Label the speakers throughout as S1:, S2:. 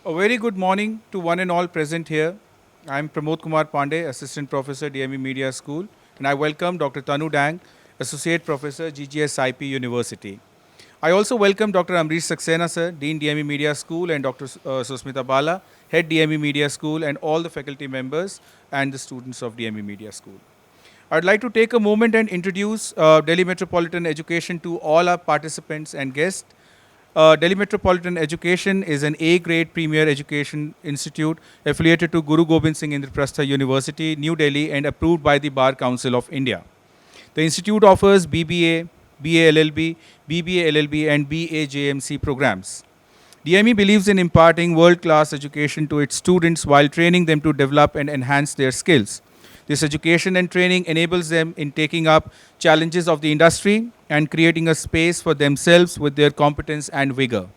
S1: A very good morning to one and all present here. I am Pramod Kumar Pandey, Assistant Professor, DME Media School, and I welcome Dr. Tanu Dang, Associate Professor, GGS IP University. I also welcome Dr. Amrish Saxena, sir, Dean DME Media School, and Dr. Susmita Bala, Head DME Media School, and all the faculty members and the students of DME Media School. I'd like to take a moment and introduce Delhi Metropolitan Education to all our participants and guests. Delhi Metropolitan Education is an A-grade premier education institute affiliated to Guru Gobind Singh Indraprastha University, New Delhi, and approved by the Bar Council of India. The institute offers BBA, BA LLB, BBA LLB, and BA JMC programs. DME believes in imparting world-class education to its students while training them to develop and enhance their skills. This education and training enables them in taking up challenges of the industry and creating a space for themselves with their competence and vigor.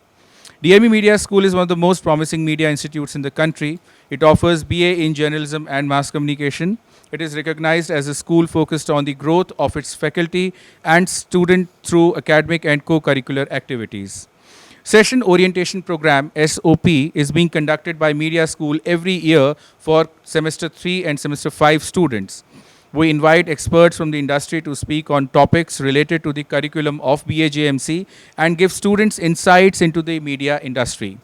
S1: DME Media School is one of the most promising media institutes in the country. It offers BA in journalism and mass communication. It is recognized as a school focused on the growth of its faculty and students through academic and co-curricular activities. Session Orientation Program SOP is being conducted by Media School every year for semester 3 and semester 5 students. We invite experts from the industry to speak on topics related to the curriculum of BAJMC and give students insights into the media industry.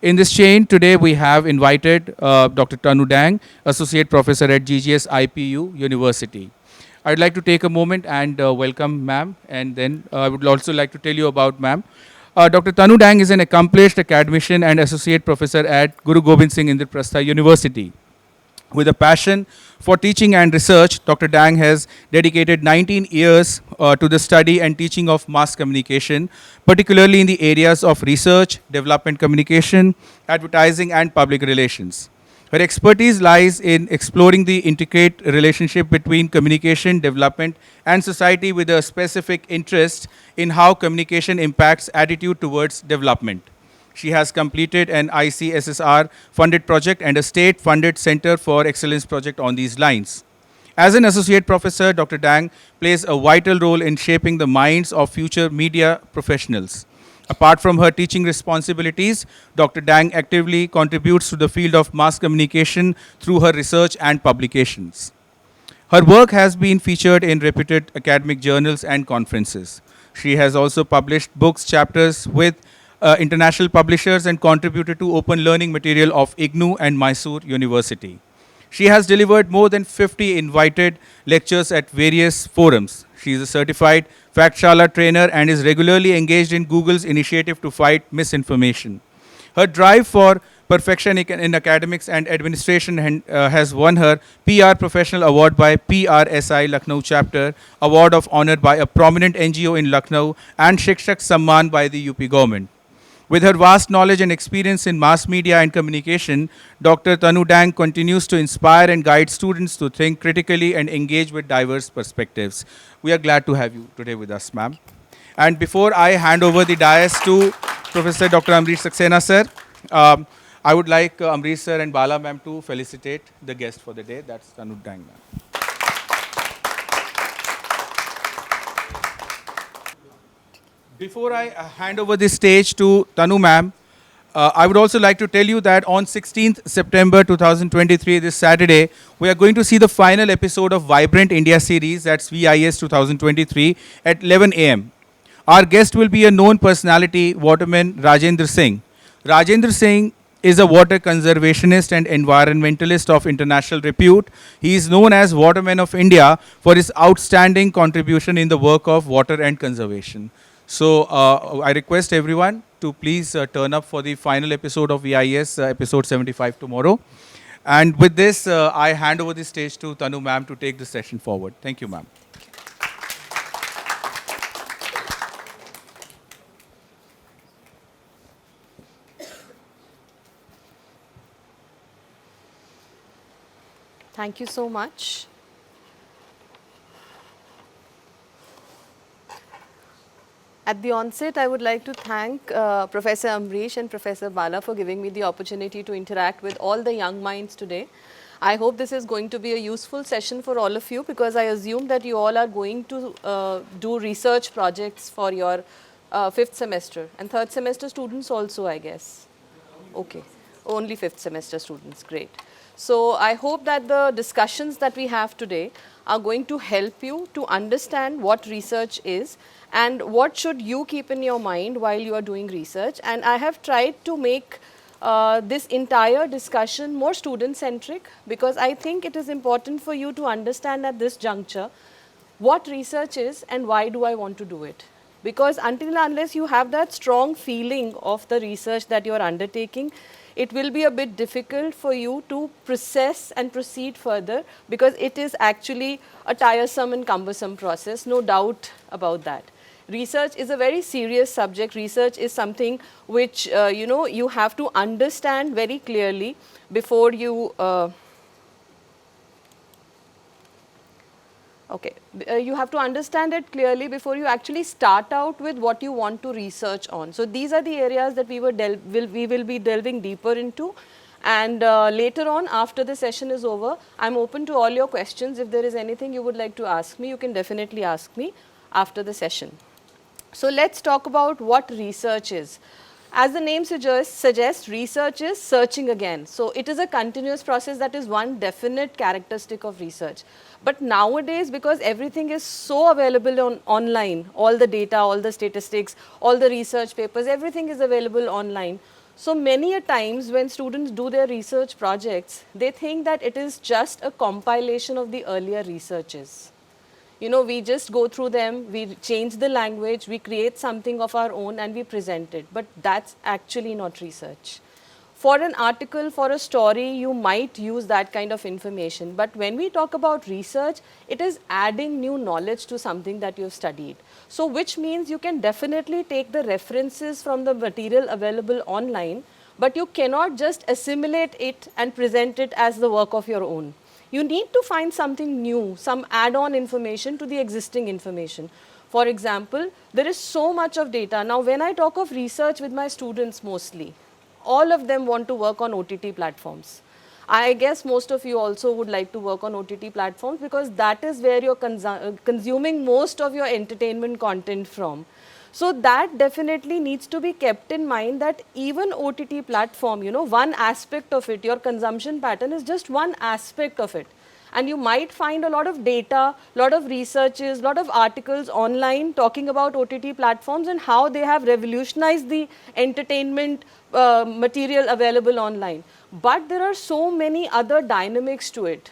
S1: In this chain, today we have invited Dr. Tanu Dang, Associate Professor at GGS IPU University. I'd like to take a moment and welcome ma'am, and then I would also like to tell you about ma'am. Dr. Tanu Dang is an accomplished academician and associate professor at Guru Gobind Singh Indraprastha University. With a passion for teaching and research, Dr. Dang has dedicated 19 years to the study and teaching of mass communication, particularly in the areas of research, development communication, advertising, and public relations. Her expertise lies in exploring the intricate relationship between communication, development, and society with a specific interest in how communication impacts attitude towards development. She has completed an ICSSR funded project and a state funded Center for Excellence project on these lines. As an associate professor, Dr. Dang plays a vital role in shaping the minds of future media professionals. Apart from her teaching responsibilities, Dr. Dang actively contributes to the field of mass communication through her research and publications. Her work has been featured in reputed academic journals and conferences. She has also published books, chapters with international publishers and contributed to open learning material of IGNOU and Mysore University. She has delivered more than 50 invited lectures at various forums. She is a certified Factshala trainer and is regularly engaged in Google's initiative to fight misinformation. Her drive for perfection in academics and administration has won her PR Professional Award by PRSI Lucknow Chapter, Award of Honor by a prominent NGO in Lucknow, and Shikshak Samman by the UP government. With her vast knowledge and experience in mass media and communication, Dr. Tanu Dang continues to inspire and guide students to think critically and engage with diverse perspectives. We are glad to have you today with us, ma'am. And before I hand over the dais to Professor Dr. Amrish Saxena, sir, I would like Amrish, sir, and Bala, ma'am, to felicitate the guest for the day. That's Tanu Dang, ma'am. Before I hand over the stage to Tanu ma'am, I would also like to tell you that on 16th September 2023, this Saturday, we are going to see the final episode of Vibrant India series, that's VIS 2023, at 11 a.m. Our guest will be a known personality, waterman Rajendra Singh. Rajendra Singh is a water conservationist and environmentalist of international repute. He is known as Waterman of India for his outstanding contribution in the work of water and conservation. So I request everyone to please turn up for the final episode of VIS, episode 75 tomorrow. And with this, I hand over the stage to Tanu ma'am to take the session forward. Thank you, ma'am.
S2: Thank you so much. At the onset, I would like to thank Professor Amrish and Professor Bala for giving me the opportunity to interact with all the young minds today. I hope this is going to be a useful session for all of you, because I assume that you all are going to do research projects for your fifth semester and third semester students also, I guess. Okay. Only fifth semester students, great. So I hope that the discussions that we have today are going to help you to understand what research is and what should you keep in your mind while you are doing research. And I have tried to make this entire discussion more student centric, because I think it is important for you to understand at this juncture what research is and why do I want to do it. Because until and unless you have that strong feeling of the research that you are undertaking, it will be a bit difficult for you to process and proceed further, because it is actually a tiresome and cumbersome process, no doubt about that. Research is a very serious subject. Research is something which you have to understand very clearly before you okay. You have to understand it clearly before you actually start out with what you want to research on. So these are the areas that we will be delving deeper into, and later on, after the session is over, I'm open to all your questions. If there is anything you would like to ask me, you can definitely ask me after the session. So let's talk about what research is. As the name suggests, research is searching again. So it is a continuous process. That is one definite characteristic of research. But nowadays, because everything is so available online, all the data, all the statistics, all the research papers, everything is available online. So many a times when students do their research projects, they think that it is just a compilation of the earlier researches. We just go through them, we change the language, we create something of our own and we present it. But that's actually not research. For an article, for a story, you might use that kind of information. But when we talk about research, it is adding new knowledge to something that you've studied. So which means you can definitely take the references from the material available online, but you cannot just assimilate it and present it as the work of your own. You need to find something new, some add-on information to the existing information. For example, there is so much of data. Now, when I talk of research with my students mostly, all of them want to work on OTT platforms. I guess most of you also would like to work on OTT platforms, because that is where you're consuming most of your entertainment content from. So that definitely needs to be kept in mind, that even OTT platform, one aspect of it, your consumption pattern is just one aspect of it. And you might find a lot of data, lot of researches, lot of articles online talking about OTT platforms and how they have revolutionized the entertainment material available online. But there are so many other dynamics to it.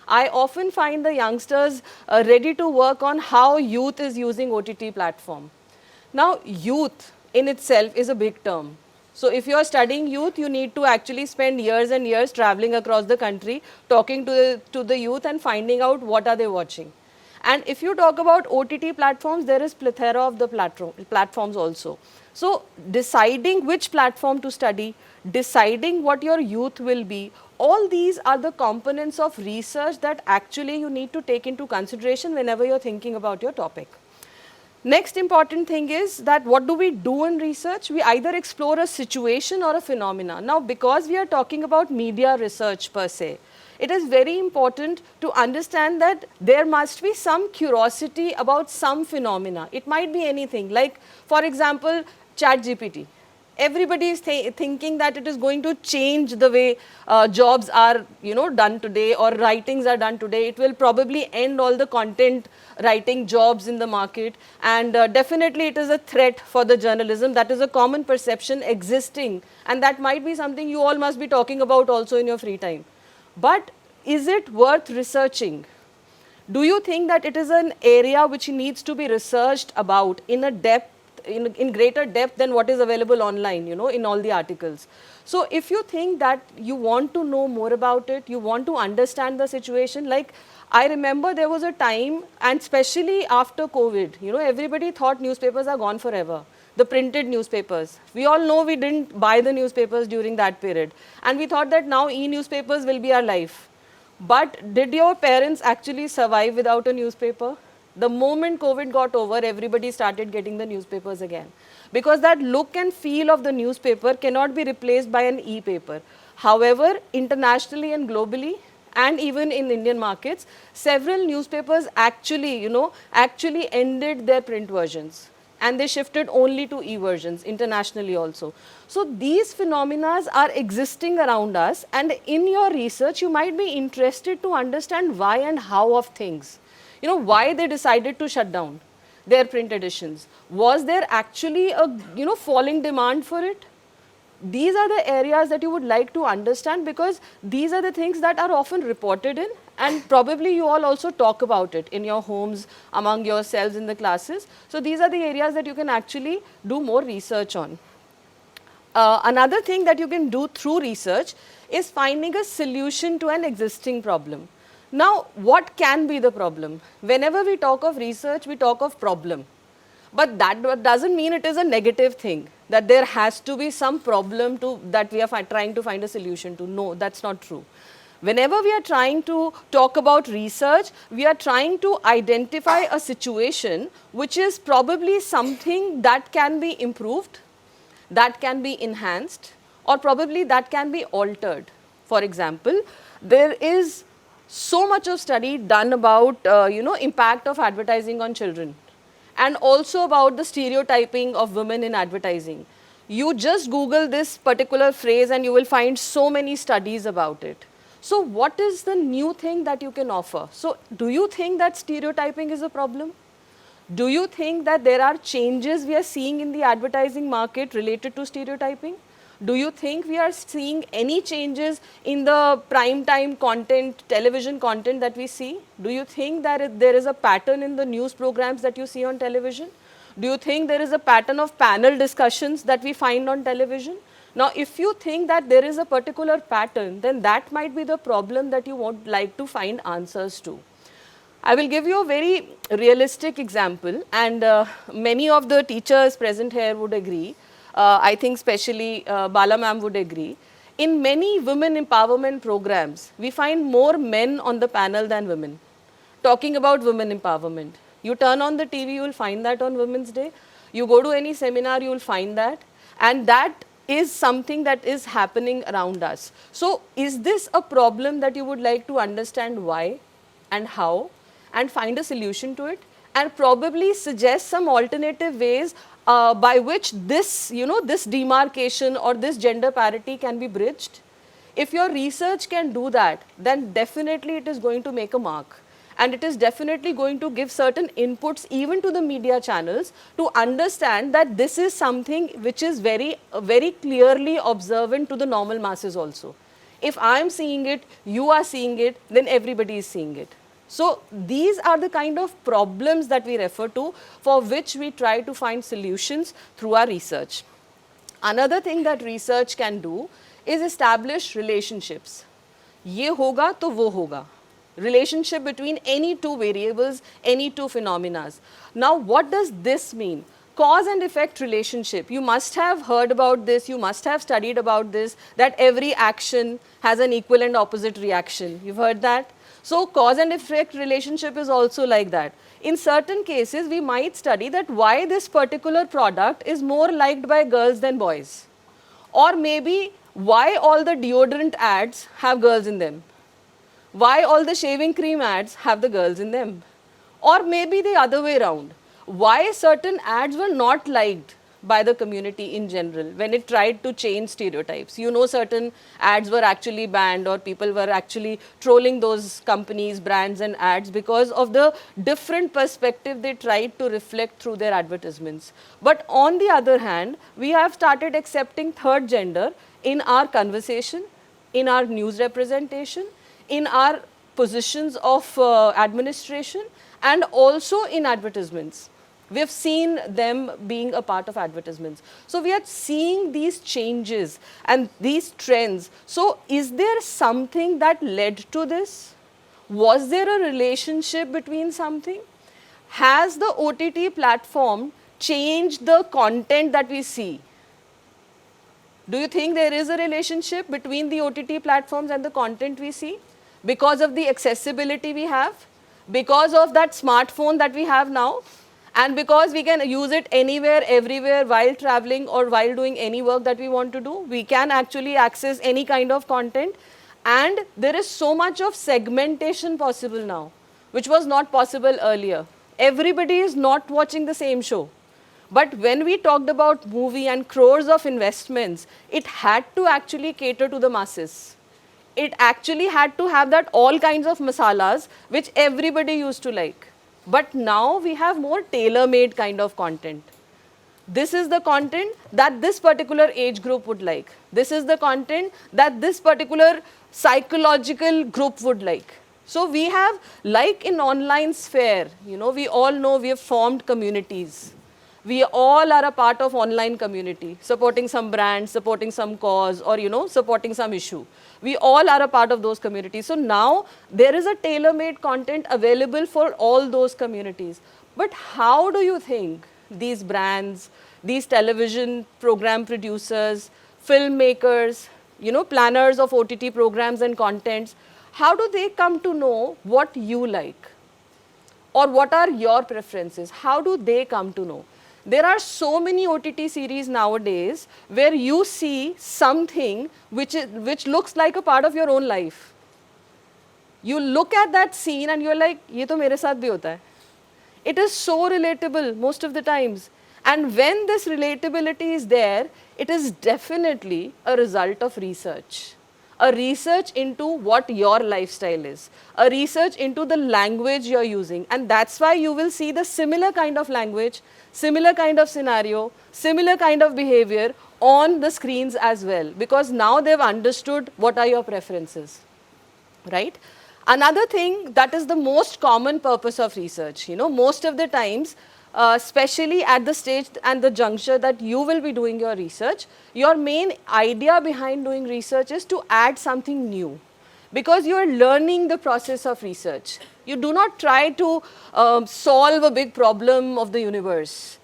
S2: I often find the youngsters ready to work on how youth is using OTT platform. Now, youth in itself is a big term. So if you are studying youth, you need to actually spend years and years traveling across the country, talking to the youth and finding out what are they watching. And if you talk about OTT platforms, there is plethora of the platforms also. So deciding which platform to study, deciding what your youth will be, all these are the components of research that actually you need to take into consideration whenever you're thinking about your topic. Next important thing is that what do we do in research? We either explore a situation or a phenomena. Now, because we are talking about media research per se, it is very important to understand that there must be some curiosity about some phenomena. It might be anything, like for example, ChatGPT. Everybody is thinking that it is going to change the way jobs are done today, or writings are done today. It will probably end all the content writing jobs in the market, and definitely it is a threat for the journalism. That is a common perception existing, and that might be something you all must be talking about also in your free time. But is it worth researching? Do you think that it is an area which needs to be researched about in a depth, in greater depth than what is available online, in all the articles? So if you think that you want to know more about it, you want to understand the situation, like I remember there was a time, and especially after COVID, everybody thought newspapers are gone forever. The printed newspapers. We all know we didn't buy the newspapers during that period. And we thought that now e-newspapers will be our life. But did your parents actually survive without a newspaper? The moment COVID got over, everybody started getting the newspapers again. Because that look and feel of the newspaper cannot be replaced by an e-paper. However, internationally and globally, and even in Indian markets, several newspapers actually, actually ended their print versions. and they shifted only to e-versions internationally also. So these phenomena are existing around us, and in your research you might be interested to understand why and how of things. You know, why they decided to shut down their print editions. Was there actually a falling demand for it? These are the areas that you would like to understand, because these are the things that are often reported in, and probably you all also talk about it in your homes, among yourselves in the classes. So these are the areas that you can actually do more research on. Another thing that you can do through research is finding a solution to an existing problem. Now, what can be the problem? Whenever we talk of research, we talk of problem. But that doesn't mean it is a negative thing, that there has to be some problem that we are trying to find a solution to. No, that's not true. Whenever we are trying to talk about research, we are trying to identify a situation which is probably something that can be improved, that can be enhanced, or probably that can be altered. For example, there is so much of study done about impact of advertising on children, and also about the stereotyping of women in advertising. You just Google this particular phrase and you will find so many studies about it. So what is the new thing that you can offer? So do you think that stereotyping is a problem? Do you think that there are changes we are seeing in the advertising market related to stereotyping? Do you think we are seeing any changes in the prime time content, television content that we see? Do you think that there is a pattern in the news programs that you see on television? Do you think there is a pattern of panel discussions that we find on television? Now, if you think that there is a particular pattern, then that might be the problem that you would like to find answers to. I will give you a very realistic example, and many of the teachers present here would agree. I think especially Bala ma'am would agree. In many women empowerment programs, we find more men on the panel than women, talking about women empowerment. You turn on the TV, you will find that on Women's Day. You go to any seminar, you will find that. And that is something that is happening around us. So is this a problem that you would like to understand why and how, and find a solution to it, and probably suggest some alternative ways by which this, this demarcation or this gender parity can be bridged? If your research can do that, then definitely it is going to make a mark. And it is definitely going to give certain inputs even to the media channels to understand that this is something which is very, very clearly observant to the normal masses also. If I am seeing it, you are seeing it, then everybody is seeing it. So these are the kind of problems that we refer to, for which we try to find solutions through our research. Another thing that research can do is establish relationships. ये होगा तो वो होगा. Relationship between any two variables, any two phenomena. Now, what does this mean? Cause and effect relationship. You must have heard about this, you must have studied about this, that every action has an equal and opposite reaction. You've heard that? So cause and effect relationship is also like that. In certain cases, we might study that why this particular product is more liked by girls than boys. Or maybe why all the deodorant ads have girls in them. Why all the shaving cream ads have the girls in them. Or maybe the other way around. Why certain ads were not liked by the community in general when it tried to change stereotypes. You know, certain ads were actually banned, or people were actually trolling those companies, brands and ads because of the different perspective they tried to reflect through their advertisements. But on the other hand, we have started accepting third gender in our conversation, in our news representation, in our positions of administration, and also in advertisements. We have seen them being a part of advertisements. So we are seeing these changes and these trends. So is there something that led to this? Was there a relationship between something? Has the OTT platform changed the content that we see? Do you think there is a relationship between the OTT platforms and the content we see? Because of the accessibility we have? Because of that smartphone that we have now? And because we can use it anywhere, everywhere, while traveling or while doing any work that we want to do, we can actually access any kind of content. And there is so much of segmentation possible now, which was not possible earlier. Everybody is not watching the same show. But when we talked about movie and crores of investments, it had to actually cater to the masses. It actually had to have that all kinds of masalas which everybody used to like. But now we have more tailor-made kind of content. This is the content that this particular age group would like. This is the content that this particular psychological group would like. So we have, like in online sphere, we all know we have formed communities. We all are a part of online community, supporting some brand, supporting some cause, or supporting some issue. We all are a part of those communities. So now there is a tailor-made content available for all those communities. But how do you think these brands, these television program producers, filmmakers, planners of OTT programs and contents, how do they come to know what you like? Or what are your preferences? How do they come to know? There are so many OTT series nowadays where you see something which looks like a part of your own life. You look at that scene and you're like, ye to mere saath bhi hota hai. It is so relatable most of the times. And when this relatability is there, it is definitely a result of research. A research into what your lifestyle is, a research into the language you're using. And that's why you will see the similar kind of language, similar kind of scenario, similar kind of behavior on the screens as well, because now they've understood what are your preferences, right? Another thing that is the most common purpose of research, most of the times, especially at the stage and the juncture that you will be doing your research, your main idea behind doing research is to add something new, because you are learning the process of research. You do not try to solve a big problem of the universe.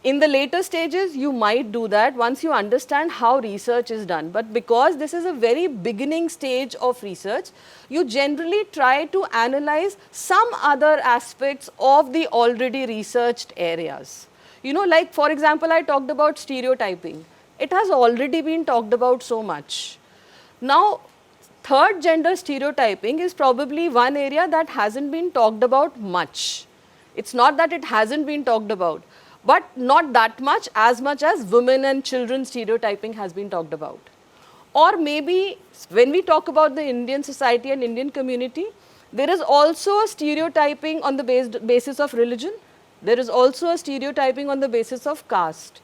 S2: In the later stages, you might do that once you understand how research is done. But because this is a very beginning stage of research, you generally try to analyze some other aspects of the already researched areas. Like for example, I talked about stereotyping. It has already been talked about so much. Now, third gender stereotyping is probably one area that hasn't been talked about much. It's not that it hasn't been talked about, but not that much as women and children stereotyping has been talked about. Or maybe when we talk about the Indian society and Indian community, there is also a stereotyping on the basis of religion. There is also a stereotyping on the basis of caste.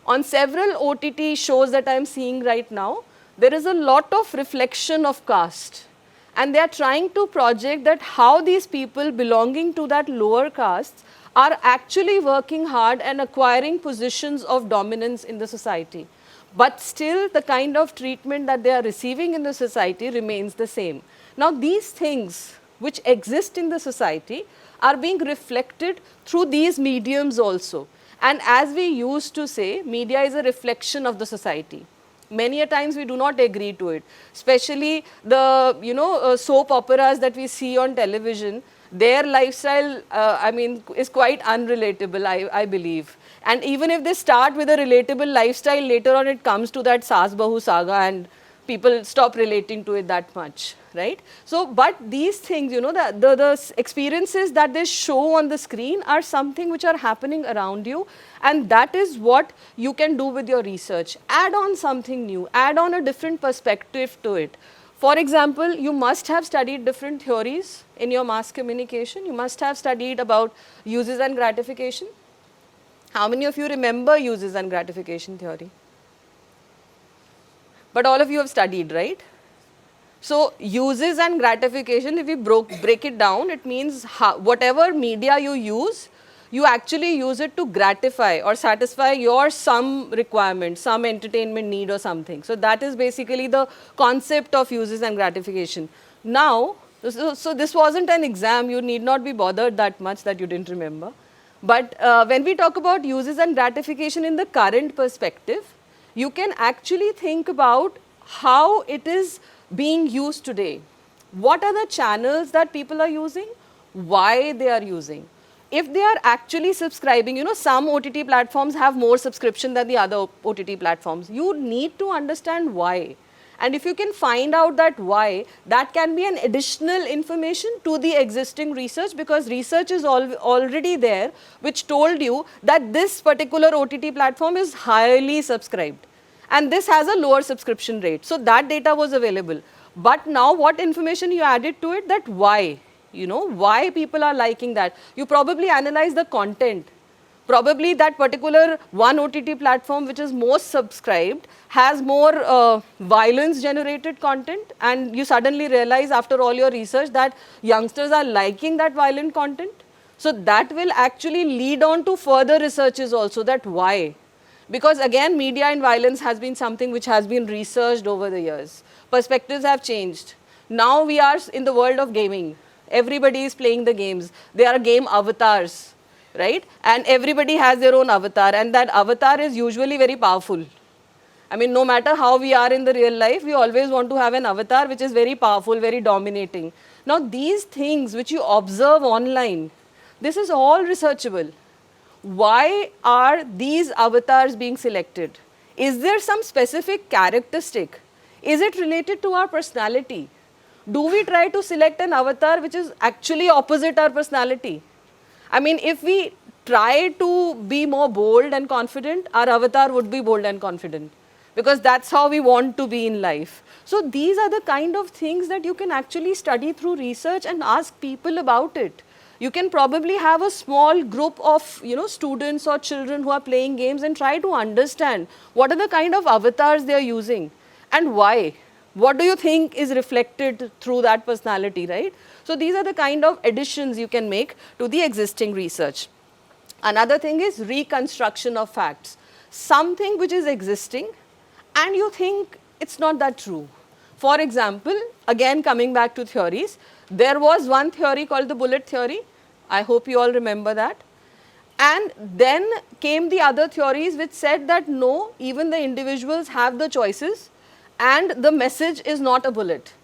S2: On several OTT shows that I am seeing right now, there is a lot of reflection of caste. And they are trying to project that how these people belonging to that lower castes are actually working hard and acquiring positions of dominance in the society. But still, the kind of treatment that they are receiving in the society remains the same. Now, these things which exist in the society are being reflected through these mediums also. And as we used to say, media is a reflection of the society. Many a times we do not agree to it, especially the soap operas that we see on television. Their lifestyle, is quite unrelatable, I believe. And even if they start with a relatable lifestyle, later on it comes to that Saas Bahu saga and people stop relating to it that much, right? So, but these things, the experiences that they show on the screen are something which are happening around you, and that is what you can do with your research. Add on something new, add on a different perspective to it. For example, you must have studied different theories in your mass communication. You must have studied about uses and gratification. How many of you remember uses and gratification theory? But all of you have studied, right? So, uses and gratification, if we break it down, it means whatever media you use, you actually use it to gratify or satisfy your some requirement, some entertainment need or something. So, that is basically the concept of uses and gratification. Now, so this wasn't an exam, you need not be bothered that much that you didn't remember. But when we talk about uses and gratification in the current perspective, you can actually think about how it is being used today. What are the channels that people are using? Why they are using? If they are actually subscribing, some OTT platforms have more subscription than the other OTT platforms. You need to understand why. And if you can find out that why, that can be an additional information to the existing research, because research is already there which told you that this particular OTT platform is highly subscribed and this has a lower subscription rate. So that data was available. But now what information you added to it, that why, why people are liking that. You probably analyze the content. Probably that particular one OTT platform which is most subscribed has more violence generated content, and you suddenly realize after all your research that youngsters are liking that violent content. So that will actually lead on to further researches also, that why. Because again, media and violence has been something which has been researched over the years. Perspectives have changed. Now we are in the world of gaming. Everybody is playing the games. They are game avatars, right? And everybody has their own avatar, and that avatar is usually very powerful. I mean, no matter how we are in the real life, we always want to have an avatar which is very powerful, very dominating. Now, these things which you observe online, this is all researchable. Why are these avatars being selected? Is there some specific characteristic? Is it related to our personality? Do we try to select an avatar which is actually opposite our personality? I mean, if we try to be more bold and confident, our avatar would be bold and confident, because that's how we want to be in life. So these are the kind of things that you can actually study through research and ask people about it. You can probably have a small group of students or children who are playing games and try to understand what are the kind of avatars they are using and why. What do you think is reflected through that personality, right? So these are the kind of additions you can make to the existing research. Another thing is reconstruction of facts. Something which is existing and you think it's not that true. For example, again coming back to theories, there was one theory called the bullet theory. I hope you all remember that. And then came the other theories which said that no, even the individuals have the choices and the message is not a bullet.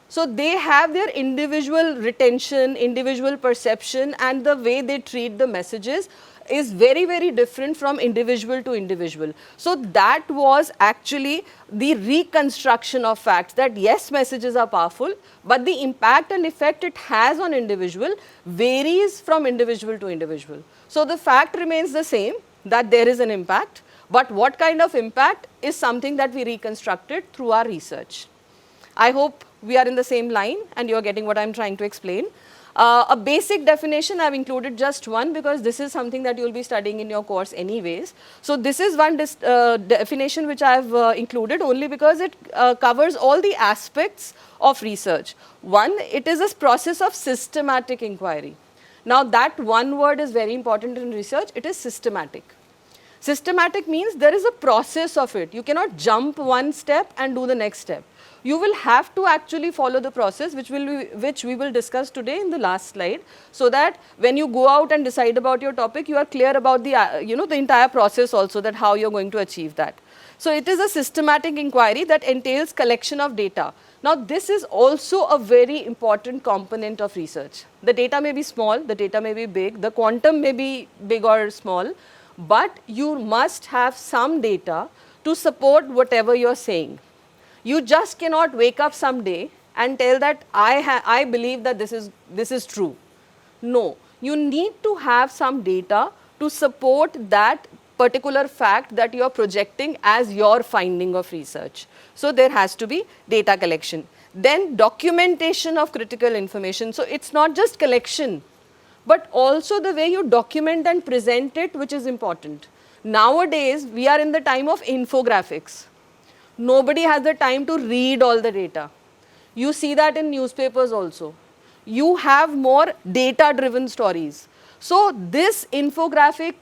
S2: So they have their individual retention, individual perception, and the way they treat the messages is very, very different from individual to individual. So that was actually the reconstruction of facts, that yes, messages are powerful, but the impact and effect it has on individual varies from individual to individual. So the fact remains the same, that there is an impact, but what kind of impact is something that we reconstructed through our research. I hope we are in the same line and you are getting what I am trying to explain. A basic definition, I have included just one because this is something that you will be studying in your course anyways. So this is one definition which I have included only because it covers all the aspects of research. One, it is a process of systematic inquiry. Now that one word is very important in research, it is systematic. Systematic means there is a process of it. You cannot jump one step and do the next step. You will have to actually follow the process which we will discuss today in the last slide, so that when you go out and decide about your topic, you are clear about the the entire process also, that how you are going to achieve that. So it is a systematic inquiry that entails collection of data. Now this is also a very important component of research. The data may be small, the data may be big, the quantum may be big or small, but you must have some data to support whatever you are saying. You just cannot wake up someday and tell that I believe that this is true. No, you need to have some data to support that particular fact that you are projecting as your finding of research. So there has to be data collection. Then documentation of critical information. So it's not just collection, but also the way you document and present it, which is important. Nowadays, we are in the time of infographics. Nobody has the time to read all the data. You see that in newspapers also. You have more data-driven stories. So this infographic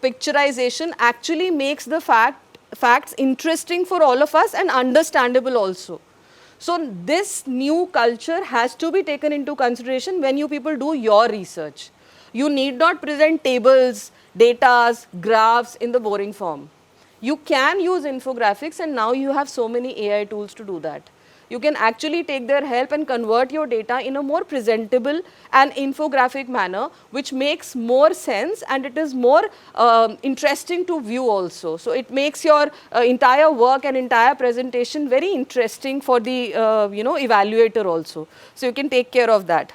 S2: picturization actually makes the facts interesting for all of us and understandable also. So this new culture has to be taken into consideration when you people do your research. You need not present tables, data, graphs in the boring form. You can use infographics, and now you have so many AI tools to do that. You can actually take their help and convert your data in a more presentable and infographic manner, which makes more sense and it is more interesting to view also. So it makes your entire work and entire presentation very interesting for the evaluator also. So you can take care of that.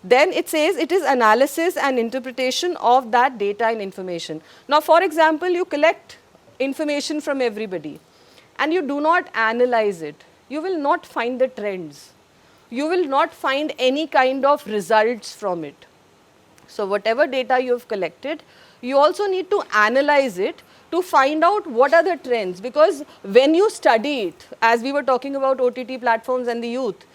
S2: Then it says it is analysis and interpretation of that data and information. Now, for example, you collect information from everybody and you do not analyze it. You will not find the trends. You will not find any kind of results from it. So, whatever data you have collected, you also need to analyze it to find out what are the trends, because when you study it, as we were talking about OTT platforms and the youth,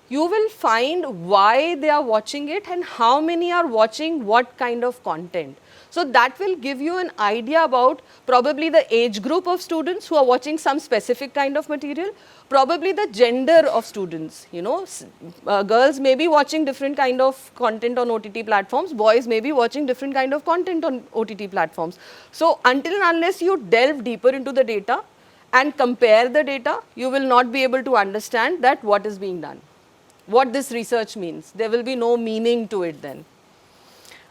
S2: you will find why they are watching it and how many are watching what kind of content. So that will give you an idea about probably the age group of students who are watching some specific kind of material, probably the gender of students. Girls may be watching different kind of content on OTT platforms, boys may be watching different kind of content on OTT platforms. So until and unless you delve deeper into the data and compare the data, you will not be able to understand that what is being done, what this research means. There will be no meaning to it then.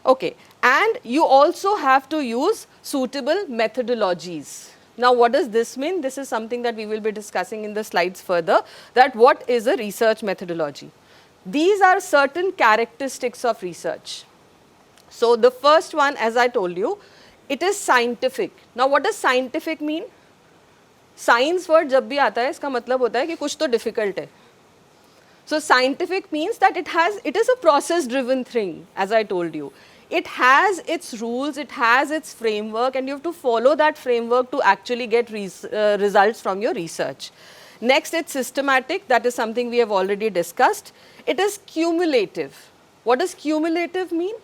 S2: Okay, and you also have to use suitable methodologies. Now, what does this mean? This is something that we will be discussing in the slides further, that what is a research methodology. These are certain characteristics of research. So, the first one, as I told you, it is scientific. Now, what does scientific mean? Science word जब भी आता है, इसका मतलब होता है कि कुछ तो difficult है. So scientific means that it is a process driven thing, as I told you. It has its rules, it has its framework, and you have to follow that framework to actually get results from your research. Next, it's systematic. That is something we have already discussed. It is cumulative. What does cumulative mean?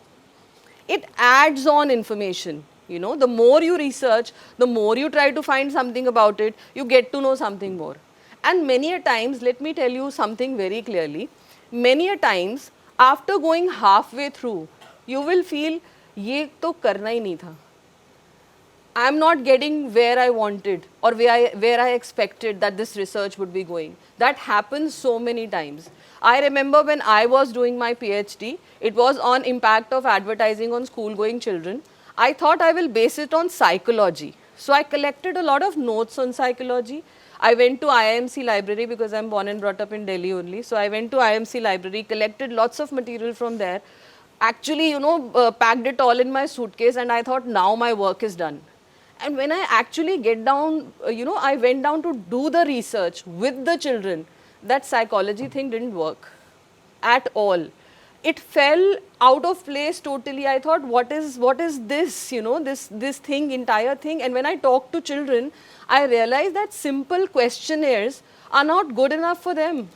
S2: It adds on information. The more you research, the more you try to find something about it, you get to know something more. And many a times, let me tell you something very clearly, many a times after going halfway through, you will feel, ye to karna hi nahi tha. I am not getting where I wanted or where I expected that this research would be going. That happens so many times. I remember when I was doing my PhD, it was on impact of advertising on school going children. I thought I will base it on psychology. So I collected a lot of notes on psychology. I went to IIMC library because I'm born and brought up in Delhi only. So I went to IIMC library, collected lots of material from there. Actually, packed it all in my suitcase and I thought now my work is done. And when I actually get down, I went down to do the research with the children, that psychology thing didn't work at all. It fell out of place totally. I thought, what is this, this thing, entire thing. And when I talk to children, I realize that simple questionnaires are not good enough for them,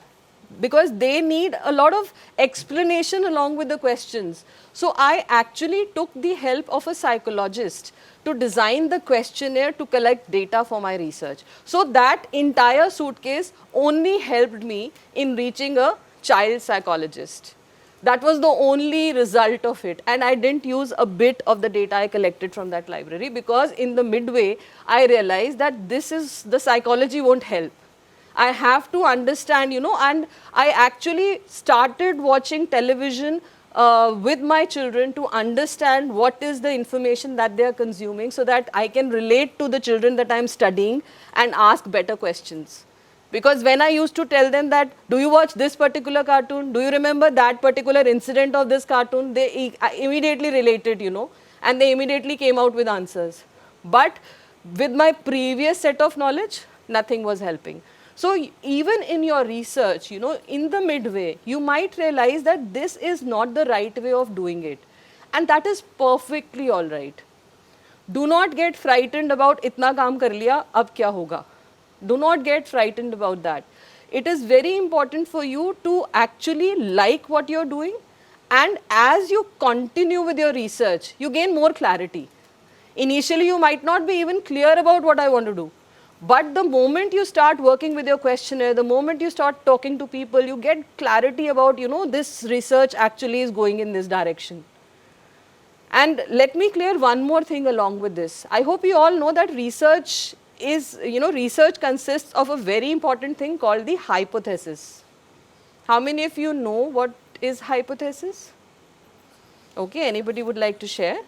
S2: because they need a lot of explanation along with the questions. So I actually took the help of a psychologist to design the questionnaire to collect data for my research. So that entire suitcase only helped me in reaching a child psychologist. That was the only result of it, and I didn't use a bit of the data I collected from that library, because in the midway I realized that the psychology won't help. I have to understand, and I actually started watching television with my children to understand what is the information that they are consuming, so that I can relate to the children that I am studying and ask better questions. Because when I used to tell them that, do you watch this particular cartoon? Do you remember that particular incident of this cartoon? They immediately related, and they immediately came out with answers. But with my previous set of knowledge, nothing was helping. So even in your research, in the midway, you might realize that this is not the right way of doing it. And that is perfectly all right. Do not get frightened about itna kaam kar liya, ab kya hoga. Do not get frightened about that. It is very important for you to actually like what you're doing, and as you continue with your research, you gain more clarity. Initially, you might not be even clear about what I want to do. But the moment you start working with your questionnaire, the moment you start talking to people, you get clarity about, this research actually is going in this direction. And let me clear one more thing along with this. I hope you all know that research is, research consists of a very important thing called the hypothesis. How many of you know what is hypothesis? Okay, anybody would like to share?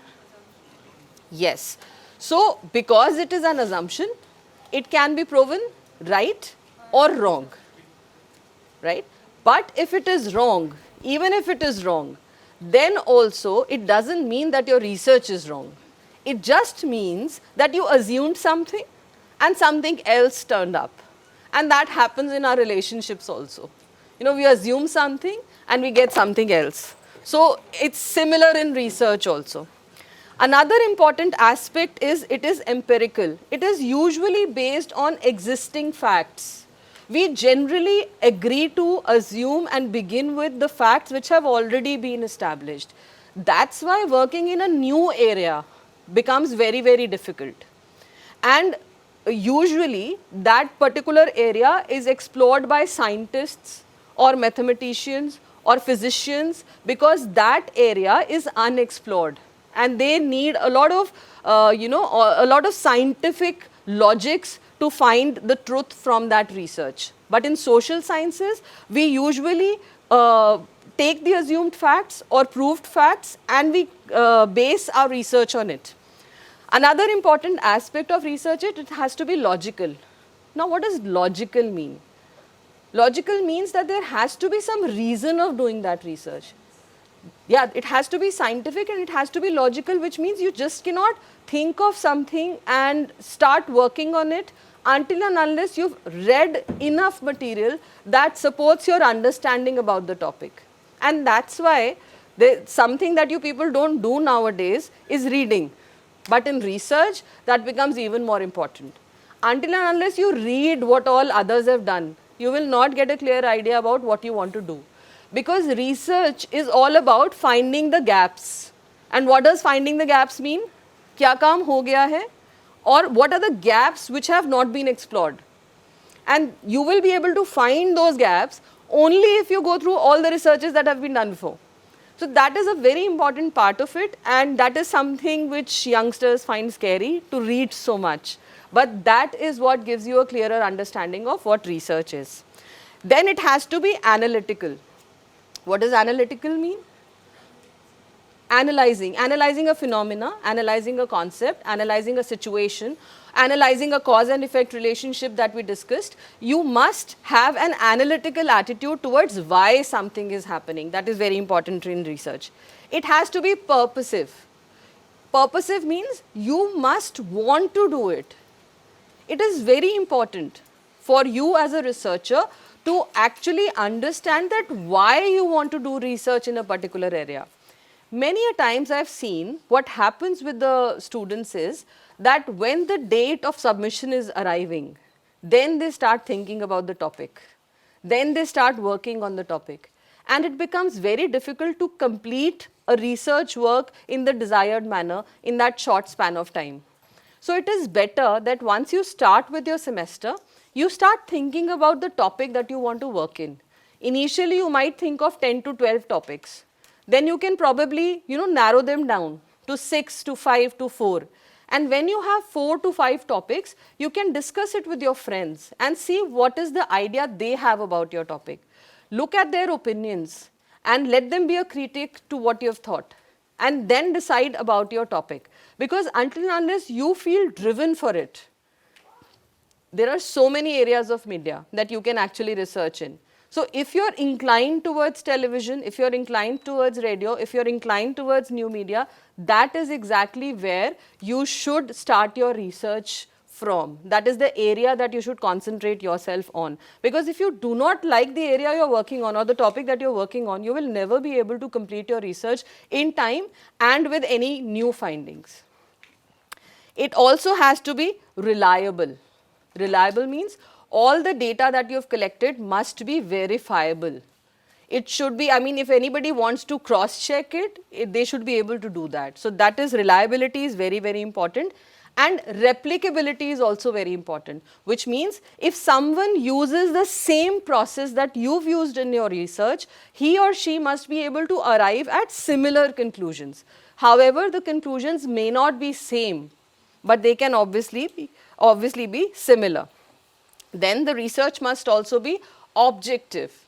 S2: Yes. So, because it is an assumption, it can be proven right or wrong, right? But if it is wrong, even if it is wrong, then also it doesn't mean that your research is wrong. It just means that you assumed something and something else turned up. And that happens in our relationships also. We assume something and we get something else. So it's similar in research also. Another important aspect is it is empirical. It is usually based on existing facts. We generally agree to assume and begin with the facts which have already been established. That's why working in a new area becomes very, very difficult. And usually that particular area is explored by scientists or mathematicians or physicians because that area is unexplored and they need a lot of a lot of scientific logics to find the truth from that research. But in social sciences we usually take the assumed facts or proved facts and we base our research on it. Another important aspect of research is it has to be logical. Now what does logical mean? Logical means that there has to be some reason of doing that research. Yeah, it has to be scientific and it has to be logical, which means you just cannot think of something and start working on it until and unless you've read enough material that supports your understanding about the topic. And that's why something that you people don't do nowadays is reading. But in research, that becomes even more important. Until and unless you read what all others have done, you will not get a clear idea about what you want to do. Because research is all about finding the gaps. And what does finding the gaps mean? Kya kaam ho gaya hai? Or what are the gaps which have not been explored? And you will be able to find those gaps only if you go through all the researches that have been done before. So that is a very important part of it, and that is something which youngsters find scary to read so much. But that is what gives you a clearer understanding of what research is. Then it has to be analytical. What does analytical mean? Analyzing a phenomena, analyzing a concept, analyzing a situation, analyzing a cause and effect relationship that we discussed. You must have an analytical attitude towards why something is happening. That is very important in research. It has to be purposive. Purposive means you must want to do it. It is very important for you as a researcher to actually understand that why you want to do research in a particular area. Many a times I have seen what happens with the students is that when the date of submission is arriving, then they start thinking about the topic. Then they start working on the topic. And it becomes very difficult to complete a research work in the desired manner in that short span of time. So it is better that once you start with your semester, you start thinking about the topic that you want to work in. Initially, you might think of 10 to 12 topics. Then you can probably, narrow them down to 6 to 5 to 4. And when you have 4 to 5 topics, you can discuss it with your friends and see what is the idea they have about your topic. Look at their opinions and let them be a critic to what you have thought. And then decide about your topic. Because until and unless you feel driven for it, there are so many areas of media that you can actually research in. So if you're inclined towards television, if you're inclined towards radio, if you're inclined towards new media, that is exactly where you should start your research from. That is the area that you should concentrate yourself on. Because if you do not like the area you're working on or the topic that you're working on, you will never be able to complete your research in time and with any new findings. It also has to be reliable. Reliable means all the data that you have collected must be verifiable. It should be, if anybody wants to cross-check it, they should be able to do that. So that is reliability is very, very important. And replicability is also very important, which means if someone uses the same process that you've used in your research, he or she must be able to arrive at similar conclusions. However, the conclusions may not be same, but they can obviously be obviously be similar. Then the research must also be objective.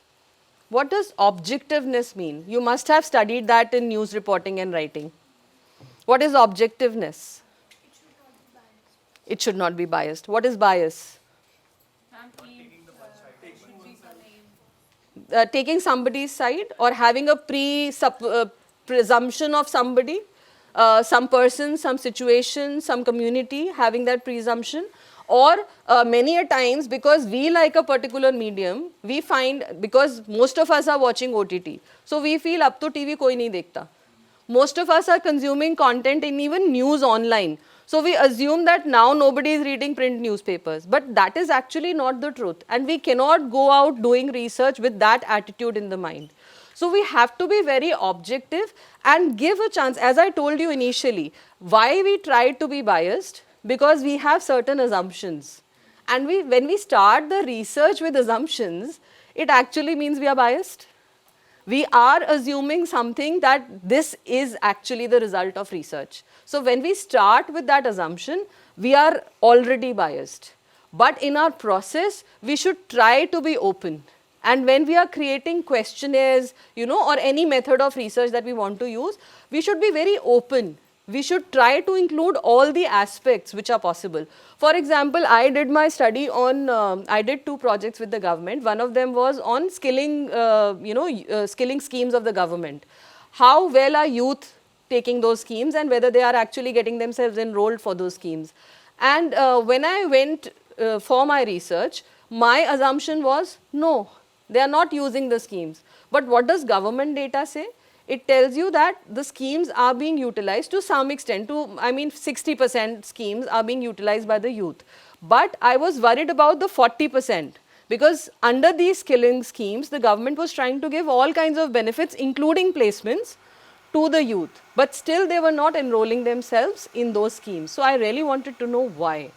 S2: What does objectiveness mean? You must have studied that in news reporting and writing. What is objectiveness? It should not be biased. What is bias? Taking somebody's side or having a presumption of somebody, some person, some situation, some community, having that presumption. Or many a times, because we like a particular medium, we find, because most of us are watching OTT, so we feel ab to TV koi nahi dekhta. Most of us are consuming content in even news online. So we assume that now nobody is reading print newspapers, but that is actually not the truth. And we cannot go out doing research with that attitude in the mind. So we have to be very objective and give a chance. As I told you initially, why we try to be biased? Because we have certain assumptions. And when we start the research with assumptions, it actually means we are biased. We are assuming something that this is actually the result of research. So when we start with that assumption, we are already biased. But in our process, we should try to be open. And when we are creating questionnaires, or any method of research that we want to use, we should be very open. We should try to include all the aspects which are possible. For example, I did my study on, I did 2 projects with the government. One of them was on skilling, skilling schemes of the government. How well are youth taking those schemes and whether they are actually getting themselves enrolled for those schemes. And when I went for my research, my assumption was, no, they are not using the schemes. But what does government data say? It tells you that the schemes are being utilized to some extent, 60% schemes are being utilized by the youth. But I was worried about the 40%, because under these skilling schemes, the government was trying to give all kinds of benefits, including placements, to the youth. But still they were not enrolling themselves in those schemes. So I really wanted to know why.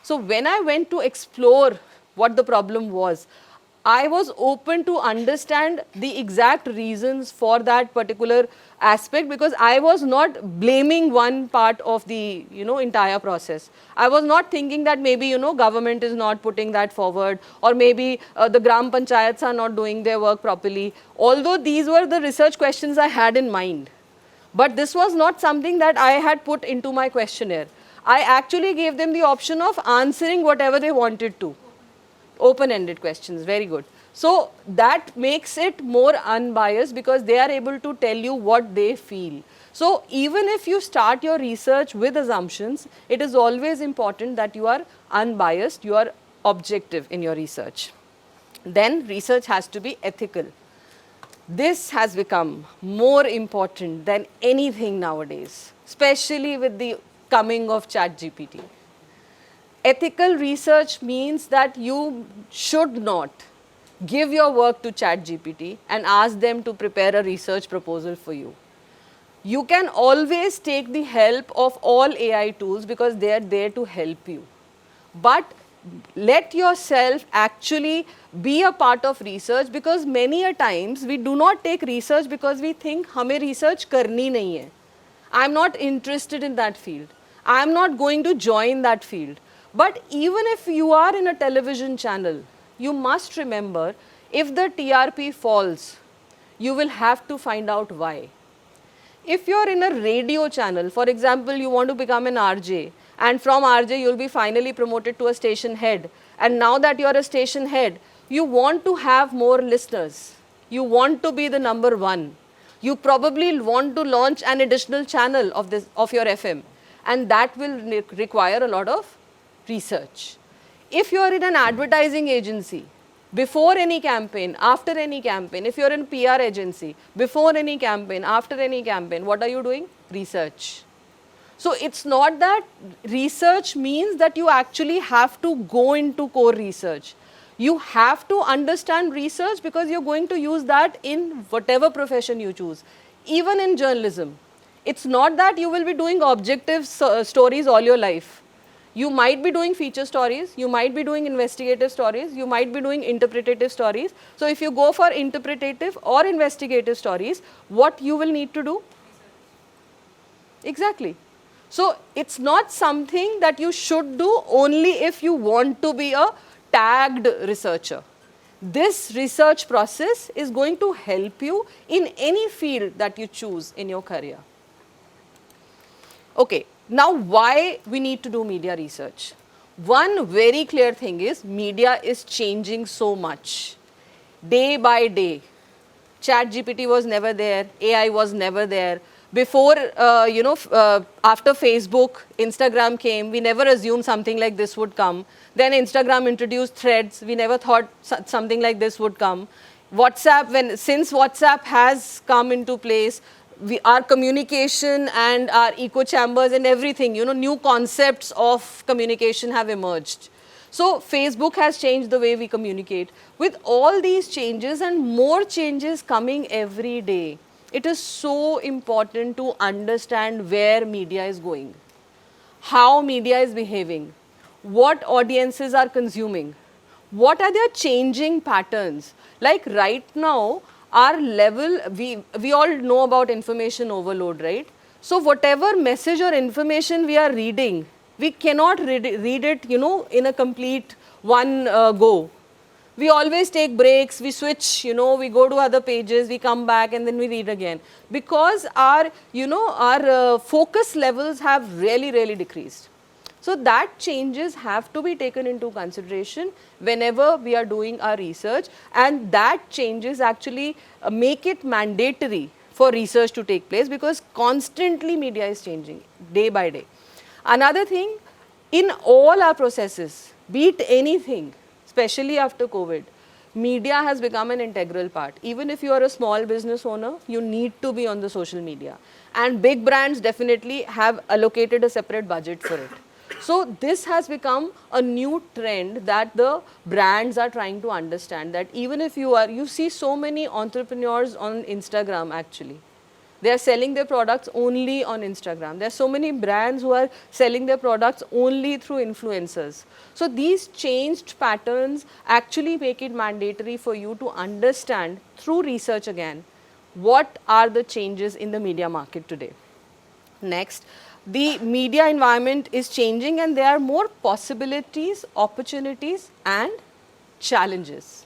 S2: So when I went to explore what the problem was, I was open to understand the exact reasons for that particular aspect, because I was not blaming one part of the entire process. I was not thinking that maybe government is not putting that forward, or maybe the Gram Panchayats are not doing their work properly, although these were the research questions I had in mind. But this was not something that I had put into my questionnaire. I actually gave them the option of answering whatever they wanted to. Open-ended questions, very good. So that makes it more unbiased, because they are able to tell you what they feel. So even if you start your research with assumptions, it is always important that you are unbiased, you are objective in your research. Then research has to be ethical. This has become more important than anything nowadays, especially with the coming of ChatGPT. Ethical research means that you should not give your work to ChatGPT and ask them to prepare a research proposal for you. You can always take the help of all AI tools, because they are there to help you. But let yourself actually be a part of research, because many a times we do not take research because we think हमें research करनी नहीं है. I'm not interested in that field. I'm not going to join that field. But even if you are in a television channel, you must remember, if the TRP falls, you will have to find out why. If you are in a radio channel, for example, you want to become an RJ, and from RJ you will be finally promoted to a station head, and now that you are a station head, you want to have more listeners. You want to be the number 1. You probably want to launch an additional channel of your FM, and that will require a lot of research. If you are in an advertising agency, before any campaign, after any campaign, if you are in a PR agency, before any campaign, after any campaign, what are you doing? Research. So it's not that research means that you actually have to go into core research. You have to understand research, because you're going to use that in whatever profession you choose. Even in journalism, it's not that you will be doing objective stories all your life. You might be doing feature stories, you might be doing investigative stories, you might be doing interpretative stories. So if you go for interpretative or investigative stories, what you will need to do? Exactly. So it's not something that you should do only if you want to be a tagged researcher. This research process is going to help you in any field that you choose in your career. Okay, now why we need to do media research? One very clear thing is media is changing so much day by day. Chat GPT was never there, AI was never there. Before, after Facebook, Instagram came, we never assumed something like this would come. Then Instagram introduced threads, we never thought something like this would come. Since WhatsApp has come into place, our communication and our echo chambers and everything, new concepts of communication have emerged. So Facebook has changed the way we communicate. With all these changes and more changes coming every day, it is so important to understand where media is going, how media is behaving, what audiences are consuming, what are their changing patterns. Like right now, our level, we all know about information overload, right? So whatever message or information we are reading, we cannot read it, in a complete one go. We always take breaks, we switch, we go to other pages, we come back and then we read again. Because our focus levels have really decreased. So that changes have to be taken into consideration whenever we are doing our research, and that changes actually make it mandatory for research to take place, because constantly media is changing day by day. Another thing, in all our processes, be it anything, especially after COVID, media has become an integral part. Even if you are a small business owner, you need to be on the social media. And big brands definitely have allocated a separate budget for it. So this has become a new trend that the brands are trying to understand, that even if you see so many entrepreneurs on Instagram actually. They are selling their products only on Instagram. There are so many brands who are selling their products only through influencers. So these changed patterns actually make it mandatory for you to understand through research again, what are the changes in the media market today. Next, the media environment is changing and there are more possibilities, opportunities and challenges.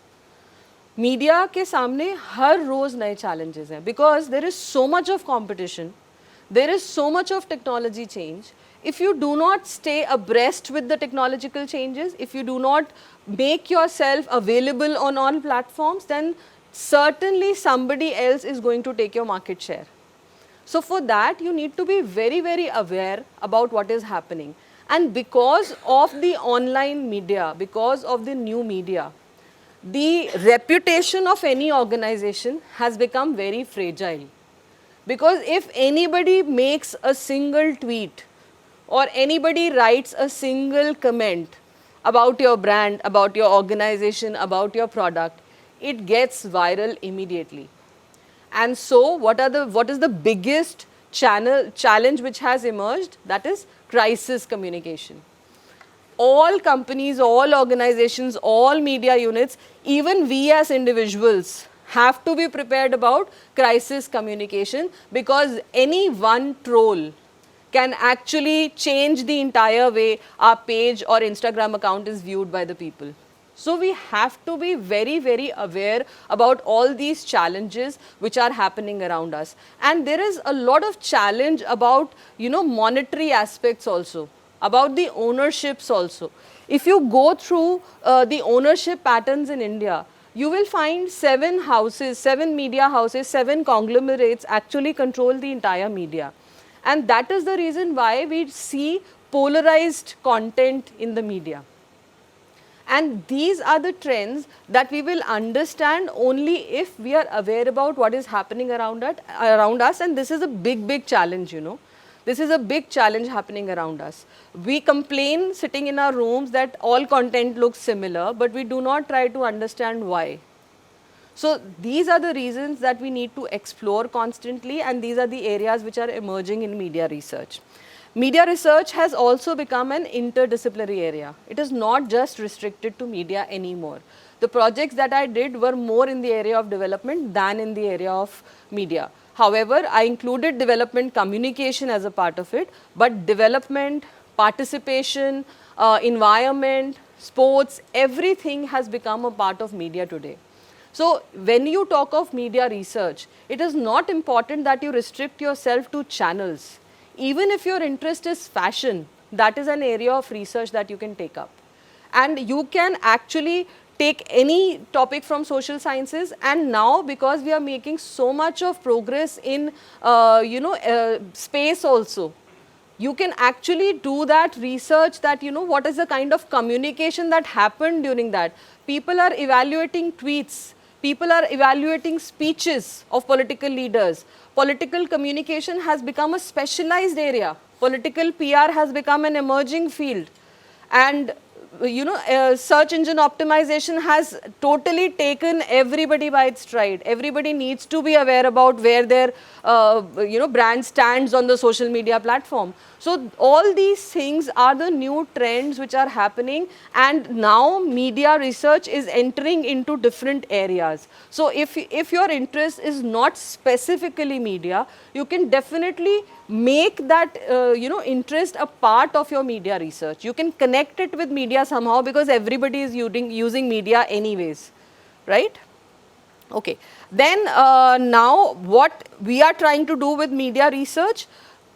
S2: Media के सामने हर रोज नए challenges हैं, because there is so much of competition, there is so much of technology change. If you do not stay abreast with the technological changes, if you do not make yourself available on all platforms, then certainly somebody else is going to take your market share. So for that, you need to be very aware about what is happening. And because of the online media, because of the new media, the reputation of any organization has become very fragile. Because if anybody makes a single tweet or anybody writes a single comment about your brand, about your organization, about your product, it gets viral immediately. And so what is the biggest challenge which has emerged? That is crisis communication. All companies, all organizations, all media units, even we as individuals have to be prepared about crisis communication, because any one troll can actually change the entire way our page or Instagram account is viewed by the people. So we have to be very aware about all these challenges which are happening around us. And there is a lot of challenge about, monetary aspects also, about the ownerships also. If you go through the ownership patterns in India, you will find 7 media houses, 7 conglomerates actually control the entire media. And that is the reason why we see polarized content in the media. And these are the trends that we will understand only if we are aware about what is happening around us. And this is a big challenge, This is a big challenge happening around us. We complain sitting in our rooms that all content looks similar, but we do not try to understand why. So these are the reasons that we need to explore constantly, and these are the areas which are emerging in media research. Media research has also become an interdisciplinary area. It is not just restricted to media anymore. The projects that I did were more in the area of development than in the area of media. However, I included development communication as a part of it, but development, participation, environment, sports, everything has become a part of media today. So, when you talk of media research, it is not important that you restrict yourself to channels. Even if your interest is fashion, that is an area of research that you can take up. And you can actually take any topic from social sciences, and now because we are making so much of progress in space also, you can actually do that research, that what is the kind of communication that happened during that. People are evaluating tweets, people are evaluating speeches of political leaders. Political communication has become a specialized area. Political PR has become an emerging field. And search engine optimization has totally taken everybody by its stride. Everybody needs to be aware about where their brand stands on the social media platform. So all these things are the new trends which are happening, and now media research is entering into different areas. So if your interest is not specifically media, you can definitely make that interest a part of your media research. You can connect it with media somehow, because everybody is using media anyways, right? Okay. Then now what we are trying to do with media research,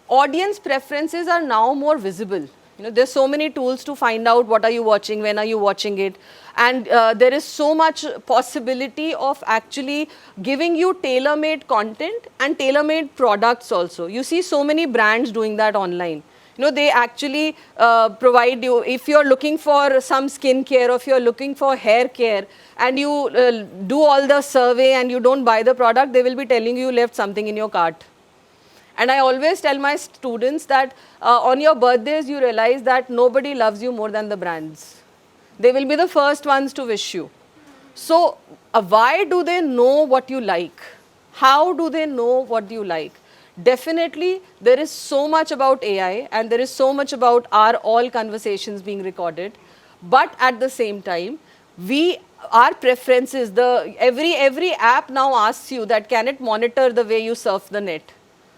S2: audience preferences are now more visible. There's so many tools to find out what are you watching, when are you watching it, and there is so much possibility of actually giving you tailor-made content and tailor-made products also. You see so many brands doing that online. They actually provide you, if you're looking for some skin care, or if you're looking for hair care, and you do all the survey and you don't buy the product, they will be telling you left something in your cart. And I always tell my students that on your birthdays, you realize that nobody loves you more than the brands. They will be the first ones to wish you. So why do they know what you like? How do they know what you like? Definitely, there is so much about AI, and there is so much about our all conversations being recorded. But at the same time, our preferences, every app now asks you that can it monitor the way you surf the net.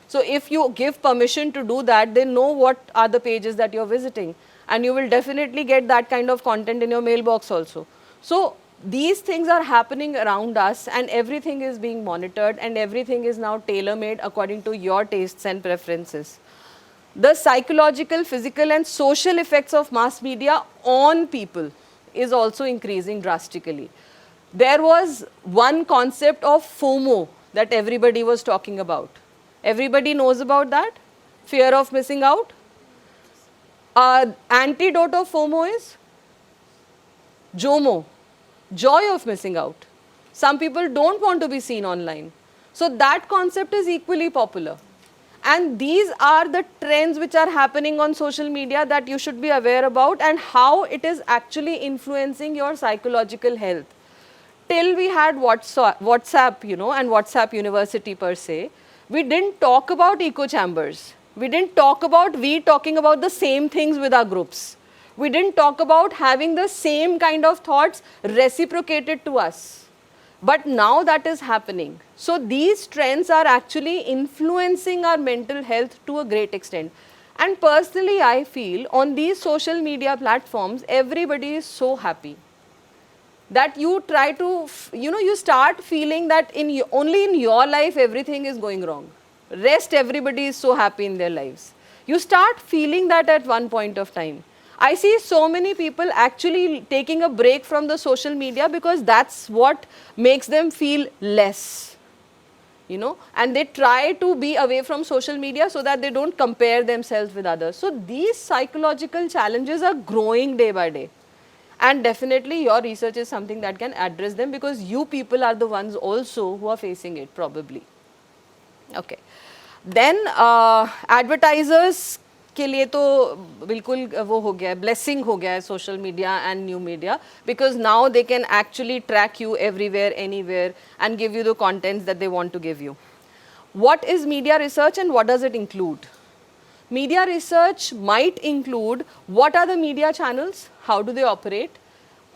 S2: So if you give permission to do that, they know what are the pages that you're visiting, and you will definitely get that kind of content in your mailbox also. So these things are happening around us, and everything is being monitored, and everything is now tailor-made according to your tastes and preferences. The psychological, physical and social effects of mass media on people is also increasing drastically. There was one concept of FOMO that everybody was talking about. Everybody knows about that? Fear of missing out. Antidote of FOMO is JOMO, joy of missing out. Some people don't want to be seen online. So that concept is equally popular. And these are the trends which are happening on social media that you should be aware about, and how it is actually influencing your psychological health. Till we had WhatsApp, and WhatsApp University per se, we didn't talk about echo chambers. We didn't talk about talking about the same things with our groups. We didn't talk about having the same kind of thoughts reciprocated to us. But now that is happening. So these trends are actually influencing our mental health to a great extent. And personally, I feel on these social media platforms, everybody is so happy that you try to, you start feeling that only in your life everything is going wrong. Rest, everybody is so happy in their lives. You start feeling that at one point of time. I see so many people actually taking a break from the social media, because that's what makes them feel less. And they try to be away from social media so that they don't compare themselves with others. So these psychological challenges are growing day by day. And definitely your research is something that can address them, because you people are the ones also who are facing it probably. Okay. Then advertisers के लिए तो बिल्कुल वो हो गया है, blessing हो गया है social media and new media, because now they can actually track you everywhere, anywhere, and give you the contents that they want to give you. What is media research and what does it include? Media research might include what are the media channels, how do they operate,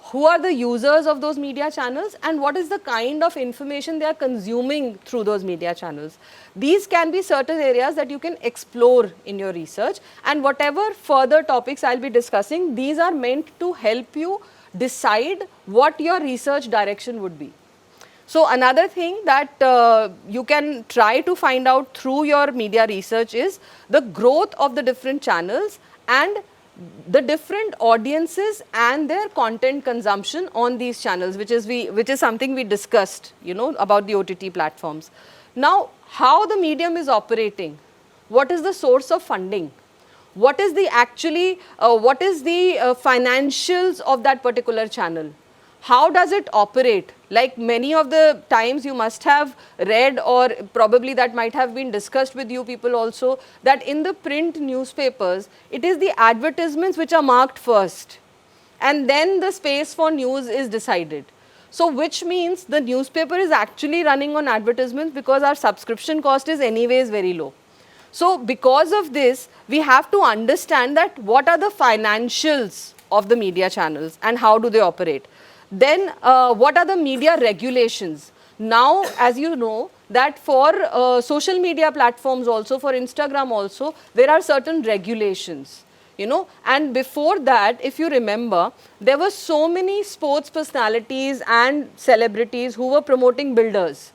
S2: who are the users of those media channels, and what is the kind of information they are consuming through those media channels. These can be certain areas that you can explore in your research, and whatever further topics I'll be discussing, these are meant to help you decide what your research direction would be. So another thing that you can try to find out through your media research is the growth of the different channels and the different audiences and their content consumption on these channels, which is something we discussed, about the OTT platforms. Now, how the medium is operating, what is the source of funding, what is the financials of that particular channel, how does it operate? Like many of the times you must have read, or probably that might have been discussed with you people also, that in the print newspapers, it is the advertisements which are marked first, and then the space for news is decided. So which means the newspaper is actually running on advertisements, because our subscription cost is anyways very low. So because of this, we have to understand that what are the financials of the media channels and how do they operate. Then what are the media regulations? Now, as you know, that for social media platforms also, for Instagram also, there are certain regulations, and before that, if you remember, there were so many sports personalities and celebrities who were promoting builders.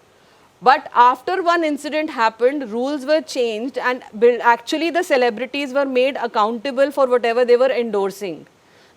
S2: But after one incident happened, rules were changed, and actually the celebrities were made accountable for whatever they were endorsing.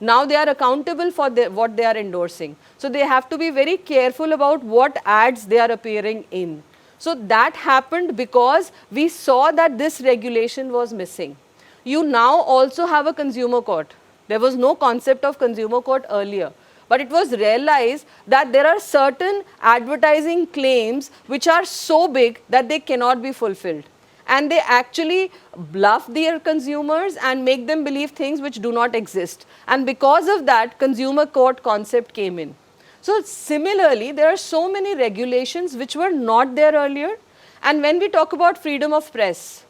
S2: Now they are accountable for what they are endorsing. So they have to be very careful about what ads they are appearing in. So that happened because we saw that this regulation was missing. You now also have a consumer court. There was no concept of consumer court earlier. But it was realized that there are certain advertising claims which are so big that they cannot be fulfilled. And they actually bluff their consumers and make them believe things which do not exist. And because of that, consumer court concept came in. So similarly, there are so many regulations which were not there earlier. And when we talk about freedom of press,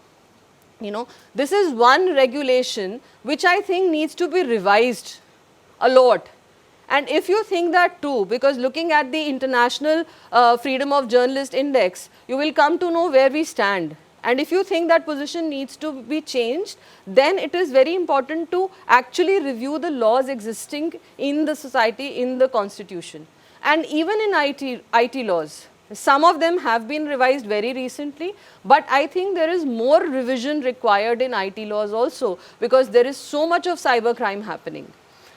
S2: this is one regulation which I think needs to be revised a lot. And if you think that too, because looking at the International Freedom of Journalist Index, you will come to know where we stand. And if you think that position needs to be changed, then it is very important to actually review the laws existing in the society, in the constitution. And even in IT laws, some of them have been revised very recently, but I think there is more revision required in IT laws also, because there is so much of cybercrime happening.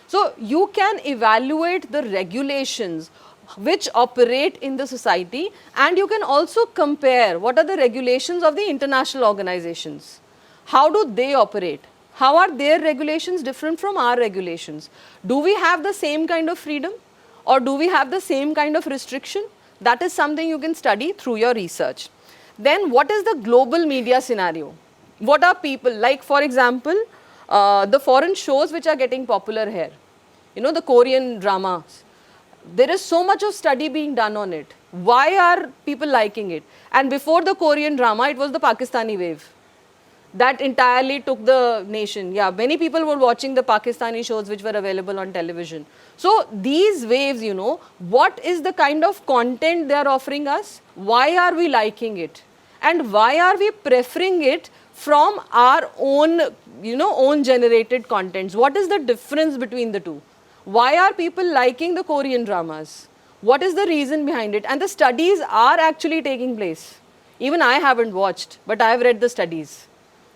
S2: So you can evaluate the regulations which operate in the society, and you can also compare what are the regulations of the international organizations. How do they operate? How are their regulations different from our regulations? Do we have the same kind of freedom, or do we have the same kind of restriction? That is something you can study through your research. Then what is the global media scenario? What are people, like for example, the foreign shows which are getting popular here, the Korean dramas. There is so much of study being done on it. Why are people liking it? And before the Korean drama, it was the Pakistani wave that entirely took the nation. Yeah, many people were watching the Pakistani shows which were available on television. So these waves, what is the kind of content they are offering us? Why are we liking it? And why are we preferring it from our own, own generated contents? What is the difference between the two? Why are people liking the Korean dramas? What is the reason behind it? And the studies are actually taking place. Even I haven't watched, but I have read the studies.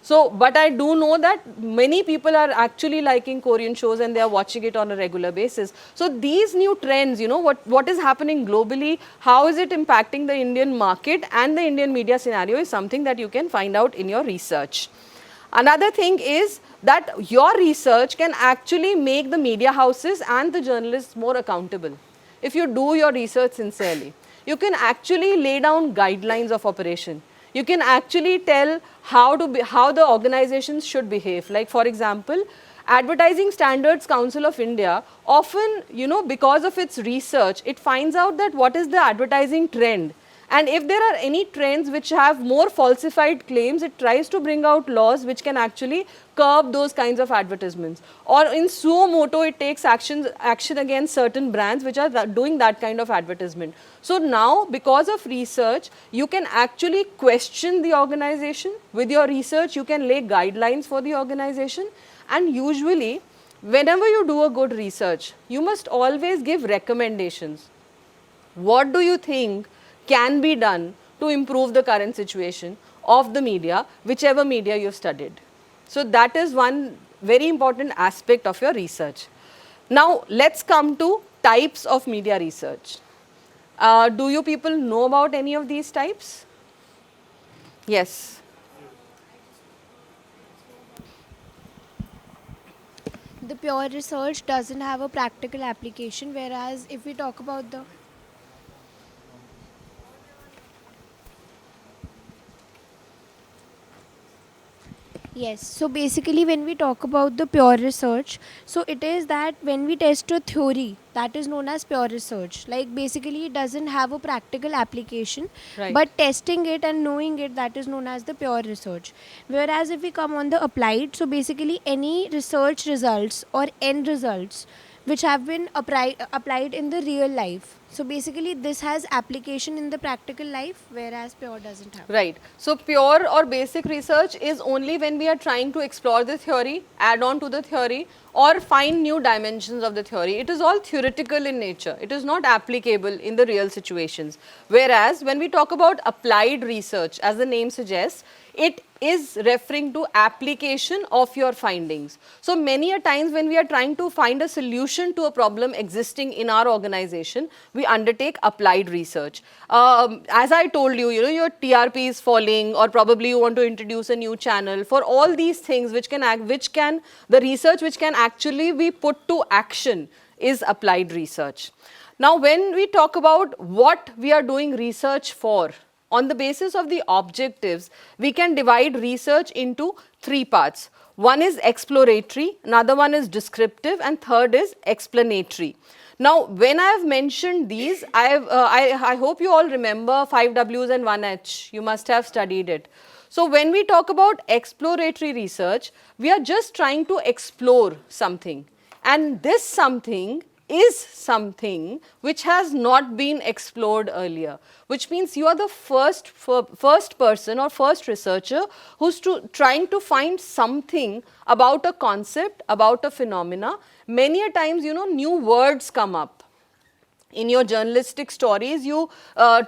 S2: So, but I do know that many people are actually liking Korean shows and they are watching it on a regular basis. So these new trends, what is happening globally, how is it impacting the Indian market and the Indian media scenario is something that you can find out in your research. Another thing is that your research can actually make the media houses and the journalists more accountable. If you do your research sincerely, you can actually lay down guidelines of operation. You can actually tell how the organizations should behave. Like for example, Advertising Standards Council of India often, because of its research, it finds out that what is the advertising trend. And if there are any trends which have more falsified claims, it tries to bring out laws which can actually curb those kinds of advertisements. Or in suo moto, it takes action against certain brands which are doing that kind of advertisement. So now, because of research, you can actually question the organization. With your research, you can lay guidelines for the organization. And usually, whenever you do a good research, you must always give recommendations. What do you think can be done to improve the current situation of the media, whichever media you've studied? So that is one very important aspect of your research. Now let's come to types of media research. Do you people know about any of these types? Yes.
S3: The pure research doesn't have a practical application, whereas if we talk about the yes, so basically when we talk about the pure research, so it is that when we test a theory, that is known as pure research. Like basically it doesn't have a practical application,
S2: Right.
S3: but testing it and knowing it, that is known as the pure research. Whereas if we come on the applied, so basically any research results or end results which have been applied in the real life. So basically this has application in the practical life, whereas pure doesn't have.
S2: Right. So pure or basic research is only when we are trying to explore the theory, add on to the theory, or find new dimensions of the theory. It is all theoretical in nature. It is not applicable in the real situations. Whereas when we talk about applied research, as the name suggests, it is referring to application of your findings. So many a times when we are trying to find a solution to a problem existing in our organization, we undertake applied research. As I told you, your TRP is falling, or probably you want to introduce a new channel. For all these things the research which can actually be put to action is applied research. Now when we talk about what we are doing research for, on the basis of the objectives, we can divide research into three parts. One is exploratory, another one is descriptive, and third is explanatory. Now, when I have mentioned these, I hope you all remember 5 W's and 1 H. You must have studied it. So, when we talk about exploratory research, we are just trying to explore something. And this something is something which has not been explored earlier, which means you are the first person or first researcher who's trying to find something about a concept, about a phenomena. Many a times, new words come up. In your journalistic stories, you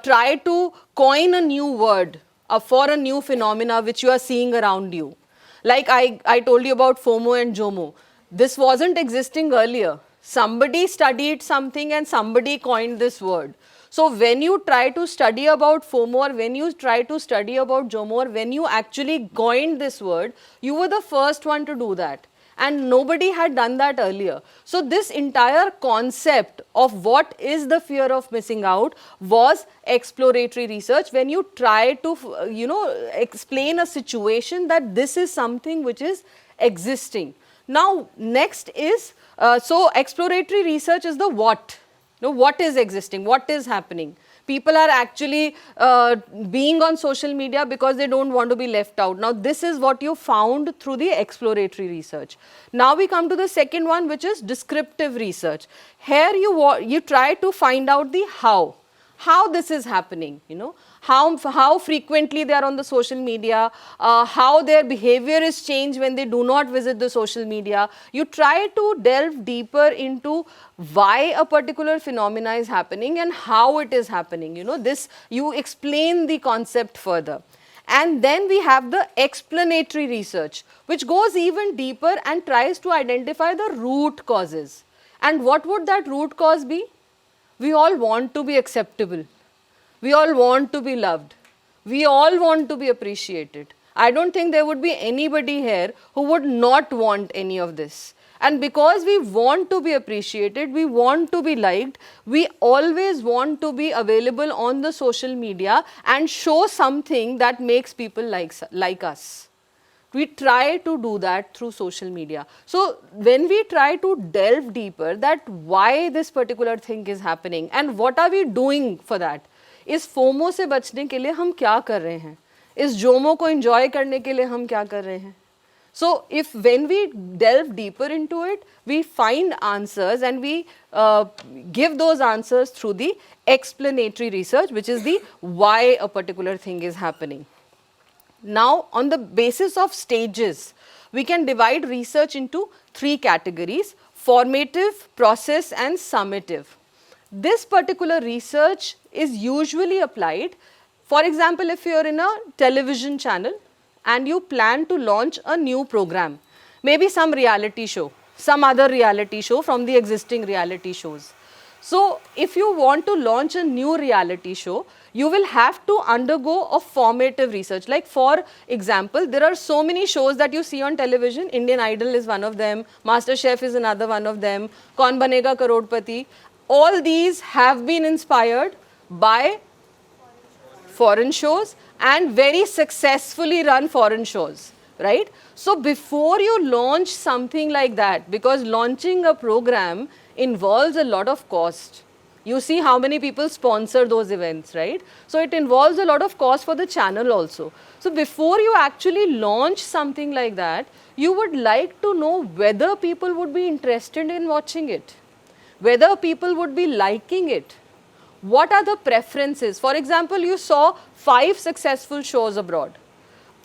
S2: try to coin a new word for a new phenomena which you are seeing around you. Like I told you about FOMO and JOMO. This wasn't existing earlier. Somebody studied something and somebody coined this word. So when you try to study about FOMO, or when you try to study about JOMO, or when you actually coined this word, you were the first one to do that. And nobody had done that earlier. So this entire concept of what is the fear of missing out was exploratory research, when you try to, explain a situation that this is something which is existing. Now, next is, so exploratory research is the what. What is existing, what is happening. People are actually being on social media because they don't want to be left out. Now, this is what you found through the exploratory research. Now, we come to the second one, which is descriptive research. Here, you try to find out the how this is happening, how frequently they are on the social media, how their behavior is changed when they do not visit the social media. You try to delve deeper into why a particular phenomena is happening and how it is happening. You explain the concept further. And then we have the explanatory research, which goes even deeper and tries to identify the root causes. And what would that root cause be? We all want to be acceptable. We all want to be loved. We all want to be appreciated. I don't think there would be anybody here who would not want any of this. And because we want to be appreciated, we want to be liked, we always want to be available on the social media and show something that makes people like us. We try to do that through social media. So when we try to delve deeper that why this particular thing is happening and what are we doing for that, इस FOMO से बचने के लिए हम क्या कर रहे हैं, इस जोमो को एंजॉय करने के लिए हम क्या कर रहे हैं. So if when we delve deeper into it, we find answers and we give those answers through the explanatory research, which is the why a particular thing is happening. Now, on the basis of stages, we can divide research into three categories: formative, process and summative. This particular research is usually applied, for example, if you are in a television channel and you plan to launch a new program, maybe some reality show, some other reality show from the existing reality shows. So, if you want to launch a new reality show, you will have to undergo a formative research. Like for example, there are so many shows that you see on television. Indian Idol is one of them, Master Chef is another one of them, Kaun Banega Karodpati. All these have been inspired by foreign shows and very successfully run foreign shows, right? So before you launch something like that, because launching a program involves a lot of cost. You see how many people sponsor those events, right? So it involves a lot of cost for the channel also. So before you actually launch something like that, you would like to know whether people would be interested in watching it, whether people would be liking it. What are the preferences? For example, you saw 5 successful shows abroad,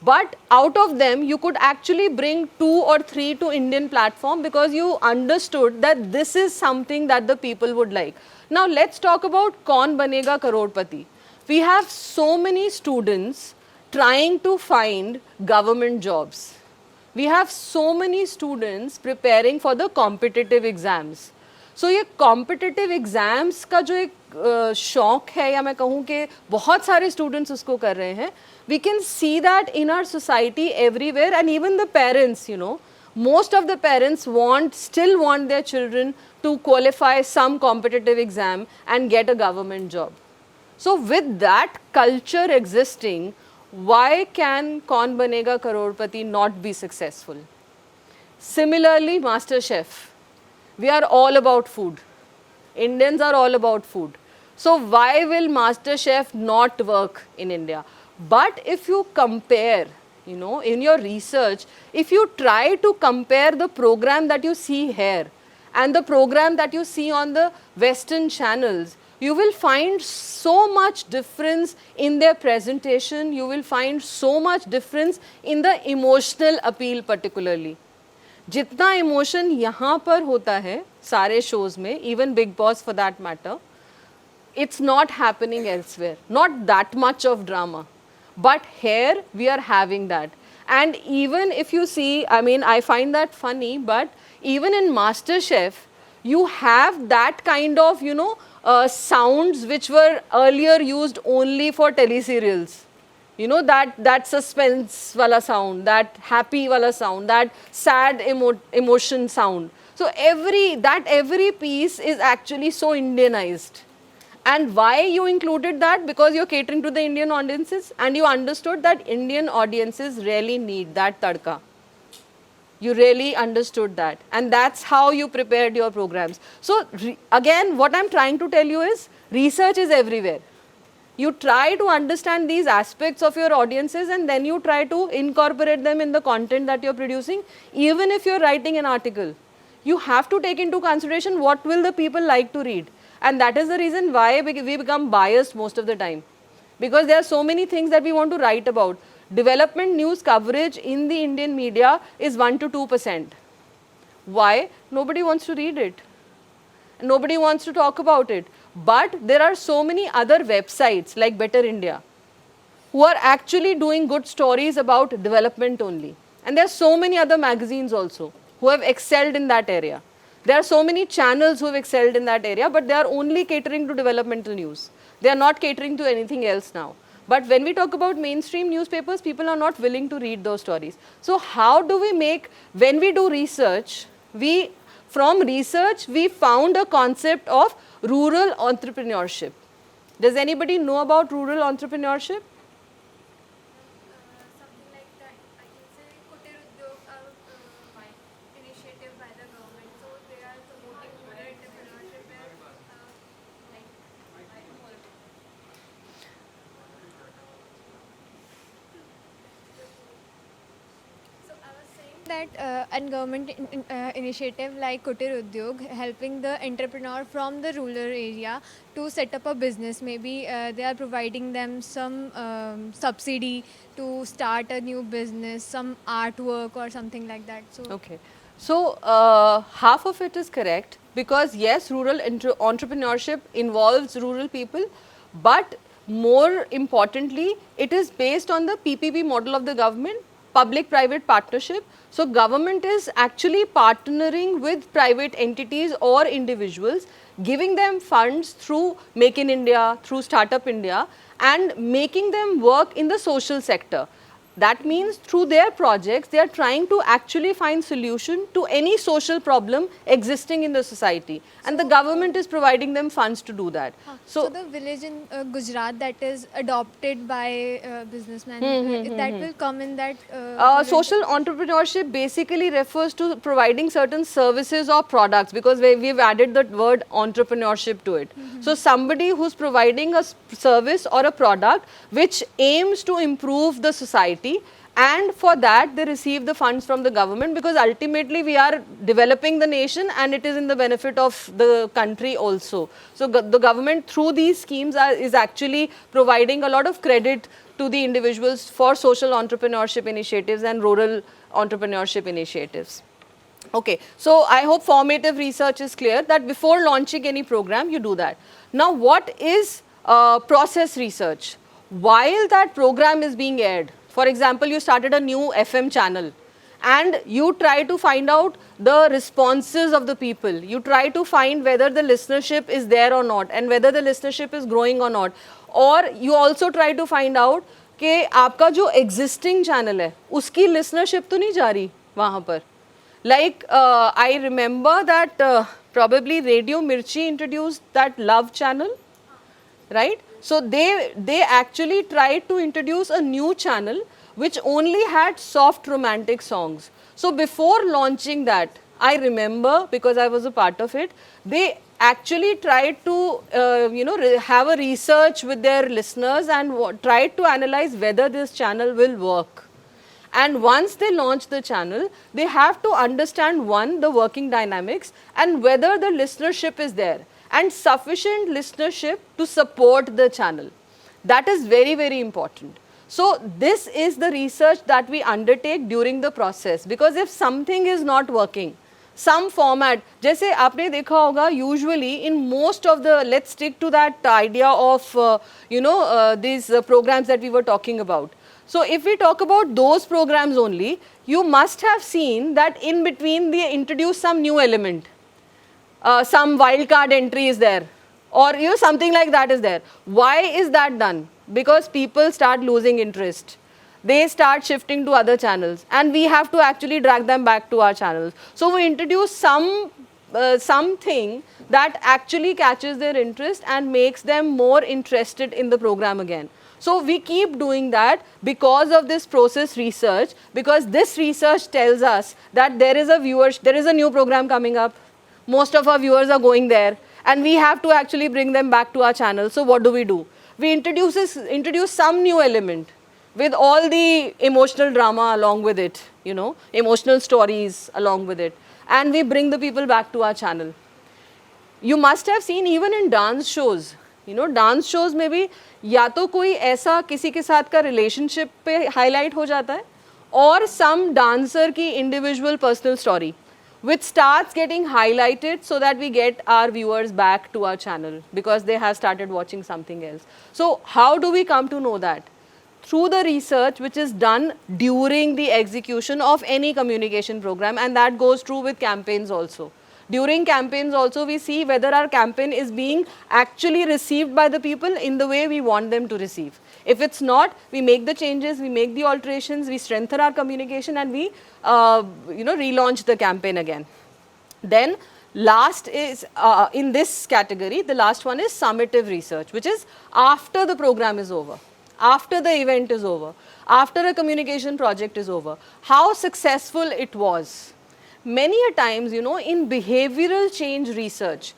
S2: but out of them you could actually bring 2 or 3 to Indian platform because you understood that this is something that the people would like. Now let's talk about Kaun Banega Karodpati. We have so many students trying to find government jobs. We have so many students preparing for the competitive exams. सो ये competitive exams का जो एक शौक है, या मैं कहूँ कि बहुत सारे स्टूडेंट्स उसको कर रहे हैं, we can see that in our society everywhere and even the parents, you know, most of the parents still want their children to qualify some competitive exam and get a government job. So with that culture existing, why can Kaun Banega Karodpati not be successful? Similarly, Master Chef. We are all about food. Indians are all about food. So why will Master Chef not work in India? But if you compare, you know, in your research, if you try to compare the program that you see here and the program that you see on the Western channels, you will find so much difference in their presentation. You will find so much difference in the emotional appeal particularly. जितना emotion यहाँ पर होता है सारे shows में, even big boss for that matter, it's not happening elsewhere. Not that much of drama. But here we are having that. And even if you see, I mean, I find that funny, but even in MasterChef, you have that kind of, you know, sounds which were earlier used only for teleserials. You know, that suspense wala sound, that happy wala sound, that sad emotion sound. So every piece is actually so Indianized. And why you included that? Because you're catering to the Indian audiences and you understood that Indian audiences really need that tadka. You really understood that, and that's how you prepared your programs. So again, what I'm trying to tell you is research is everywhere. You try to understand these aspects of your audiences and then you try to incorporate them in the content that you're producing. Even if you're writing an article, you have to take into consideration what will the people like to read. And that is the reason why we become biased most of the time. Because there are so many things that we want to write about. Development news coverage in the Indian media is 1 to 2%. Why? Nobody wants to read it. Nobody wants to talk about it. But there are so many other websites like Better India who are actually doing good stories about development only. And there are so many other magazines also who have excelled in that area. There are so many channels who have excelled in that area, but they are only catering to developmental news. They are not catering to anything else now. But when we talk about mainstream newspapers, people are not willing to read those stories. So how do we make, when we do research, from research, we found a concept of rural entrepreneurship. Does anybody know about rural entrepreneurship?
S3: Something like that. I can say Kutir Udyog initiative by the government. So they are promoting rural entrepreneurship where
S4: that a government initiative like Kutir Udyog, helping the entrepreneur from the rural area to set up a business. Maybe they are providing them some subsidy to start a new business, some artwork or something like that. So
S2: Okay. So, half of it is correct because yes, rural entrepreneurship involves rural people, but more importantly, it is based on the PPP model of the government, public-private partnership. So, government is actually partnering with private entities or individuals, giving them funds through Make in India, through Startup India, and making them work in the social sector. That means through their projects, they are trying to actually find solution to any social problem existing in the society. And the government is providing them funds to do that.
S4: so the village in Gujarat that is adopted by businessmen, that will come in that.
S2: Social entrepreneurship basically refers to providing certain services or products because we've added the word entrepreneurship to it. So, somebody who's providing a service or a product which aims to improve the society, and for that they receive the funds from the government because ultimately we are developing the nation and it is in the benefit of the country also. So, the government through these schemes is actually providing a lot of credit to the individuals for social entrepreneurship initiatives and rural entrepreneurship initiatives. Okay, so I hope formative research is clear that before launching any program you do that. Now, what is process research? While that program is being aired, for example, you started a new FM channel and you try to find out the responses of the people. You try to find whether the listenership is there or not and whether the listenership is growing or not. Or you also try to find out कि आपका जो existing channel है उसकी listenership तो नहीं जा रही वहाँ पर. Like I remember that probably Radio Mirchi introduced that Love channel, right? So they actually tried to introduce a new channel which only had soft romantic songs. So before launching that, I remember because I was a part of it, they actually tried to have a research with their listeners and tried to analyze whether this channel will work. And once they launch the channel, they have to understand one, the working dynamics and whether the listenership is there and sufficient listenership to support the channel. That is very, very important. So, this is the research that we undertake during the process because if something is not working, some format, जैसे आपने देखा होगा usually in most of the, let's stick to that idea of these programs that we were talking about. So, if we talk about those programs only, you must have seen that in between they introduce some new element. Some wildcard entry is there or something like that is there. Why is that done? Because people start losing interest. They start shifting to other channels and we have to actually drag them back to our channels. So, we introduce something that actually catches their interest and makes them more interested in the program again. So, we keep doing that because of this process research, because this research tells us that there is a new program coming up. Most of our viewers are going there and we have to actually bring them back to our channel. So, what do? We introduce some new element with all the emotional drama along with it, emotional stories along with it, and we bring the people back to our channel. You must have seen even in dance shows, dance shows में भी या तो कोई ऐसा किसी के साथ का relationship पे highlight हो जाता है or some dancer की individual personal story which starts getting highlighted so that we get our viewers back to our channel because they have started watching something else. So, how do we come to know that? Through the research which is done during the execution of any communication program, and that goes true with campaigns also. During campaigns also we see whether our campaign is being actually received by the people in the way we want them to receive. If it's not, we make the changes, we make the alterations, we strengthen our communication and we relaunch the campaign again. Then last is in this category, the last one is summative research, which is after the program is over, after the event is over, after a communication project is over, how successful it was. Many a times, in behavioral change research,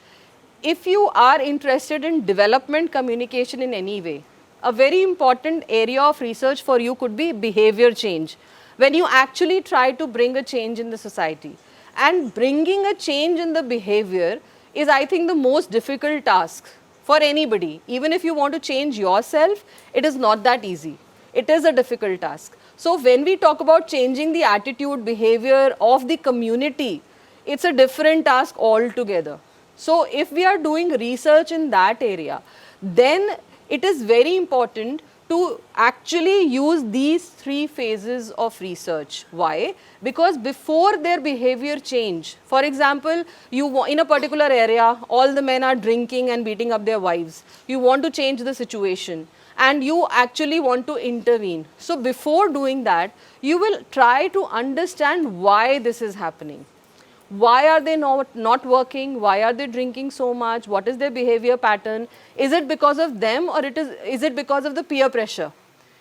S2: if you are interested in development communication in any way, a very important area of research for you could be behavior change. when you actually try to bring a change in the society. And bringing a change in the behavior is, I think, the most difficult task for anybody. Even if you want to change yourself, it is not that easy. It is a difficult task. So when we talk about changing the attitude, behavior of the community, it's a different task altogether. So if we are doing research in that area, then it is very important to actually use these three phases of research. Why? Because before their behavior change, for example, in a particular area, all the men are drinking and beating up their wives. You want to change the situation and you actually want to intervene. So before doing that, you will try to understand why this is happening. Why are they not working? Why are they drinking so much? What is their behavior pattern? Is it because of them, or is it because of the peer pressure?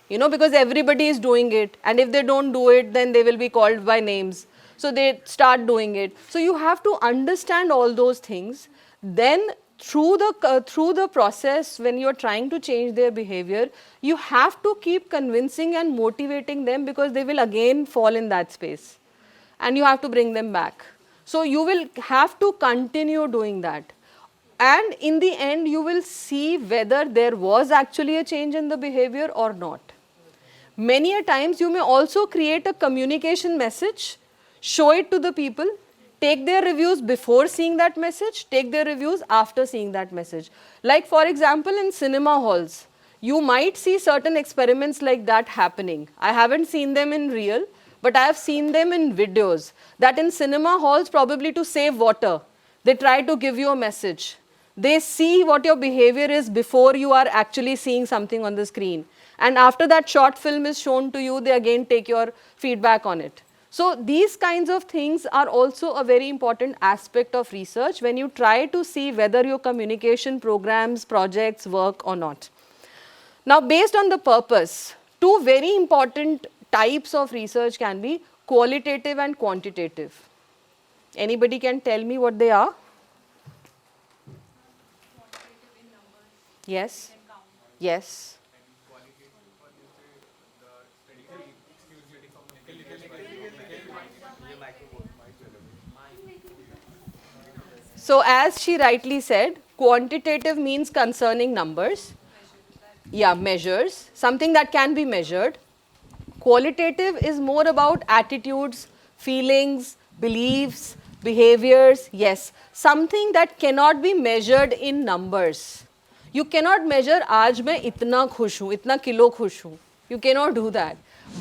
S2: You know, because everybody is doing it, and if they don't do it, then they will be called by names. So they start doing it. So you have to understand all those things. Then through the process, when you are trying to change their behavior, you have to keep convincing and motivating them, because they will again fall in that space, and you have to bring them back. So you will have to continue doing that. And in the end, you will see whether there was actually a change in the behavior or not. Many a times, you may also create a communication message, show it to the people, take their reviews before seeing that message, take their reviews after seeing that message. Like for example, in cinema halls, you might see certain experiments like that happening. I haven't seen them in real, but I have seen them in videos, that in cinema halls, probably to save water, they try to give you a message. They see what your behavior is before you are actually seeing something on the screen. And after that short film is shown to you, they again take your feedback on it. So these kinds of things are also a very important aspect of research when you try to see whether your communication programs, projects work or not. Now, based on the purpose, two very important types of research can be qualitative and quantitative. Anybody can tell me what they are? Yes. Yes. So as she rightly said, quantitative means concerning numbers. Yeah, measures, something that can be measured. Qualitative is more about attitudes, feelings, beliefs, behaviors. Yes, something that cannot be measured in numbers. You cannot measure, आज मैं इतना खुश हूँ, इतना kilo खुश हूँ. You cannot do that.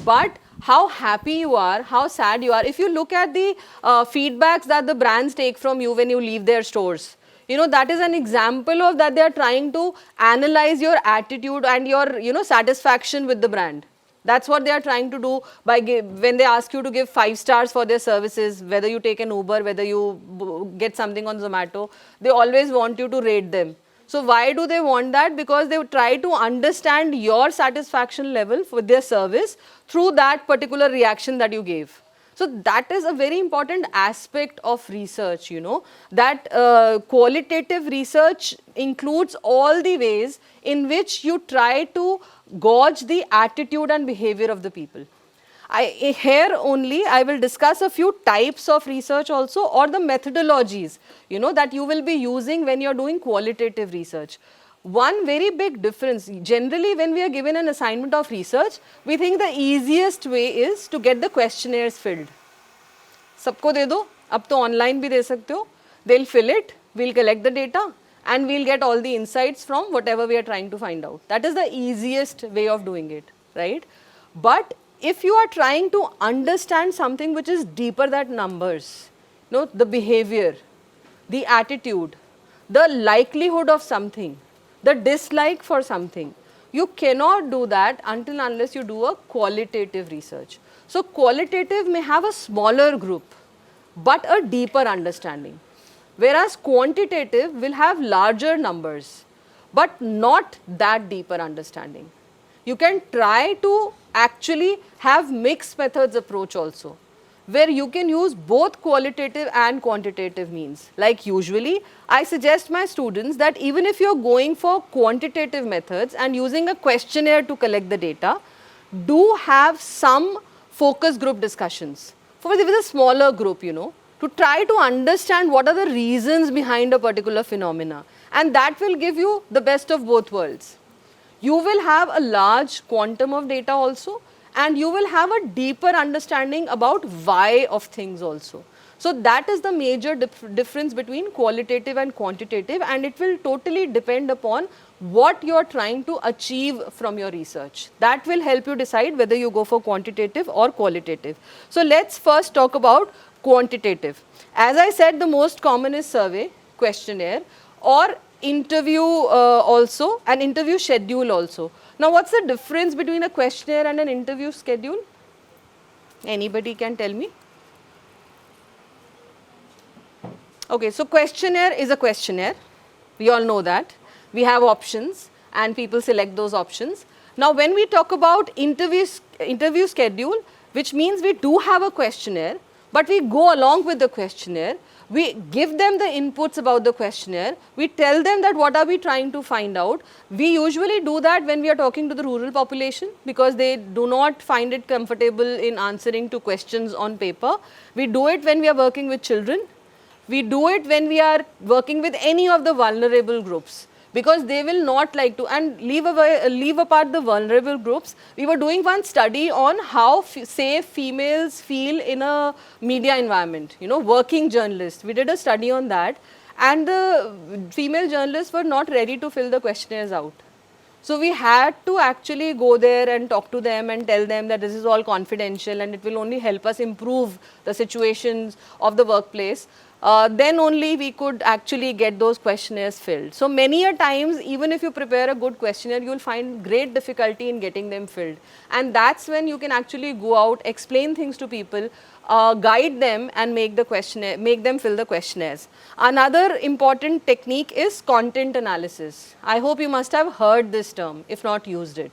S2: But how happy you are, how sad you are. If you look at the feedbacks that the brands take from you when you leave their stores, you know, that is an example of that they are trying to analyze your attitude and your, you know, satisfaction with the brand. That's what they are trying to do by when they ask you to give 5 stars for their services, whether you take an Uber, whether you get something on Zomato, they always want you to rate them. So why do they want that? Because they try to understand your satisfaction level with their service through that particular reaction that you gave. So that is a very important aspect of research, you know, that qualitative research includes all the ways in which you try to gauge the attitude and behavior of the people. Here only I will discuss a few types of research also, or the methodologies, you know, that you will be using when you are doing qualitative research. One very big difference, generally when we are given an assignment of research, we think the easiest way is to get the questionnaires filled. सबको दे दो, अब तो online भी दे सकते हो. They'll fill it, we'll collect the data, and we'll get all the insights from whatever we are trying to find out. That is the easiest way of doing it, right? But if you are trying to understand something which is deeper than numbers, you know, the behavior, the attitude, the likelihood of something, the dislike for something, you cannot do that until unless you do a qualitative research. So qualitative may have a smaller group, but a deeper understanding. Whereas quantitative will have larger numbers, but not that deeper understanding. You can try to actually have mixed methods approach also, where you can use both qualitative and quantitative means. Like usually, I suggest my students that even if you're going for quantitative methods and using a questionnaire to collect the data, do have some focus group discussions. For with a smaller group, to try to understand what are the reasons behind a particular phenomena, and that will give you the best of both worlds. You will have a large quantum of data also, and you will have a deeper understanding about why of things also. So that is the major difference between qualitative and quantitative, and it will totally depend upon what you are trying to achieve from your research. That will help you decide whether you go for quantitative or qualitative. So let's first talk about quantitative. As I said, the most common is survey, questionnaire, or interview also, an interview schedule also. Now what's the difference between a questionnaire and an interview schedule? Anybody can tell me? Okay, so questionnaire is a questionnaire. We all know that. We have options and people select those options. Now when we talk about interview schedule, which means we do have a questionnaire, but we go along with the questionnaire. We give them the inputs about the questionnaire. We tell them that what are we trying to find out. We usually do that when we are talking to the rural population, because they do not find it comfortable in answering to questions on paper. We do it when we are working with children. We do it when we are working with any of the vulnerable groups, because they will not like to, and leave apart the vulnerable groups. We were doing one study on how safe females feel in a media environment, working journalists. We did a study on that, and the female journalists were not ready to fill the questionnaires out. So we had to actually go there and talk to them and tell them that this is all confidential and it will only help us improve the situations of the workplace. Then only we could actually get those questionnaires filled. So many a times, even if you prepare a good questionnaire, you will find great difficulty in getting them filled. And that's when you can actually go out, explain things to people, guide them and make them fill the questionnaires. Another important technique is content analysis. I hope you must have heard this term, if not used it.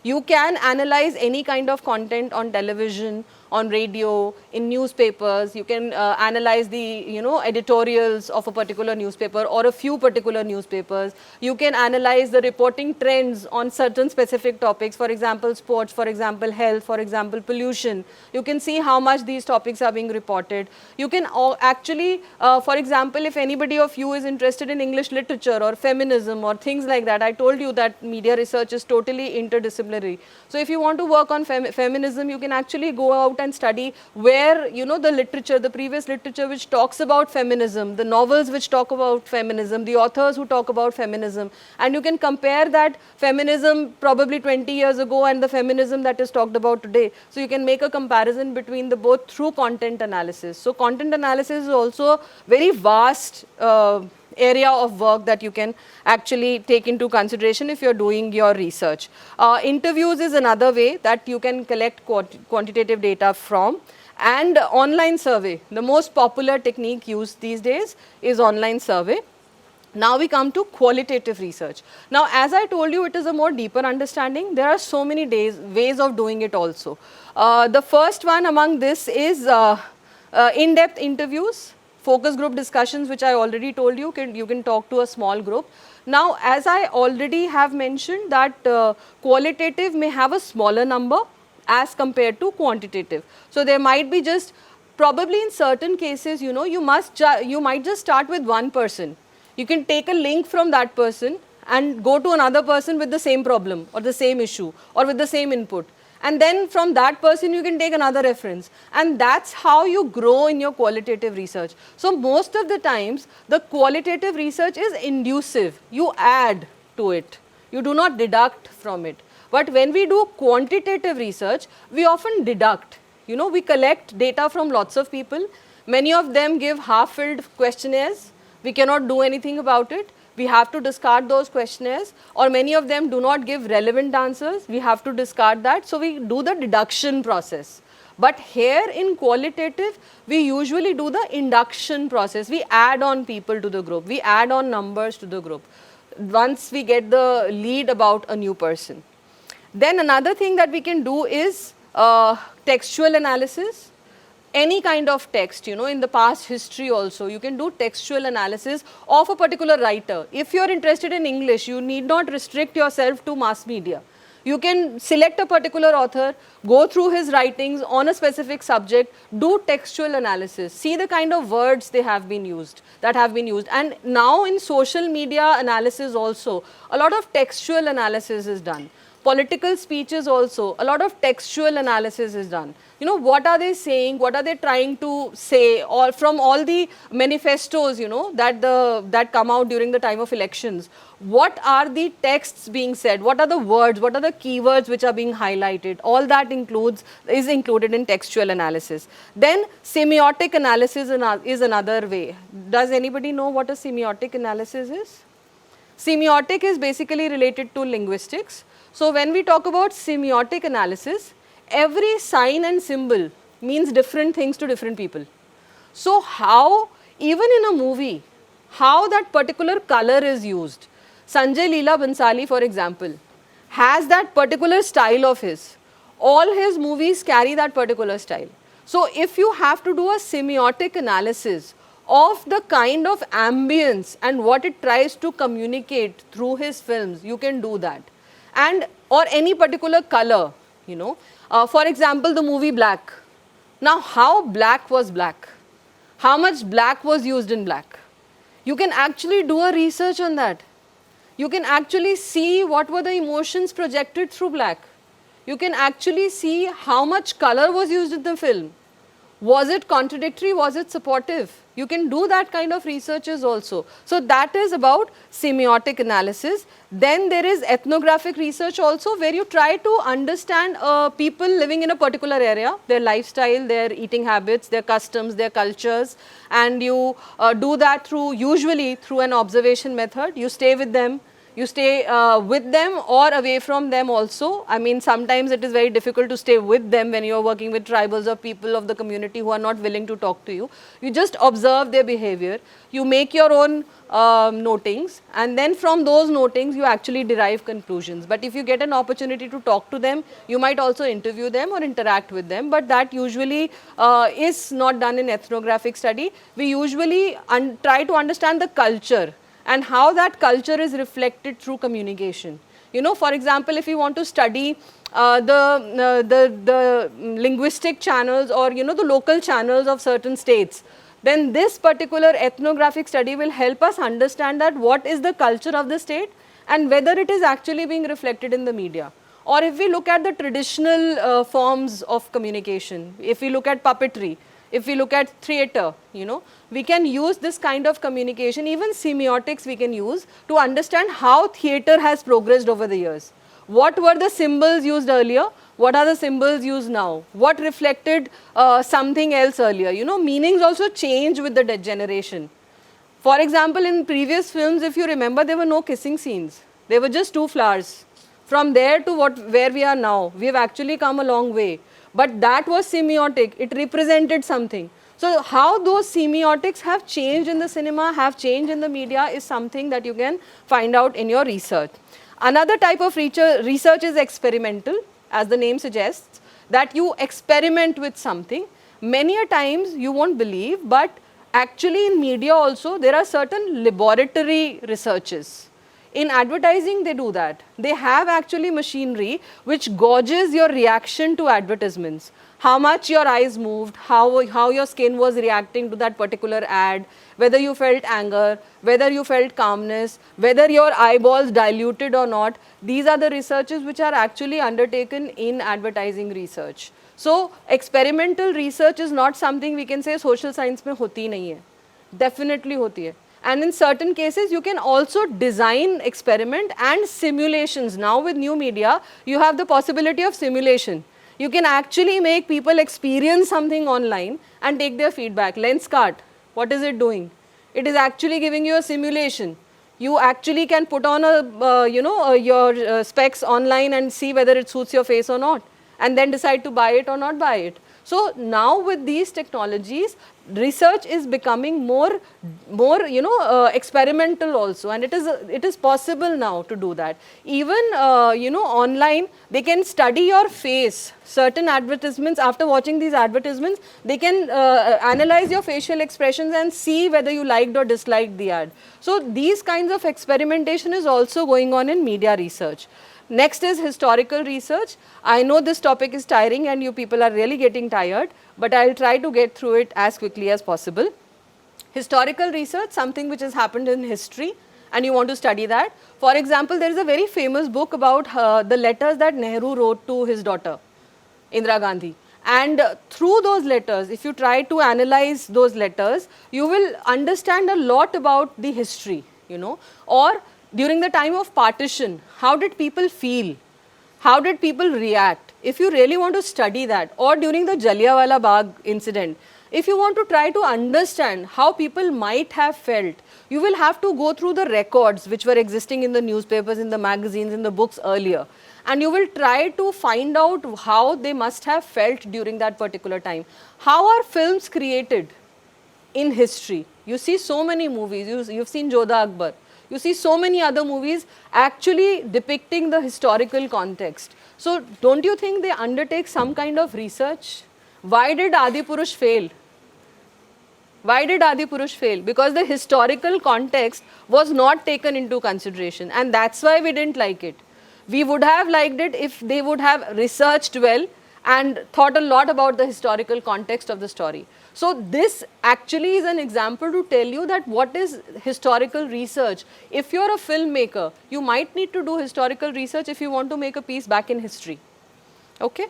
S2: You can analyze any kind of content on television, on radio, in newspapers. You can analyze the editorials of a particular newspaper or a few particular newspapers. You can analyze the reporting trends on certain specific topics, for example sports, for example health, for example pollution. You can see how much these topics are being reported. You can actually, for example, if anybody of you is interested in English literature or feminism or things like that, I told you that media research is totally interdisciplinary. So if you want to work on feminism, you can actually go out and study where the literature, the previous literature which talks about feminism, the novels which talk about feminism, the authors who talk about feminism, and you can compare that feminism probably 20 years ago and the feminism that is talked about today. So you can make a comparison between the both through content analysis. So content analysis is also a very vast area of work that you can actually take into consideration if you're doing your research. Interviews is another way that you can collect quantitative data from, and online survey. The most popular technique used these days is online survey. Now we come to qualitative research. Now as I told you, it is a more deeper understanding. There are so many ways of doing it also. The first one among this is in-depth interviews, focus group discussions, which I already told you, you can talk to a small group. Now as I already have mentioned that qualitative may have a smaller number as compared to quantitative. So there might be just, probably in certain cases, you might just start with one person. You can take a link from that person and go to another person with the same problem or the same issue or with the same input. And then from that person you can take another reference, and that's how you grow in your qualitative research. So most of the times the qualitative research is inducive. You add to it, you do not deduct from it. But when we do quantitative research, we often deduct. We collect data from lots of people. Many of them give half-filled questionnaires. We cannot do anything about it. We have to discard those questionnaires, or many of them do not give relevant answers. We have to discard that. So we do the deduction process. But here in qualitative, we usually do the induction process. We add on people to the group. We add on numbers to the group once we get the lead about a new person. Then another thing that we can do is textual analysis. Any kind of text, in the past history also, you can do textual analysis of a particular writer. If you are interested in English, you need not restrict yourself to mass media. You can select a particular author, go through his writings on a specific subject, do textual analysis, see the kind of words that have been used. And now in social media analysis also, a lot of textual analysis is done. Political speeches also, a lot of textual analysis is done. You know, what are they saying, what are they trying to say, or from all the manifestos, you know, that come out during the time of elections. What are the texts being said, what are the words, what are the keywords which are being highlighted, all that is included in textual analysis. Then semiotic analysis is another way. Does anybody know what a semiotic analysis is? Semiotic is basically related to linguistics. So when we talk about semiotic analysis, every sign and symbol means different things to different people. So how, even in a movie, how that particular color is used. Sanjay Leela Bansali, for example, has that particular style of his. All his movies carry that particular style. So if you have to do a semiotic analysis of the kind of ambience and what it tries to communicate through his films, you can do that. And or any particular color, you know. For example, the movie Black. Now, how black was black? How much black was used in black? You can actually do a research on that. You can actually see what were the emotions projected through black. You can actually see how much color was used in the film. Was it contradictory? Was it supportive? You can do that kind of researches also. So that is about semiotic analysis. Then there is ethnographic research also, where you try to understand people living in a particular area, their lifestyle, their eating habits, their customs, their cultures, and you do that usually through an observation method. You stay with them. You stay with them or away from them also. I mean, sometimes it is very difficult to stay with them when you are working with tribals or people of the community who are not willing to talk to you. You just observe their behavior. You make your own notings, and then from those notings you actually derive conclusions. But if you get an opportunity to talk to them, you might also interview them or interact with them. But that usually is not done in ethnographic study. We usually try to understand the culture and how that culture is reflected through communication. You know, for example, if you want to study the linguistic channels or, you know, the local channels of certain states, then this particular ethnographic study will help us understand that what is the culture of the state and whether it is actually being reflected in the media. Or if we look at the traditional forms of communication, if we look at puppetry, if we look at theatre, you know, we can use this kind of communication, even semiotics we can use to understand how theatre has progressed over the years. What were the symbols used earlier? What are the symbols used now? What reflected something else earlier? You know, meanings also change with the generation. For example, in previous films, if you remember, there were no kissing scenes. There were just two flowers. From there to where we are now, we have actually come a long way. But that was semiotic. It represented something. So how those semiotics have changed in the cinema, have changed in the media is something that you can find out in your research. Another type of research is experimental, as the name suggests, that you experiment with something. Many a times you won't believe, but actually in media also there are certain laboratory researches. In advertising, they do that. They have actually machinery which gauges your reaction to advertisements. How much your eyes moved, how your skin was reacting to that particular ad, whether you felt anger, whether you felt calmness, whether your eyeballs diluted or not. These are the researches which are actually undertaken in advertising research. So, experimental research is not something we can say social science mein hoti nahi hai. Definitely hoti hai. And in certain cases, you can also design experiment and simulations. Now with new media, you have the possibility of simulation. You can actually make people experience something online and take their feedback. Lenskart, what is it doing? It is actually giving you a simulation. You actually can put on your specs online and see whether it suits your face or not, and then decide to buy it or not buy it. So now with these technologies, research is becoming more experimental also, and it is possible now to do that. Even online, they can study your face. Certain advertisements, after watching these advertisements, they can analyze your facial expressions and see whether you liked or disliked the ad. So these kinds of experimentation is also going on in media research. Next is historical research. I know this topic is tiring and you people are really getting tired, but I'll try to get through it as quickly as possible. Historical research, something which has happened in history and you want to study that. For example, there is a very famous book about the letters that Nehru wrote to his daughter, Indira Gandhi. And through those letters, if you try to analyze those letters, you will understand a lot about the history, you know. Or during the time of partition, how did people feel? How did people react? If you really want to study that, or during the Jallianwala Bagh incident, if you want to try to understand how people might have felt, you will have to go through the records which were existing in the newspapers, in the magazines, in the books earlier. And you will try to find out how they must have felt during that particular time. How are films created in history? You see so many movies, you've seen Jodha Akbar. You see so many other movies actually depicting the historical context. So don't you think they undertake some kind of research? Why did Adipurush fail? Why did Adipurush fail? Because the historical context was not taken into consideration, and that's why we didn't like it. We would have liked it if they would have researched well and thought a lot about the historical context of the story. So this actually is an example to tell you that what is historical research. If you're a filmmaker, you might need to do historical research if you want to make a piece back in history. Okay?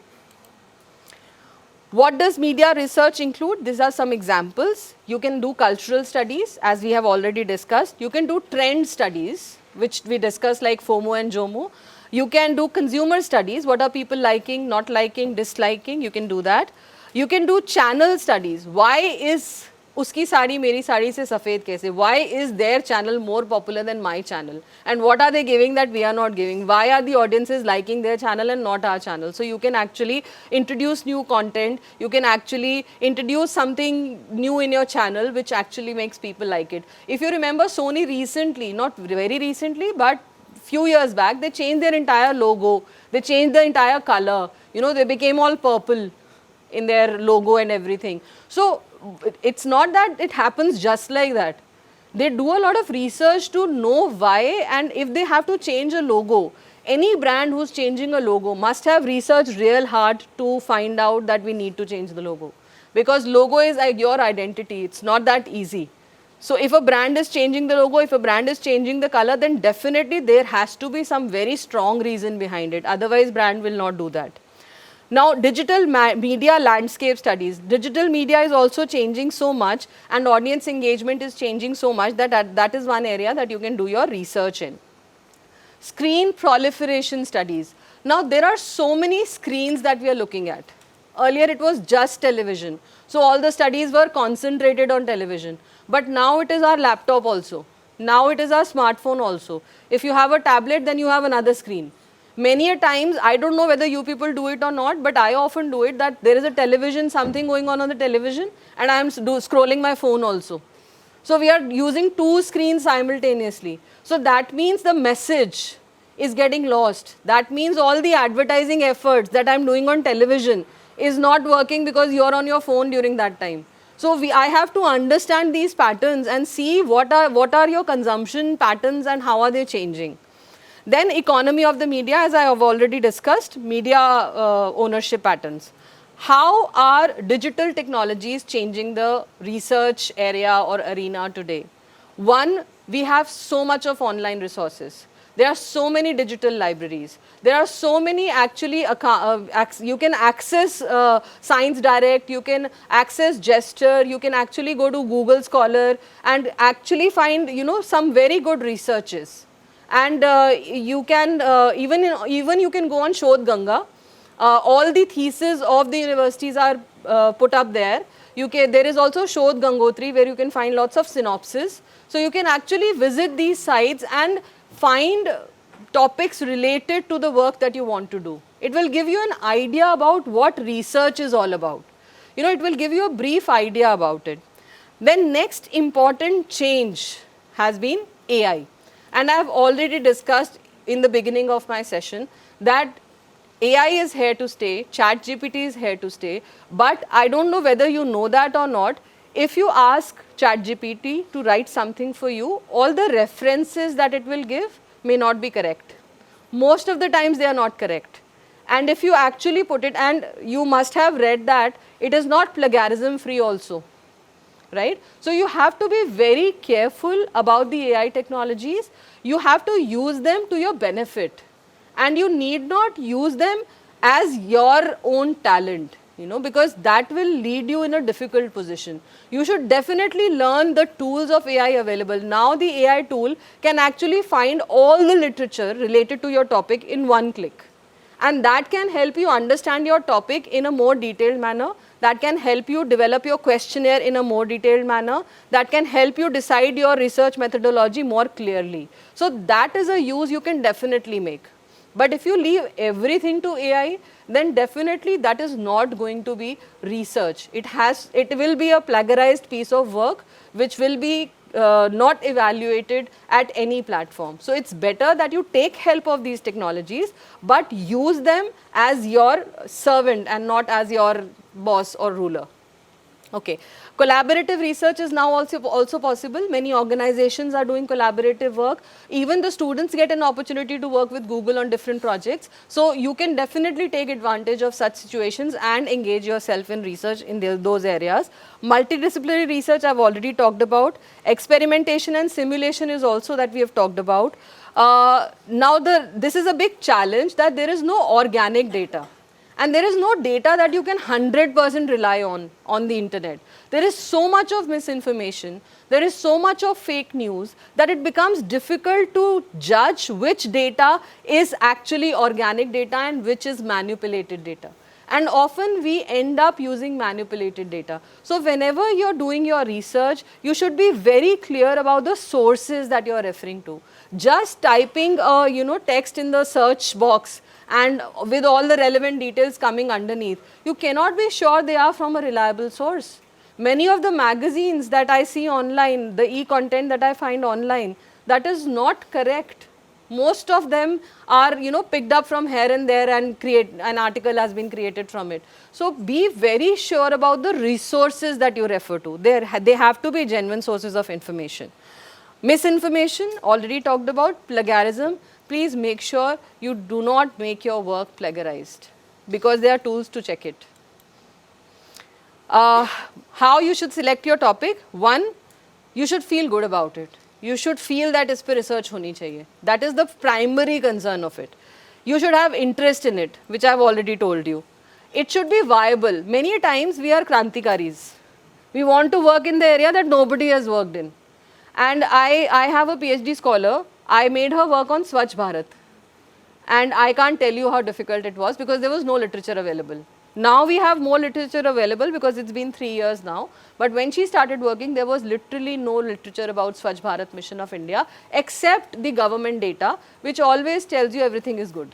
S2: What does media research include? These are some examples. You can do cultural studies, as we have already discussed. You can do trend studies, which we discussed, like FOMO and JOMO. You can do consumer studies. What are people liking, not liking, disliking? You can do that. You can do channel studies. Why is uski sari meri sari se safed kaise? Why is their channel more popular than my channel? And what are they giving that we are not giving? Why are the audiences liking their channel and not our channel? So you can actually introduce new content. You can actually introduce something new in your channel which actually makes people like it. If you remember, Sony recently, not very recently, but few years back, they changed their entire logo. They changed the entire color. You know, they became all purple in their logo and everything. So it's not that it happens just like that. They do a lot of research to know why, and if they have to change a logo, any brand who's changing a logo must have researched real hard to find out that we need to change the logo. Because logo is like your identity. It's not that easy. So if a brand is changing the logo, if a brand is changing the color, then definitely there has to be some very strong reason behind it. Otherwise, brand will not do that. Now, digital media landscape studies. Digital media is also changing so much, and audience engagement is changing so much that that is one area that you can do your research in. Screen proliferation studies. Now, there are so many screens that we are looking at. Earlier, it was just television. So, all the studies were concentrated on television. But now it is our laptop also. Now it is our smartphone also. If you have a tablet, then you have another screen. Many a times, I don't know whether you people do it or not, but I often do it, that there is a television, something going on the television, and I am scrolling my phone also. So we are using two screens simultaneously. So that means the message is getting lost. That means all the advertising efforts that I am doing on television is not working because you are on your phone during that time. So I have to understand these patterns and see what are your consumption patterns and how are they changing. Then economy of the media, as I have already discussed, media ownership patterns. How are digital technologies changing the research area or arena today? One, we have so much of online resources. There are so many digital libraries. There are so many actually, you can access Science Direct, you can access Gesture, you can actually go to Google Scholar and actually find, you know, some very good researches. And you can, even you can go on Shodh Ganga. All the theses of the universities are put up there. There is also Shodh Gangotri where you can find lots of synopses. So you can actually visit these sites and find topics related to the work that you want to do. It will give you an idea about what research is all about. You know, it will give you a brief idea about it. Then next important change has been AI. And I have already discussed in the beginning of my session that AI is here to stay, ChatGPT is here to stay, but I don't know whether you know that or not. If you ask ChatGPT to write something for you, all the references that it will give may not be correct. most of the times they are not correct. And if you actually put it, and you must have read that it is not plagiarism free also, right? So you have to be very careful about the AI technologies. You have to use them to your benefit, and you need not use them as your own talent, you know, because that will lead you in a difficult position. You should definitely learn the tools of AI available. Now the AI tool can actually find all the literature related to your topic in one click, and that can help you understand your topic in a more detailed manner. That can help you develop your questionnaire in a more detailed manner. That can help you decide your research methodology more clearly. So that is a use you can definitely make. But if you leave everything to AI, then definitely that is not going to be research. It will be a plagiarized piece of work which will be not evaluated at any platform. So it's better that you take help of these technologies, but use them as your servant and not as your boss or ruler. Okay. Collaborative research is now also possible. Many organizations are doing collaborative work. Even the students get an opportunity to work with Google on different projects. So you can definitely take advantage of such situations and engage yourself in research in those areas. Multidisciplinary research I've already talked about. Experimentation and simulation is also that we have talked about. Now this is a big challenge, that there is no organic data. And there is no data that you can 100% rely on the internet. There is so much of misinformation, there is so much of fake news, that it becomes difficult to judge which data is actually organic data and which is manipulated data. And often we end up using manipulated data. So whenever you're doing your research, you should be very clear about the sources that you're referring to. Just typing text in the search box and with all the relevant details coming underneath, you cannot be sure they are from a reliable source. Many of the magazines that I see online, the e-content that I find online, that is not correct. Most of them are, picked up from here and there, and an article has been created from it. So be very sure about the resources that you refer to. They have to be genuine sources of information. Misinformation, already talked about. Plagiarism, please make sure you do not make your work plagiarized, because there are tools to check it. How you should select your topic? One, you should feel good about it. You should feel that is pe research honi chahiye. That is the primary concern of it. You should have interest in it, which I have already told you. It should be viable. Many times we are krantikaris. We want to work in the area that nobody has worked in. And I have a PhD scholar. I made her work on Swachh Bharat. And I can't tell you how difficult it was, because there was no literature available. Now we have more literature available because it's been 3 years now. But when she started working, there was literally no literature about Swachh Bharat Mission of India, except the government data, which always tells you everything is good.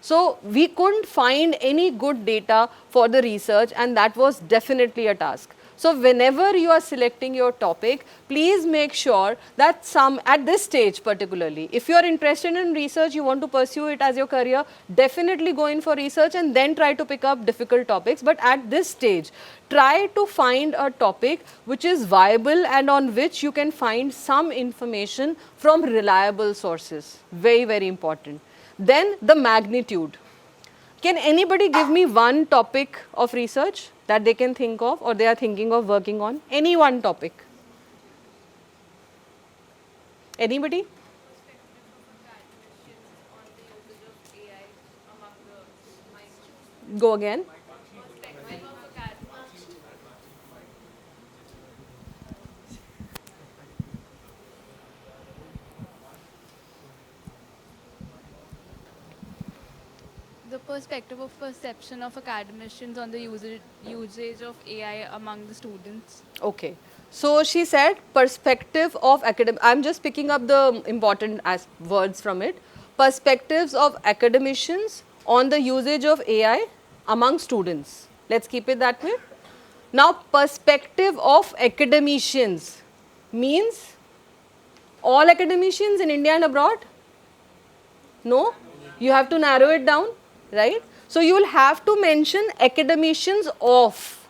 S2: So we couldn't find any good data for the research, and that was definitely a task. So whenever you are selecting your topic, please make sure that at this stage particularly, if you are interested in research, you want to pursue it as your career, definitely go in for research and then try to pick up difficult topics. But at this stage, try to find a topic which is viable and on which you can find some information from reliable sources. Very, very important. Then the magnitude. Can anybody give me one topic of research that they can think of or they are thinking of working on? Any one topic? Anybody? Go again.
S5: The perspective of perception of academicians on the usage of AI among the students.
S2: Okay. So she said perspective of I'm just picking up the important words from it. Perspectives of academicians on the usage of AI among students. Let's keep it that way. Now, perspective of academicians means all academicians in India and abroad? No? You have to narrow it down, right? So you will have to mention academicians of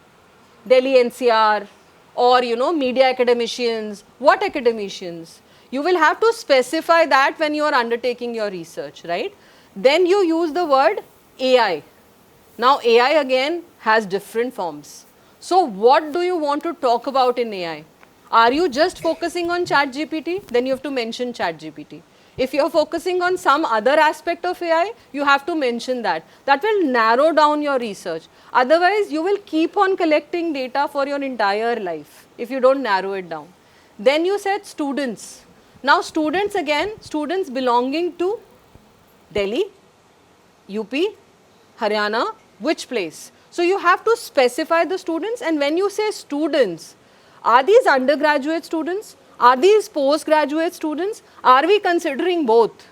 S2: Delhi NCR or media academicians. What academicians? You will have to specify that when you are undertaking your research, right? Then you use the word AI. Now AI again has different forms. So what do you want to talk about in AI? Are you just focusing on ChatGPT? Then you have to mention ChatGPT. If you are focusing on some other aspect of AI, you have to mention that. That will narrow down your research. Otherwise, you will keep on collecting data for your entire life if you don't narrow it down. Then you said students. Now students again, students belonging to Delhi, UP, Haryana, which place? So you have to specify the students, and when you say students, are these undergraduate students? Are these postgraduate students? Are we considering both?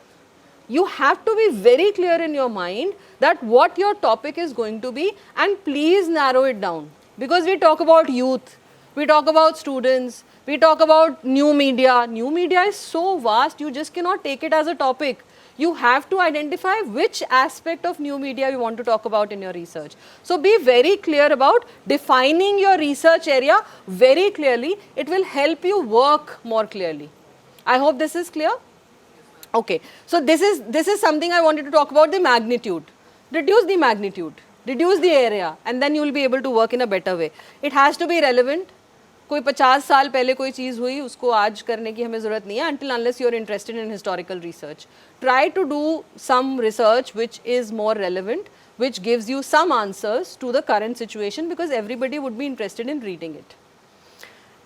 S2: You have to be very clear in your mind that what your topic is going to be, and please narrow it down, because we talk about youth, we talk about students, we talk about new media. New media is so vast, you just cannot take it as a topic. You have to identify which aspect of new media you want to talk about in your research. So be very clear about defining your research area very clearly. It will help you work more clearly. I hope this is clear. Okay, so this is something I wanted to talk about, the magnitude. Reduce the magnitude, reduce the area, and then you will be able to work in a better way. It has to be relevant. कोई 50 साल पहले कोई चीज़ हुई उसको आज करने की हमें ज़रूरत नहीं है until unless you are interested in historical research. Try to do some research which is more relevant, which gives you some answers to the current situation, because everybody would be interested in reading it.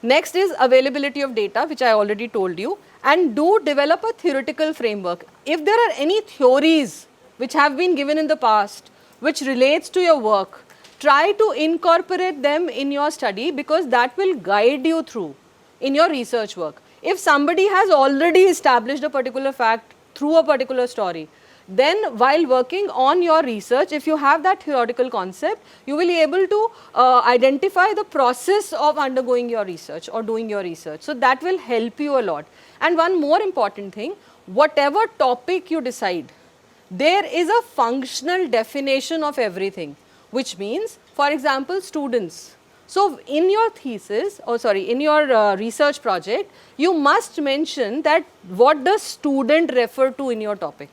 S2: Next is availability of data, which I already told you, and do develop a theoretical framework. If there are any theories which have been given in the past which relates to your work, try to incorporate them in your study, because that will guide you through in your research work. If somebody has already established a particular fact through a particular story, then while working on your research, if you have that theoretical concept, you will be able to identify the process of undergoing your research or doing your research. So that will help you a lot. And one more important thing, whatever topic you decide, there is a functional definition of everything, which means, for example, students. So in your thesis, in your research project, you must mention that what does student refer to in your topic,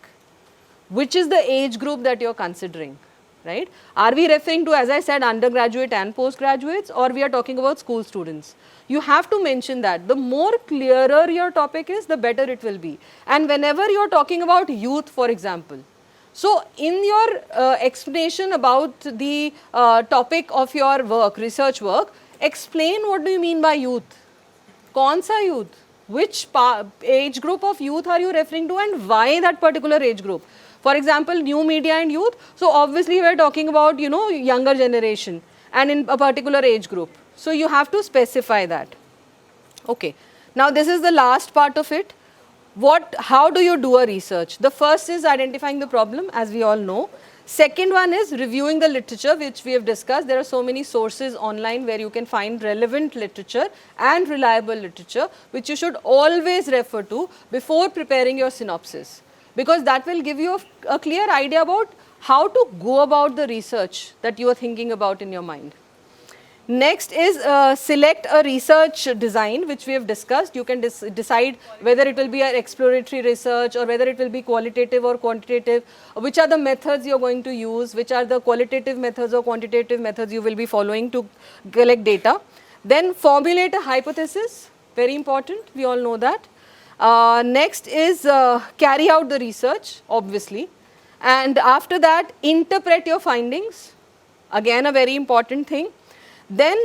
S2: which is the age group that you are considering, right? Are we referring to, as I said, undergraduate and postgraduates, or we are talking about school students? You have to mention that. The more clearer your topic is, the better it will be. And whenever you are talking about youth, for example, so in your explanation about the topic of your work, research work, explain what do you mean by youth. Kaun sa youth? Which age group of youth are you referring to, and why that particular age group? For example, new media and youth. So obviously we are talking about, you know, younger generation and in a particular age group. So you have to specify that. Okay. Now this is the last part of it. How do you do a research? The first is identifying the problem, as we all know. Second one is reviewing the literature, which we have discussed. There are so many sources online where you can find relevant literature and reliable literature, which you should always refer to before preparing your synopsis, because that will give you a clear idea about how to go about the research that you are thinking about in your mind. Next is select a research design, which we have discussed. You can decide whether it will be an exploratory research or whether it will be qualitative or quantitative, which are the methods you are going to use, which are the qualitative methods or quantitative methods you will be following to collect data. Then formulate a hypothesis, very important, we all know that. Next is carry out the research, obviously, and after that interpret your findings, again a very important thing. Then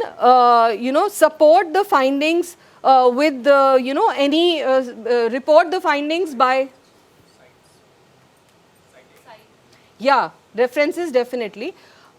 S2: support the findings with report the findings by references, definitely.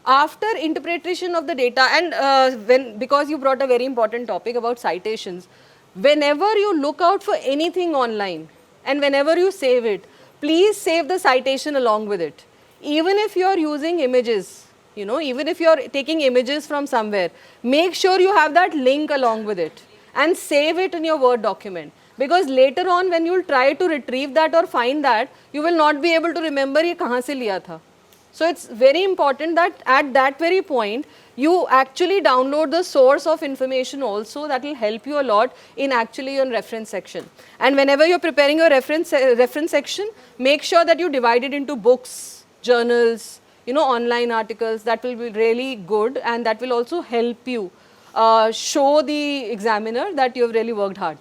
S2: After interpretation of the data, and because you brought a very important topic about citations, whenever you look out for anything online and whenever you save it, please save the citation along with it. Even if you are using images, even if you are taking images from somewhere, make sure you have that link along with it and save it in your Word document, because later on when you will try to retrieve that or find that, you will not be able to remember ye kahan se liya tha. So it's very important that at that very point, you actually download the source of information also. That will help you a lot in actually your reference section. And whenever you're preparing your reference section, make sure that you divide it into books, journals, online articles. That will be really good, and that will also help you show the examiner that you have really worked hard.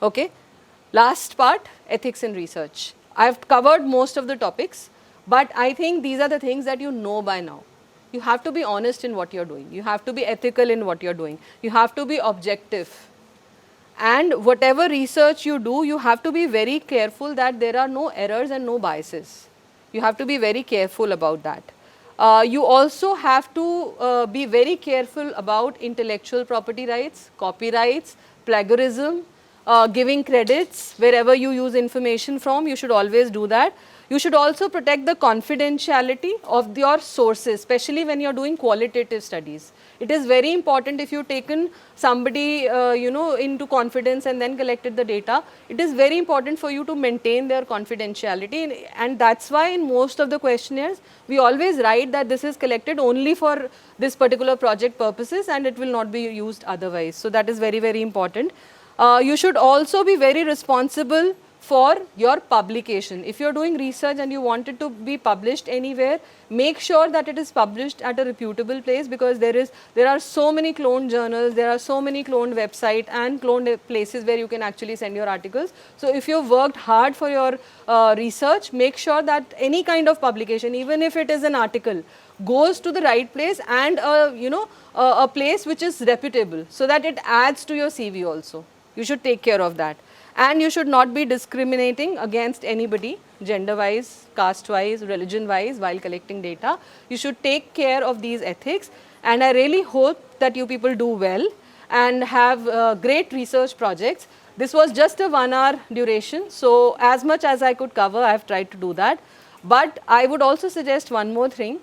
S2: Okay. Last part, ethics in research. I've covered most of the topics, but I think these are the things that you know by now. You have to be honest in what you're doing. You have to be ethical in what you're doing. You have to be objective. And whatever research you do, you have to be very careful that there are no errors and no biases. You have to be very careful about that. You also have to be very careful about intellectual property rights, copyrights, plagiarism, giving credits wherever you use information from. You should always do that. You should also protect the confidentiality of your sources, especially when you're doing qualitative studies. It is very important. If you've taken somebody into confidence and then collected the data, it is very important for you to maintain their confidentiality, and that's why in most of the questionnaires we always write that this is collected only for this particular project purposes and it will not be used otherwise. So that is very, very important. You should also be very responsible for your publication. If you are doing research and you want it to be published anywhere, make sure that it is published at a reputable place, because there are so many cloned journals, there are so many cloned websites and cloned places where you can actually send your articles. So if you have worked hard for your research, make sure that any kind of publication, even if it is an article, goes to the right place and a place which is reputable, so that it adds to your CV also. You should take care of that. And you should not be discriminating against anybody, gender wise, caste wise, religion wise, while collecting data. You should take care of these ethics, and I really hope that you people do well and have great research projects. This was just a 1 hour duration, so as much as I could cover, I have tried to do that. But I would also suggest one more thing.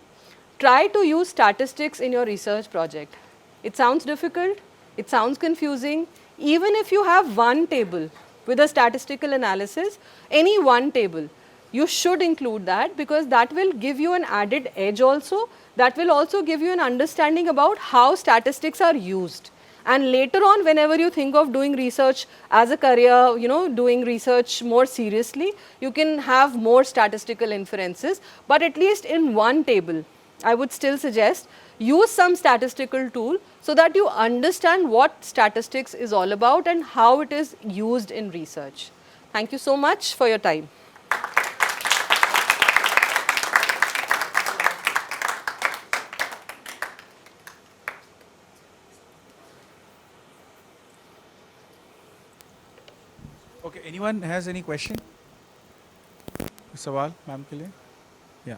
S2: Try to use statistics in your research project. It sounds difficult, it sounds confusing. Even if you have one table with a statistical analysis, any one table, you should include that, because that will give you an added edge also. That will also give you an understanding about how statistics are used. And later on, whenever you think of doing research as a career, doing research more seriously, you can have more statistical inferences. But at least in one table, I would still suggest use some statistical tool so that you understand what statistics is all about and how it is used in research. Thank you so much for your time.
S1: Okay, anyone has any question? Sawal, ma'am ke liye? Yeah.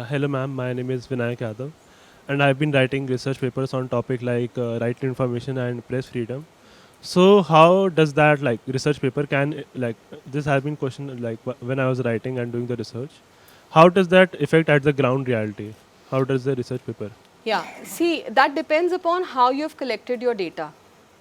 S6: Hello ma'am, my name is Vinayak Yadav, and I've been writing research papers on topic like right to information and press freedom. So how does that research paper can this has been questioned when I was writing and doing the research. How does that affect at the ground reality? How does the research paper?
S2: Yeah, see, that depends upon how you have collected your data.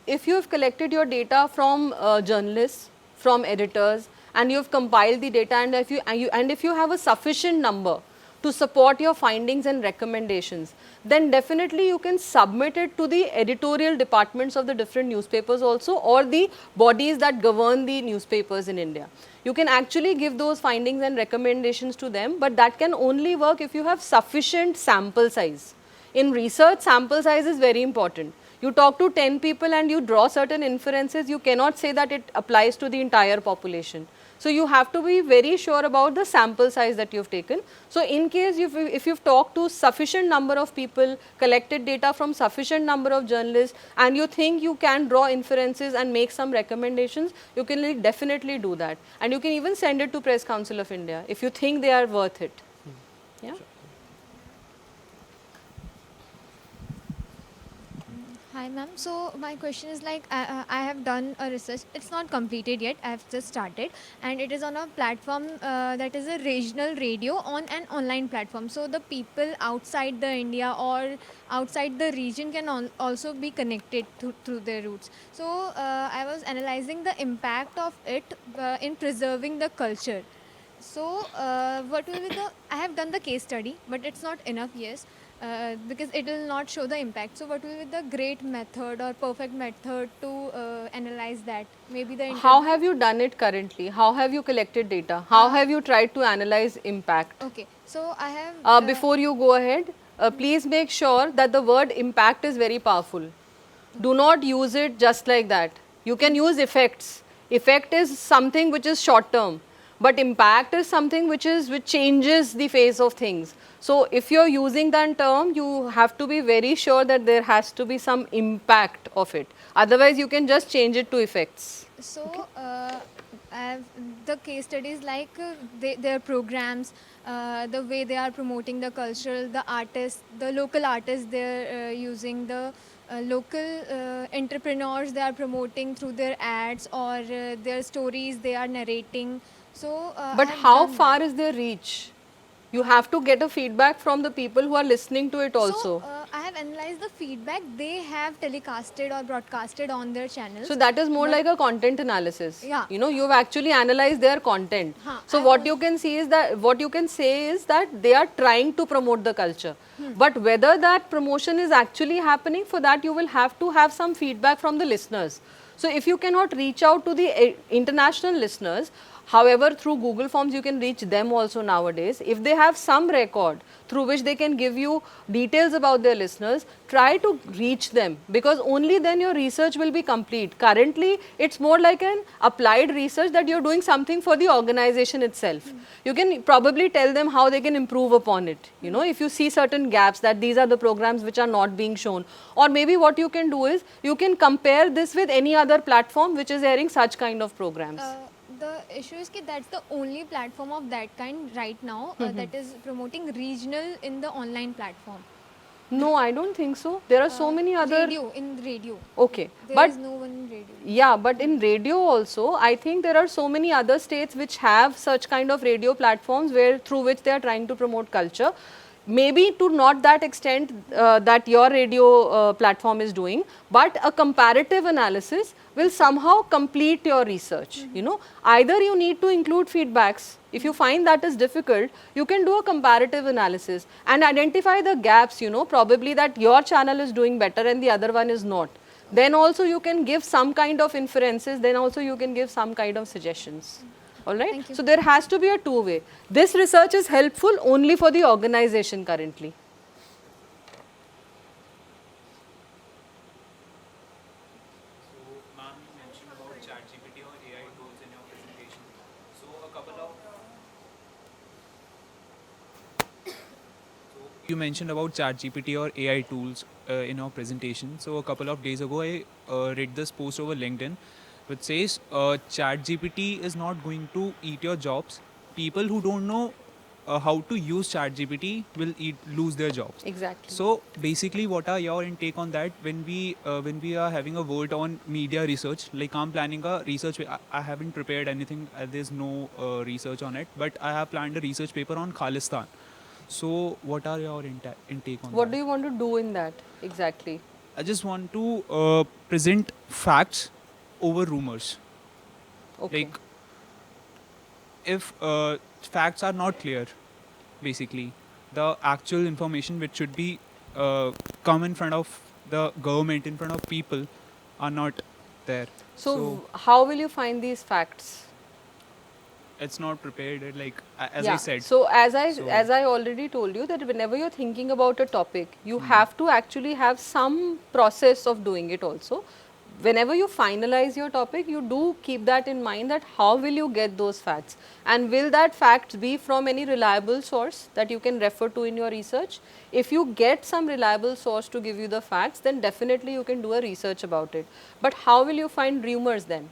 S2: If you have collected your data from journalists, from editors, and you have compiled the data, and if you have a sufficient number to support your findings and recommendations, then definitely you can submit it to the editorial departments of the different newspapers also, or the bodies that govern the newspapers in India. You can actually give those findings and recommendations to them, but that can only work if you have sufficient sample size. In research, sample size is very important. You talk to 10 people and you draw certain inferences, you cannot say that it applies to the entire population. So you have to be very sure about the sample size that you've taken. So in case if you've talked to sufficient number of people, collected data from sufficient number of journalists, and you think you can draw inferences and make some recommendations, you can definitely do that. And you can even send it to Press Council of India if you think they are worth it. Yeah.
S4: Hi ma'am, so my question is I have done a research, it's not completed yet, I have just started, and it is on a platform that is a regional radio on an online platform. So the people outside the India or outside the region can also be connected through their roots. So I was analyzing the impact of it in preserving the culture. So, what will be the? I have done the case study, but it's not enough, yes, because it will not show the impact. So, what will be the great method or perfect method to analyze that? Maybe the
S2: How have you done it currently? How have you collected data? How have you tried to analyze impact?
S4: Okay, so I have.
S2: Before you go ahead, please make sure that the word impact is very powerful. Do not use it just like that. You can use effects. Effect is something which is short term, but impact is something which changes the face of things. So if you're using that term, you have to be very sure that there has to be some impact of it. Otherwise, you can just change it to effects.
S4: So, I've, the case studies like their programs, the way they are promoting the cultural, the artists, the local artists they're using, the local entrepreneurs they are promoting through their ads or their stories they are narrating. So,
S2: But
S4: I've
S2: how
S4: done
S2: far
S4: that.
S2: is their reach? You have to get a feedback from the people who are listening to it
S4: So,
S2: also.
S4: I have analyzed the feedback they have telecasted or broadcasted on their
S2: So
S4: channels.
S2: that is more
S4: But
S2: like a content analysis.
S4: yeah,
S2: You know, you've actually analyzed their content. So
S4: I
S2: what
S4: was.
S2: you can see is that, what you can say is that they are trying to promote the culture. But whether that promotion is actually happening, for that you will have to have some feedback from the listeners. So if you cannot reach out to the international listeners, however, through Google Forms you can reach them also nowadays. If they have some record through which they can give you details about their listeners, try to reach them, because only then your research will be complete. Currently, it's more like an applied research that you're doing something for the organization itself. You can probably tell them how they can improve upon it. You know, if you see certain gaps, that these are the programs which are not being shown, or maybe what you can do is you can compare this with any other platform which is airing such kind of programs.
S4: The issue is that that's the only platform of that kind right now that is promoting regional in the online platform.
S2: No, I don't think so. There are so many other.
S4: Radio, in radio.
S2: Okay,
S4: There
S2: but
S4: is no one in radio.
S2: yeah, but in radio also, I think there are so many other states which have such kind of radio platforms where through which they are trying to promote culture. Maybe to not that extent that your radio platform is doing, but a comparative analysis will somehow complete your research. You know, either you need to include feedbacks. If you find that is difficult, you can do a comparative analysis and identify the gaps, you know, probably that your channel is doing better and the other one is not. Then also you can give some kind of inferences, then also you can give some kind of suggestions. Alright.
S4: Thank you.
S2: So there has to be a two-way. This research is helpful only for the organization currently.
S1: Ma'am, you mentioned about ChatGPT or AI tools in your presentation. So a couple of you mentioned about ChatGPT or AI tools in your presentation. So a couple of days ago, I read this post over LinkedIn, which says ChatGPT is not going to eat your jobs. People who don't know how to use ChatGPT will lose their jobs.
S2: Exactly.
S1: So basically, what are your intake on that when we are having a vote on media research? Like I'm planning a research. I haven't prepared anything. There's no research on it, but I have planned a research paper on Khalistan. So what are your intake on
S2: What
S1: that?
S2: do you want to do in that exactly?
S1: I just want to present facts over rumors.
S2: Okay.
S1: Like if facts are not clear, basically the actual information which should be come in front of the government, in front of people, are not there.
S2: So how will you find these facts?
S1: It's not prepared. Like as
S2: Yeah.
S1: I said.
S2: So as
S1: So-
S2: I already told you that whenever you're thinking about a topic, you have to actually have some process of doing it also. Whenever you finalize your topic, you do keep that in mind, that how will you get those facts, and will that facts be from any reliable source that you can refer to in your research. If you get some reliable source to give you the facts, then definitely you can do a research about it. But how will you find rumors then?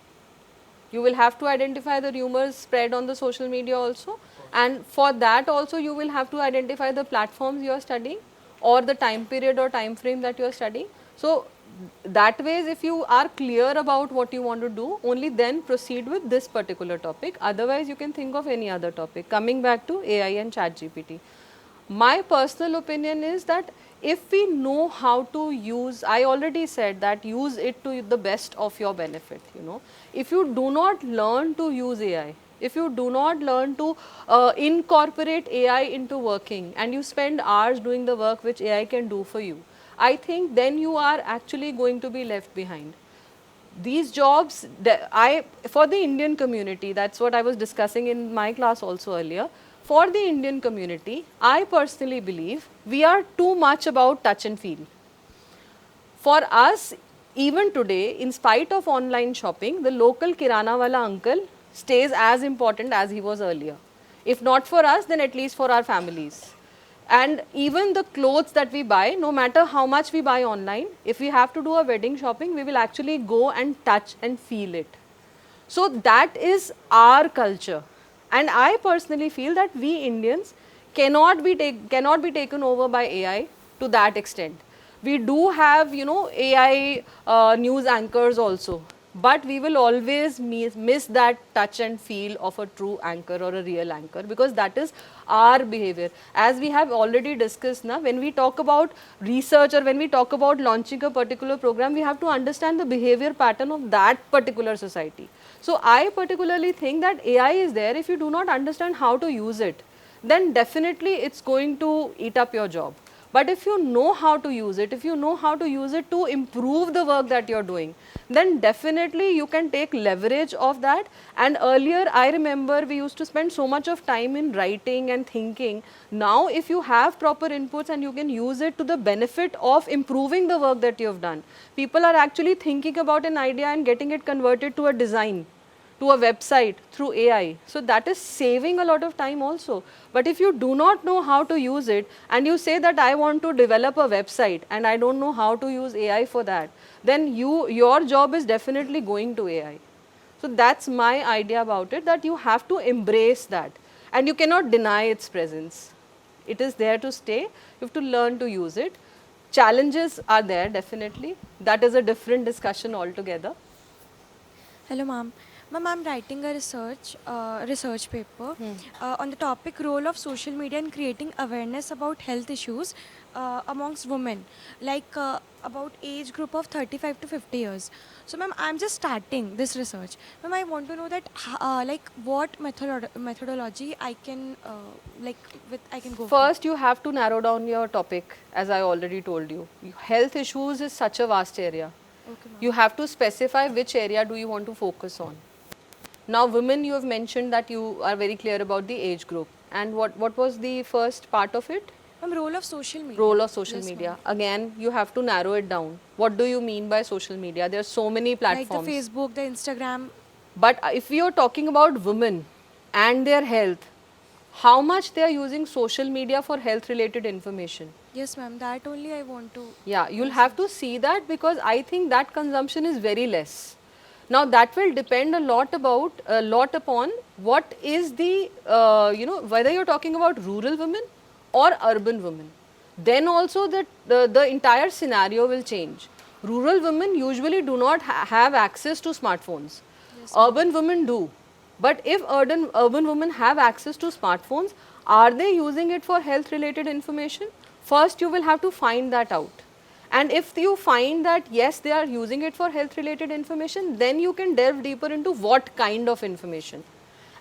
S2: You will have to identify the rumors spread on the social media also, and for that also you will have to identify the platforms you are studying or the time period or time frame that you are studying. So that ways, if you are clear about what you want to do, only then proceed with this particular topic. Otherwise you can think of any other topic. Coming back to AI and ChatGPT, my personal opinion is that if we know how to use, I already said that use it to the best of your benefit. You know, if you do not learn to use AI, if you do not learn to incorporate AI into working, and you spend hours doing the work which AI can do for you, I think then you are actually going to be left behind. These jobs, for the Indian community, that's what I was discussing in my class also earlier. For the Indian community, I personally believe we are too much about touch and feel. For us, even today, in spite of online shopping, the local kirana wala uncle stays as important as he was earlier. If not for us, then at least for our families. And even the clothes that we buy, no matter how much we buy online, if we have to do a wedding shopping, we will actually go and touch and feel it. So that is our culture. And I personally feel that we Indians cannot be taken over by AI to that extent. We do have, AI news anchors also, but we will always miss that touch and feel of a true anchor or a real anchor, because that is our behavior. As we have already discussed now, when we talk about research or when we talk about launching a particular program, we have to understand the behavior pattern of that particular society. So I particularly think that AI is there. If you do not understand how to use it, then definitely it's going to eat up your job. But if you know how to use it, if you know how to use it to improve the work that you're doing, then definitely you can take leverage of that. And earlier, I remember we used to spend so much of time in writing and thinking. Now, if you have proper inputs and you can use it to the benefit of improving the work that you have done, people are actually thinking about an idea and getting it converted to a design, to a website through AI. So that is saving a lot of time also. But if you do not know how to use it and you say that I want to develop a website and I don't know how to use AI for that, then your job is definitely going to AI. So that's my idea about it, that you have to embrace that and you cannot deny its presence. It is there to stay. You have to learn to use it. Challenges are there definitely. That is a different discussion altogether.
S3: Hello, ma'am. Ma'am, I'm writing a research paper on the topic role of social media in creating awareness about health issues amongst women, like about age group of 35 to 50 years. So, ma'am, I'm just starting this research. Ma'am, I want to know that like what methodology I can I can go
S2: First, you have to narrow down your topic, as I already told you. Health issues is such a vast area.
S3: for. Okay, ma'am.
S2: You have to specify which area do you want to focus on. Now, women, you have mentioned that you are very clear about the age group. And what was the first part of it?
S3: Ma'am, role of social media.
S2: Role of social
S3: Yes,
S2: media.
S3: ma'am.
S2: Again, you have to narrow it down. What do you mean by social media? There are so many
S3: Like
S2: platforms.
S3: the Facebook, the Instagram.
S2: But if we are talking about women and their health, how much they are using social media for health related information?
S3: Yes, ma'am. That only I want to.
S2: Yeah, you'll have to see that, because I think that consumption is very less. Now that will depend a lot upon what is the whether you're talking about rural women or urban women. Then also the entire scenario will change. Rural women usually do not have access to smartphones. Urban women do. But if urban women have access to smartphones, are they using it for health related information? First, you will have to find that out. And if you find that yes, they are using it for health related information, then you can delve deeper into what kind of information.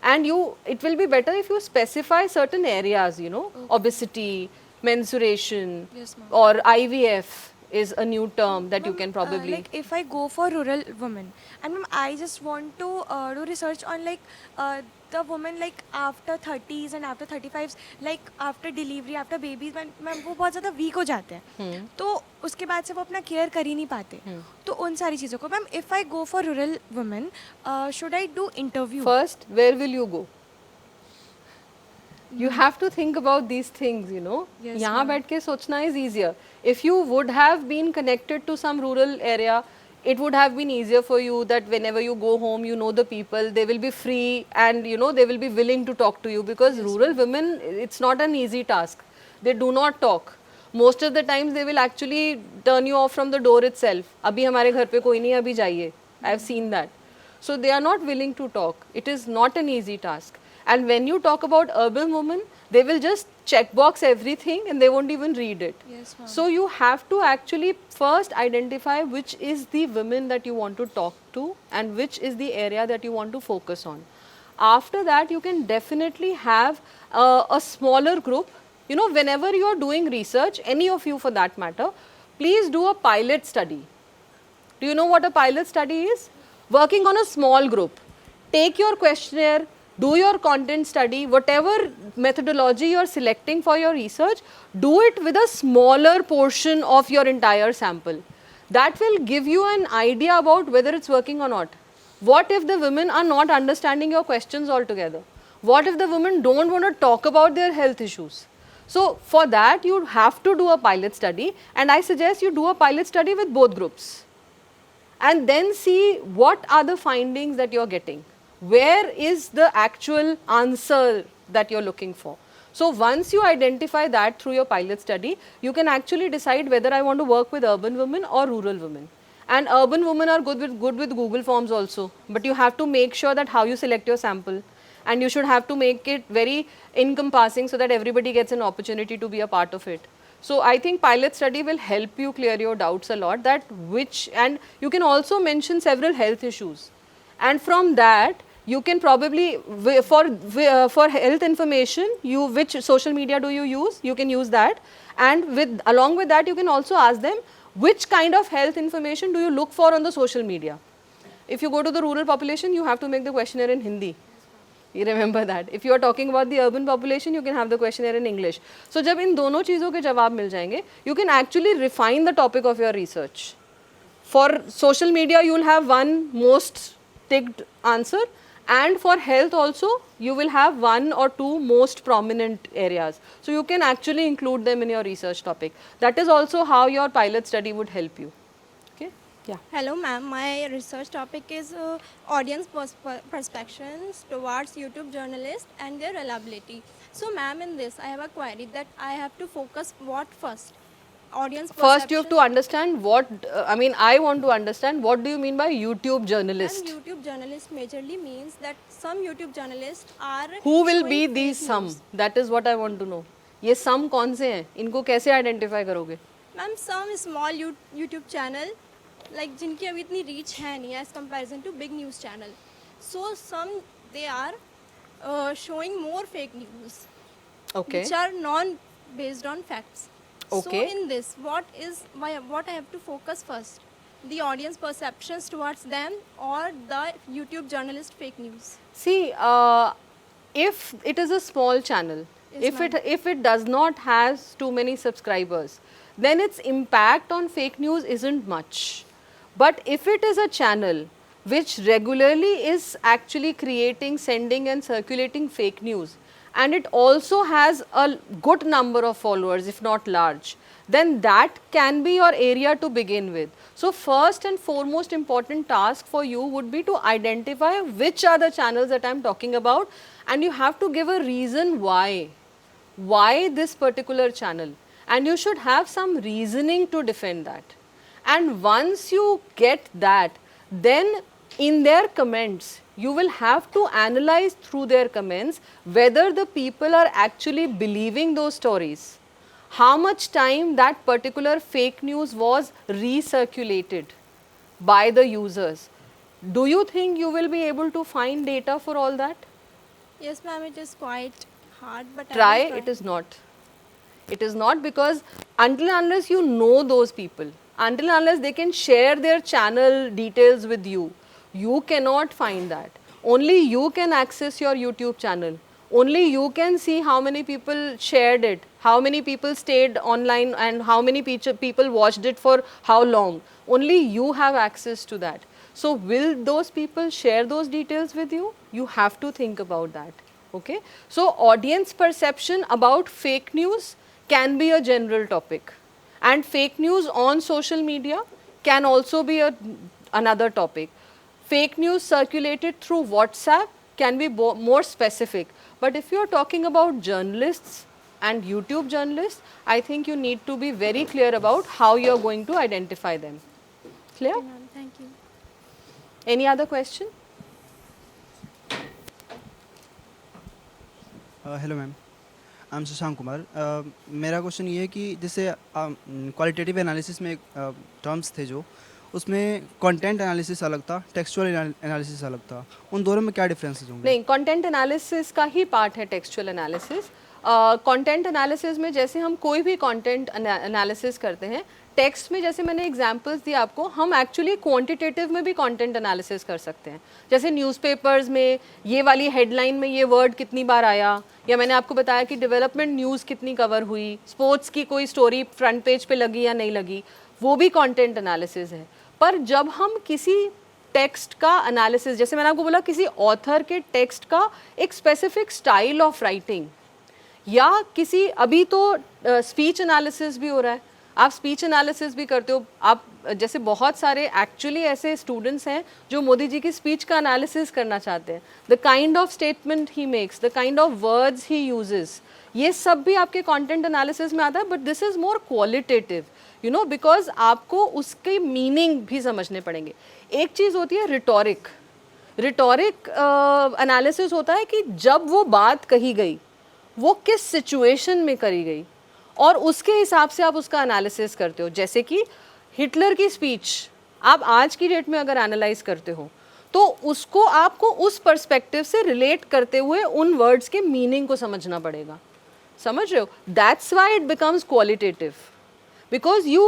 S2: And it will be better if you specify certain areas, obesity, menstruation,
S3: Yes, ma'am.
S2: or IVF is a new term that you can probably.
S3: Like if I go for rural women, and ma'am, I just want to do research on like the women like after 30s and after 35s, like after delivery, after babies, ma'am वो बहुत ज़्यादा weak हो जाते हैं, तो उसके बाद से वो अपना केयर कर ही नहीं पाते, तो उन सारी चीज़ों को ma'am, if I go for rural women, should I do interview?
S2: First, where will you go? You have to think about these things,
S3: Yes,
S2: यहाँ
S3: ma'am.
S2: बैठ के सोचना is easier. If you would have been connected to some rural area, it would have been easier for you that whenever you go home, you know the people, they will be free and they will be willing to talk to you, because rural women, it's not an easy task. They do not talk. Most of the times they will actually turn you off from the door itself. अभी हमारे घर पे कोई नहीं है, अभी जाइए. I have seen that. So they are not willing to talk. It is not an easy task. And when you talk about urban women, they will just checkbox everything and they won't even read it.
S3: Yes, ma'am.
S2: So you have to actually first identify which is the women that you want to talk to and which is the area that you want to focus on. After that, you can definitely have a smaller group. You know, whenever you are doing research, any of you for that matter, please do a pilot study. Do you know what a pilot study is? Working on a small group. Take your questionnaire, do your content study, whatever methodology you are selecting for your research, do it with a smaller portion of your entire sample. That will give you an idea about whether it's working or not. What if the women are not understanding your questions altogether? What if the women don't want to talk about their health issues? So, for that you have to do a pilot study, and I suggest you do a pilot study with both groups and then see what are the findings that you are getting. Where is the actual answer that you are looking for? So, once you identify that through your pilot study, you can actually decide whether I want to work with urban women or rural women. And urban women are good with Google Forms also, but you have to make sure that how you select your sample, and you should have to make it very encompassing so that everybody gets an opportunity to be a part of it. So, I think pilot study will help you clear your doubts a lot, that which, and you can also mention several health issues, and from that you can probably for health information, you which social media do you use, you can use that, and with along with that you can also ask them which kind of health information do you look for on the social media. If you go to the rural population, you have to make the questionnaire in Hindi. You remember that. If you are talking about the urban population, you can have the questionnaire in English. So, जब इन दोनों चीज़ों के जवाब मिल जाएंगे, you can actually refine the topic of your research. For social media, you will have one most ticked answer, and for health also, you will have one or two most prominent areas. So, you can actually include them in your research topic. That is also how your pilot study would help you. Okay? Yeah.
S7: Hello ma'am, my research topic is audience perceptions towards YouTube journalists and their reliability. So ma'am, in this I have a query that I have to focus what first? Audience
S2: First, you have to
S7: perception
S2: understand what, I mean, I want to understand what do you mean by YouTube journalist?
S7: and YouTube journalist majorly means that some YouTube journalists are
S2: Who will
S7: showing
S2: be
S7: fake
S2: these some?
S7: news.
S2: That is what I want to know. ये some कौन से हैं? इनको कैसे identify करोगे?
S7: Ma'am, some small YouTube channel like जिनकी अभी इतनी reach है नहीं as comparison to big news channel. So some they are showing more fake news.
S2: Okay.
S7: Which are non based on facts.
S2: Okay.
S7: So in this, what I have to focus first? The audience perceptions towards them or the YouTube journalist fake news?
S2: See, if it is a small channel,
S7: Yes,
S2: if it does not has too many subscribers, then its impact on fake news isn't much. But if it is a channel which regularly is actually creating, sending and circulating fake news, and it also has a good number of followers, if not large, then that can be your area to begin with. So, first and foremost important task for you would be to identify which are the channels that I am talking about, and you have to give a reason why this particular channel, and you should have some reasoning to defend that. And once you get that, then in their comments, you will have to analyze through their comments whether the people are actually believing those stories, how much time that particular fake news was recirculated by the users. Do you think you will be able to find data for all that?
S7: Yes, ma'am, it is quite hard, but
S2: Try,
S7: I will
S2: it is not. It is not, because until and unless you know those people, until and unless they can share their channel details with you, you cannot find that. Only you can access your YouTube channel. Only you can see how many people shared it, how many people stayed online, and how many people watched it for how long. Only you have access to that. So, will those people share those details with you? You have to think about that. Okay? So, audience perception about fake news can be a general topic, and fake news on social media can also be another topic. Fake news circulated through WhatsApp can be more specific, but if you are talking about journalists and YouTube journalists, I think you need to be very clear about how you are going to identify them. Clear?
S7: Okay, ma'am, thank you.
S2: Any other question?
S8: Hello ma'am, I am Shashank Kumar. मेरा question ये है कि जैसे qualitative analysis में terms थे जो उसमें content analysis अलग था, टेक्सचुअल एनालिसिस अलग था, उन दोनों में क्या डिफरेंसेस होंगे?
S2: नहीं, कंटेंट एनालिसिस का ही पार्ट है टेक्सचुअल एनालिसिस। कंटेंट एनालिसिस में जैसे हम कोई भी कंटेंट एनालिसिस करते हैं, टेक्स्ट में जैसे मैंने एग्जांपल्स दिए आपको, हम एक्चुअली क्वांटिटेटिव में भी कंटेंट एनालिसिस कर सकते हैं। जैसे न्यूज़पेपर्स में ये वाली हेडलाइन में ये वर्ड कितनी बार आया, या मैंने आपको बताया कि डेवलपमेंट न्यूज़ कितनी कवर हुई, स्पोर्ट्स की कोई स्टोरी फ्रंट पेज पे लगी या नहीं लगी, वो भी कंटेंट एनालिसिस है। पर जब हम किसी टेक्स्ट का एनालिसिस, जैसे मैंने आपको बोला किसी ऑथर के टेक्स्ट का एक स्पेसिफिक स्टाइल ऑफ राइटिंग, या किसी अभी तो स्पीच एनालिसिस भी हो रहा है, आप स्पीच एनालिसिस भी करते हो। आप जैसे बहुत सारे एक्चुअली ऐसे स्टूडेंट्स हैं जो मोदी जी की स्पीच का एनालिसिस करना चाहते हैं, the kind of statement he makes, the kind of words he uses, ये सब भी आपके कंटेंट एनालिसिस में आता है। But this is more qualitative, you know, because आपको उसके मीनिंग भी समझने पड़ेंगे। एक चीज़ होती है रिटोरिक, रिटोरिक एनालिसिस होता है कि जब वो बात कही गई वो किस सिचुएशन में करी गई, और उसके हिसाब से आप उसका एनालिसिस करते हो। जैसे कि हिटलर की स्पीच आप आज की डेट में अगर एनालाइज करते हो तो उसको आपको उस पर्सपेक्टिव से रिलेट करते हुए उन वर्ड्स के मीनिंग को समझना पड़ेगा। समझ रहे हो? That's why it becomes qualitative, because you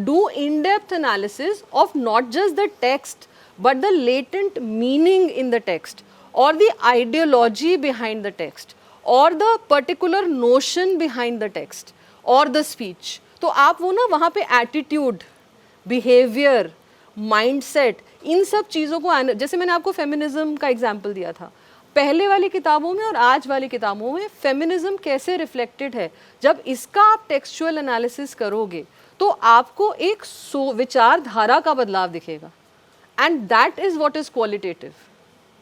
S2: do in-depth analysis of not just the text but the latent meaning in the text, or the ideology behind the text, or the particular notion behind the text or the speech. तो आप वो ना वहाँ पे attitude, behavior, mindset, इन सब चीज़ों को, जैसे मैंने आपको फेमिनिज्म का एग्जाम्पल दिया था, पहले वाली किताबों में और आज वाली किताबों में फेमिनिज्म कैसे रिफ्लेक्टेड है, जब इसका आप टेक्सचुअल एनालिसिस करोगे तो आपको एक विचारधारा का बदलाव दिखेगा, and that is what is qualitative,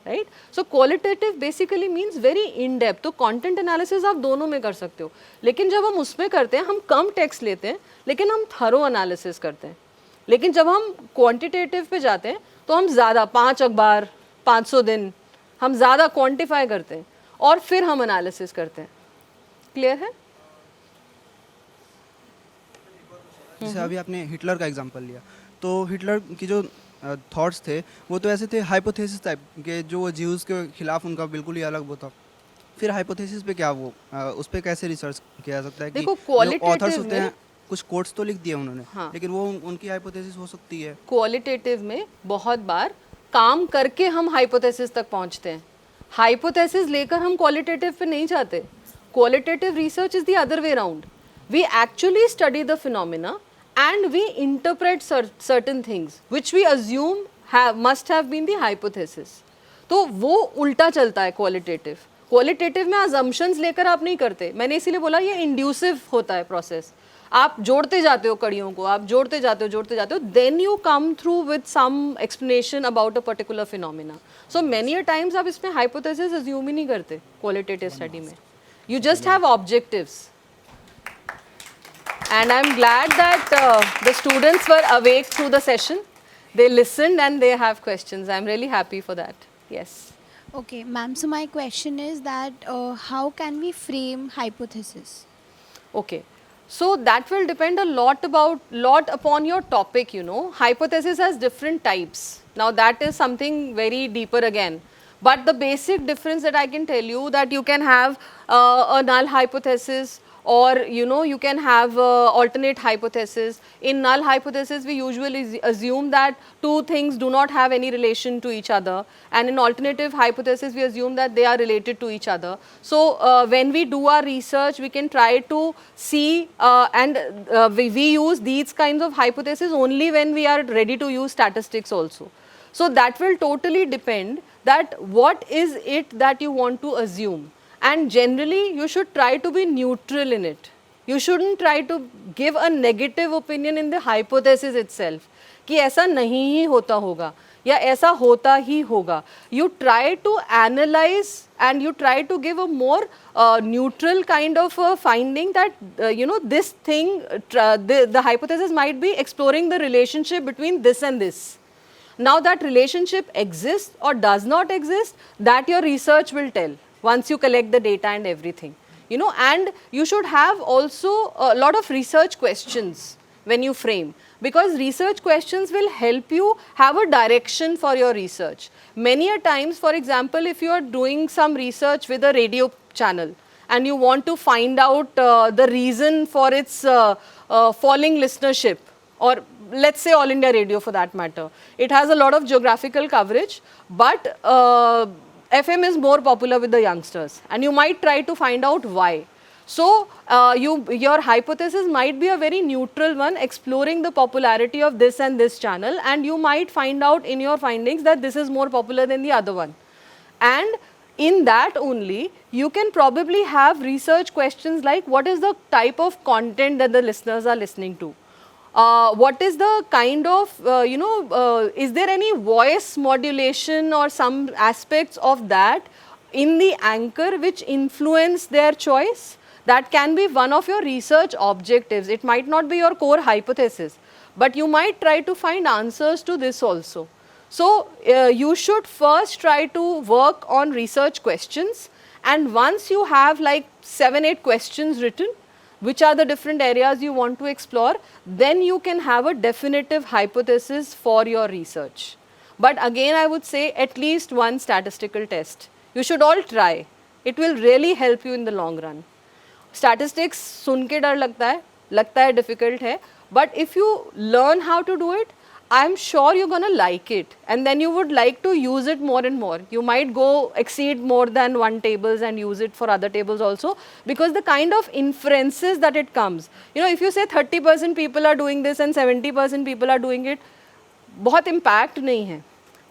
S2: right? So qualitative basically means very in depth. तो कंटेंट एनालिसिस आप दोनों में कर सकते हो, लेकिन जब हम उसमें करते हैं हम कम टेक्स्ट लेते हैं लेकिन हम थरो एनालिसिस करते हैं। लेकिन जब हम क्वांटिटेटिव पे जाते हैं तो हम ज़्यादा 5 अखबार 500 दिन हम ज़्यादा क्वांटिफाई करते हैं और फिर हम एनालिसिस करते हैं। क्लियर है?
S8: जैसे अभी आपने हिटलर का एग्जांपल लिया, तो हिटलर की जो थॉट्स थे वो तो ऐसे थे हाइपोथेसिस टाइप के, जो वो ज्यूज़ के खिलाफ उनका बिल्कुल ही अलग वो था। फिर हाइपोथेसिस पे क्या वो उस पे कैसे रिसर्च किया जा सकता है?
S2: देखो,
S8: कि जो ऑथर्स होते हैं कुछ कोट्स तो लिख दिए उन्होंने, हाँ, लेकिन वो उनकी हाइपोथेसिस हो सकती है।
S2: क्वालिटेटिव में बहुत बार काम करके हम हाइपोथेसिस तक पहुंचते हैं, हाइपोथेसिस लेकर हम क्वालिटेटिव पे नहीं जाते। Qualitative research is the other way around, we actually study the phenomena and we interpret certain things which we assume must have been the hypothesis. तो वो उल्टा चलता है क्वालिटेटिव। क्वालिटेटिव में assumptions लेकर आप नहीं करते, मैंने इसीलिए बोला ये इंड्यूसिव होता है प्रोसेस। आप जोड़ते जाते हो कड़ियों को, आप जोड़ते जाते हो, then you come through with some explanation about a particular phenomena. So many a times आप इसमें hypothesis assume ही नहीं करते क्वालिटेटिव स्टडी में, you just have objectives. And I'm glad that the students were awake through the session. They listened and they have questions. I'm really happy for that. Yes.
S3: Okay, ma'am. So my question is that how can we frame hypothesis?
S2: Okay. So that will depend a lot upon your topic, you know. Hypothesis has different types. Now that is something very deeper again. But the basic difference that I can tell you, that you can have a null hypothesis, or you know, you can have alternate hypothesis. In null hypothesis we usually assume that two things do not have any relation to each other, and in alternative hypothesis we assume that they are related to each other. So when we do our research we can try to see and we use these kinds of hypotheses only when we are ready to use statistics also. So that will totally depend that what is it that you want to assume. And generally you should try to be neutral in it. You shouldn't try to give a negative opinion in the hypothesis itself कि ऐसा नहीं ही होता होगा या ऐसा होता ही होगा. You try to analyze and you try to give a more neutral kind of finding that you know, this thing, the hypothesis might be exploring the relationship between this and this. Now that relationship exists or does not exist, that your research will tell once you collect the data and everything, you know. And you should have also a lot of research questions when you frame, because research questions will help you have a direction for your research. Many a times, for example, if you are doing some research with a radio channel and you want to find out the reason for its falling listenership, or let's say All India Radio for that matter, it has a lot of geographical coverage, but FM is more popular with the youngsters, and you might try to find out why. So, your hypothesis might be a very neutral one, exploring the popularity of this and this channel, and you might find out in your findings that this is more popular than the other one. And in that only, you can probably have research questions like, what is the type of content that the listeners are listening to? What is the kind of, is there any voice modulation or some aspects of that in the anchor which influence their choice? That can be one of your research objectives. It might not be your core hypothesis, but you might try to find answers to this also. So, you should first try to work on research questions, and once you have like 7-8 questions written, which are the different areas you want to explore, then you can have a definitive hypothesis for your research. But again, I would say at least one statistical test. You should all try. It will really help you in the long run. Statistics सुन के डर लगता है difficult है, but if you learn how to do it, I'm sure you're gonna like it, and then you would like to use it more and more. You might go exceed more than one tables and use it for other tables also, because the kind of inferences that it comes. You know, if you say 30% people are doing this and 70% people are doing it, बहुत impact नहीं है.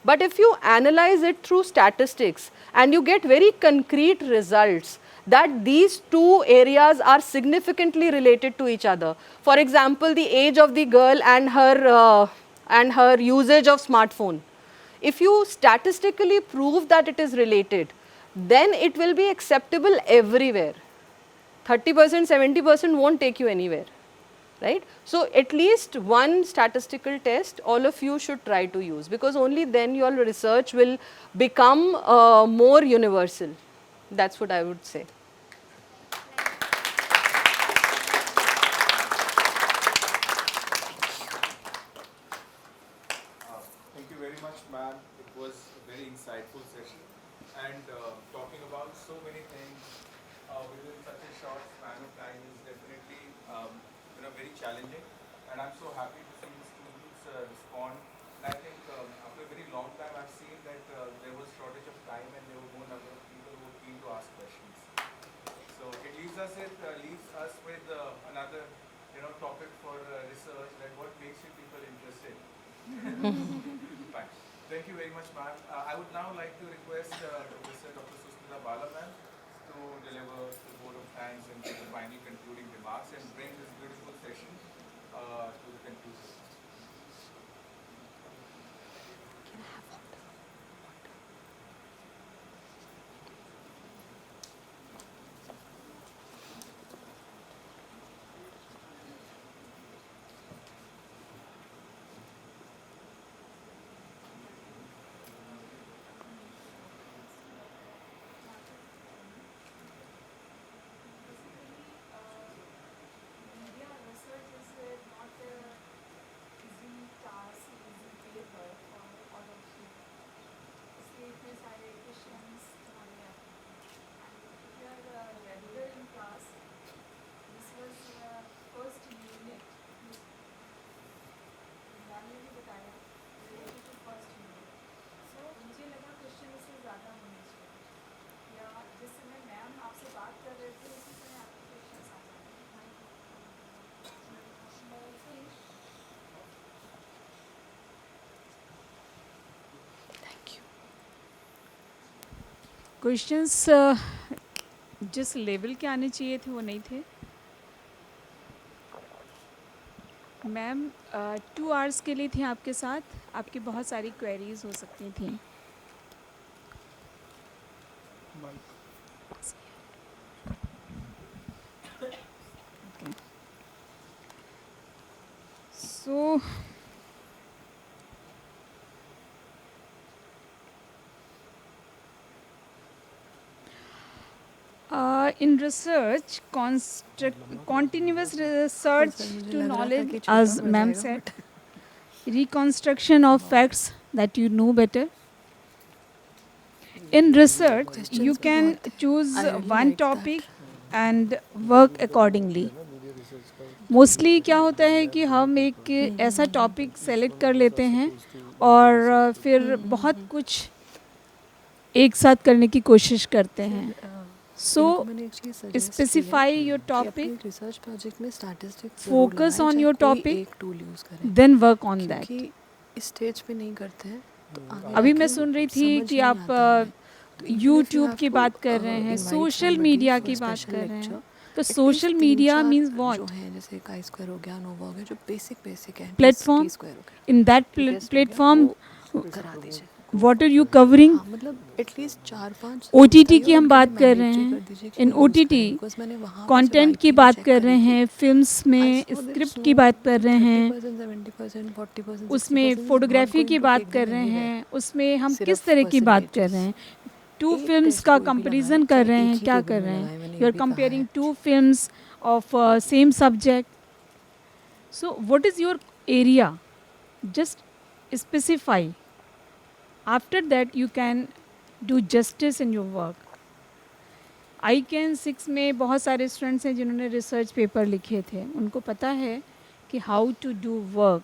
S2: But if you analyze it through statistics and you get very concrete results, that these two areas are significantly related to each other. For example, the age of the girl and her usage of smartphone. If you statistically prove that it is related, then it will be acceptable everywhere. 30%, 70% won't take you anywhere, right? So, at least one statistical test all of you should try to use, because only then your research will become more universal. That's what I would say.
S1: Thank you very much, ma'am. It was a very insightful session, and talking about so many things within such a short span of time is definitely very challenging. And I'm so happy to see the students respond. And I think after a very long time, I've seen that there was shortage of time, and there were more number of people who were keen to ask questions. So it leaves us with another topic for research, that what makes you people interested. Fine. Thank you very much, ma'am. I would now like to request Professor Dr. Susmita Bala, ma'am, to deliver the vote of thanks and give the final concluding remarks and bring this beautiful session to the conclusion.
S9: Questions जिस level के आने चाहिए थे वो नहीं थे. Ma'am 2 hours के लिए थी आपके साथ, आपकी बहुत सारी क्वेरीज हो सकती थी. सो In research, continuous research to knowledge, as ma'am said, reconstruction of facts that you know better. In research, you can choose one topic and work accordingly. Mostly क्या होता है कि हम एक ऐसा टॉपिक सेलेक्ट कर लेते हैं और फिर बहुत कुछ एक साथ करने की कोशिश करते हैं. So, specify your topic,
S2: research project में statistics
S9: focus on your topic, then work on that.
S2: इस स्टेज पे नहीं करते हैं तो
S9: अभी मैं सुन रही थी कि आप यूट्यूब की बात कर रहे हैं, सोशल मीडिया की बात कर रहे हैं. तो सोशल मीडिया मीन्स व्हाट?
S2: जो है जैसे काई स्क्वायर हो गया, नोवा हो गया, जो बेसिक है,
S9: प्लेटफॉर्म. इन दैट प्लेटफॉर्म
S2: करा दीजिए.
S9: What are you covering?
S2: मतलब एटलीस्ट 4-5
S9: OTT की हम बात कर रहे हैं. इन OTT कंटेंट की बात कर रहे हैं, फिल्म्स में स्क्रिप्ट की बात कर रहे हैं,
S2: 70%, 40%,
S9: उसमें फोटोग्राफी की बात कर रहे हैं, उसमें हम किस तरह की बात कर रहे हैं. 2 फिल्म्स का कंपैरिजन कर रहे हैं, क्या कर रहे हैं? You are comparing 2 films of same subject. So what is your area? Just specify. After that, you can do justice in your work. ICAN 6 में बहुत सारे स्टूडेंट्स हैं जिन्होंने रिसर्च पेपर लिखे थे. उनको पता है कि how to do work.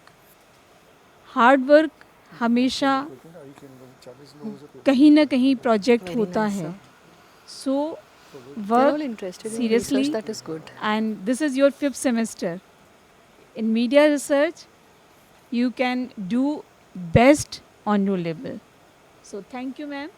S9: Hard work हमेशा कहीं ना कहीं प्रोजेक्ट होता है. So work seriously. And this is your 5th semester. In media research, you can do best on your level. So thank you, ma'am.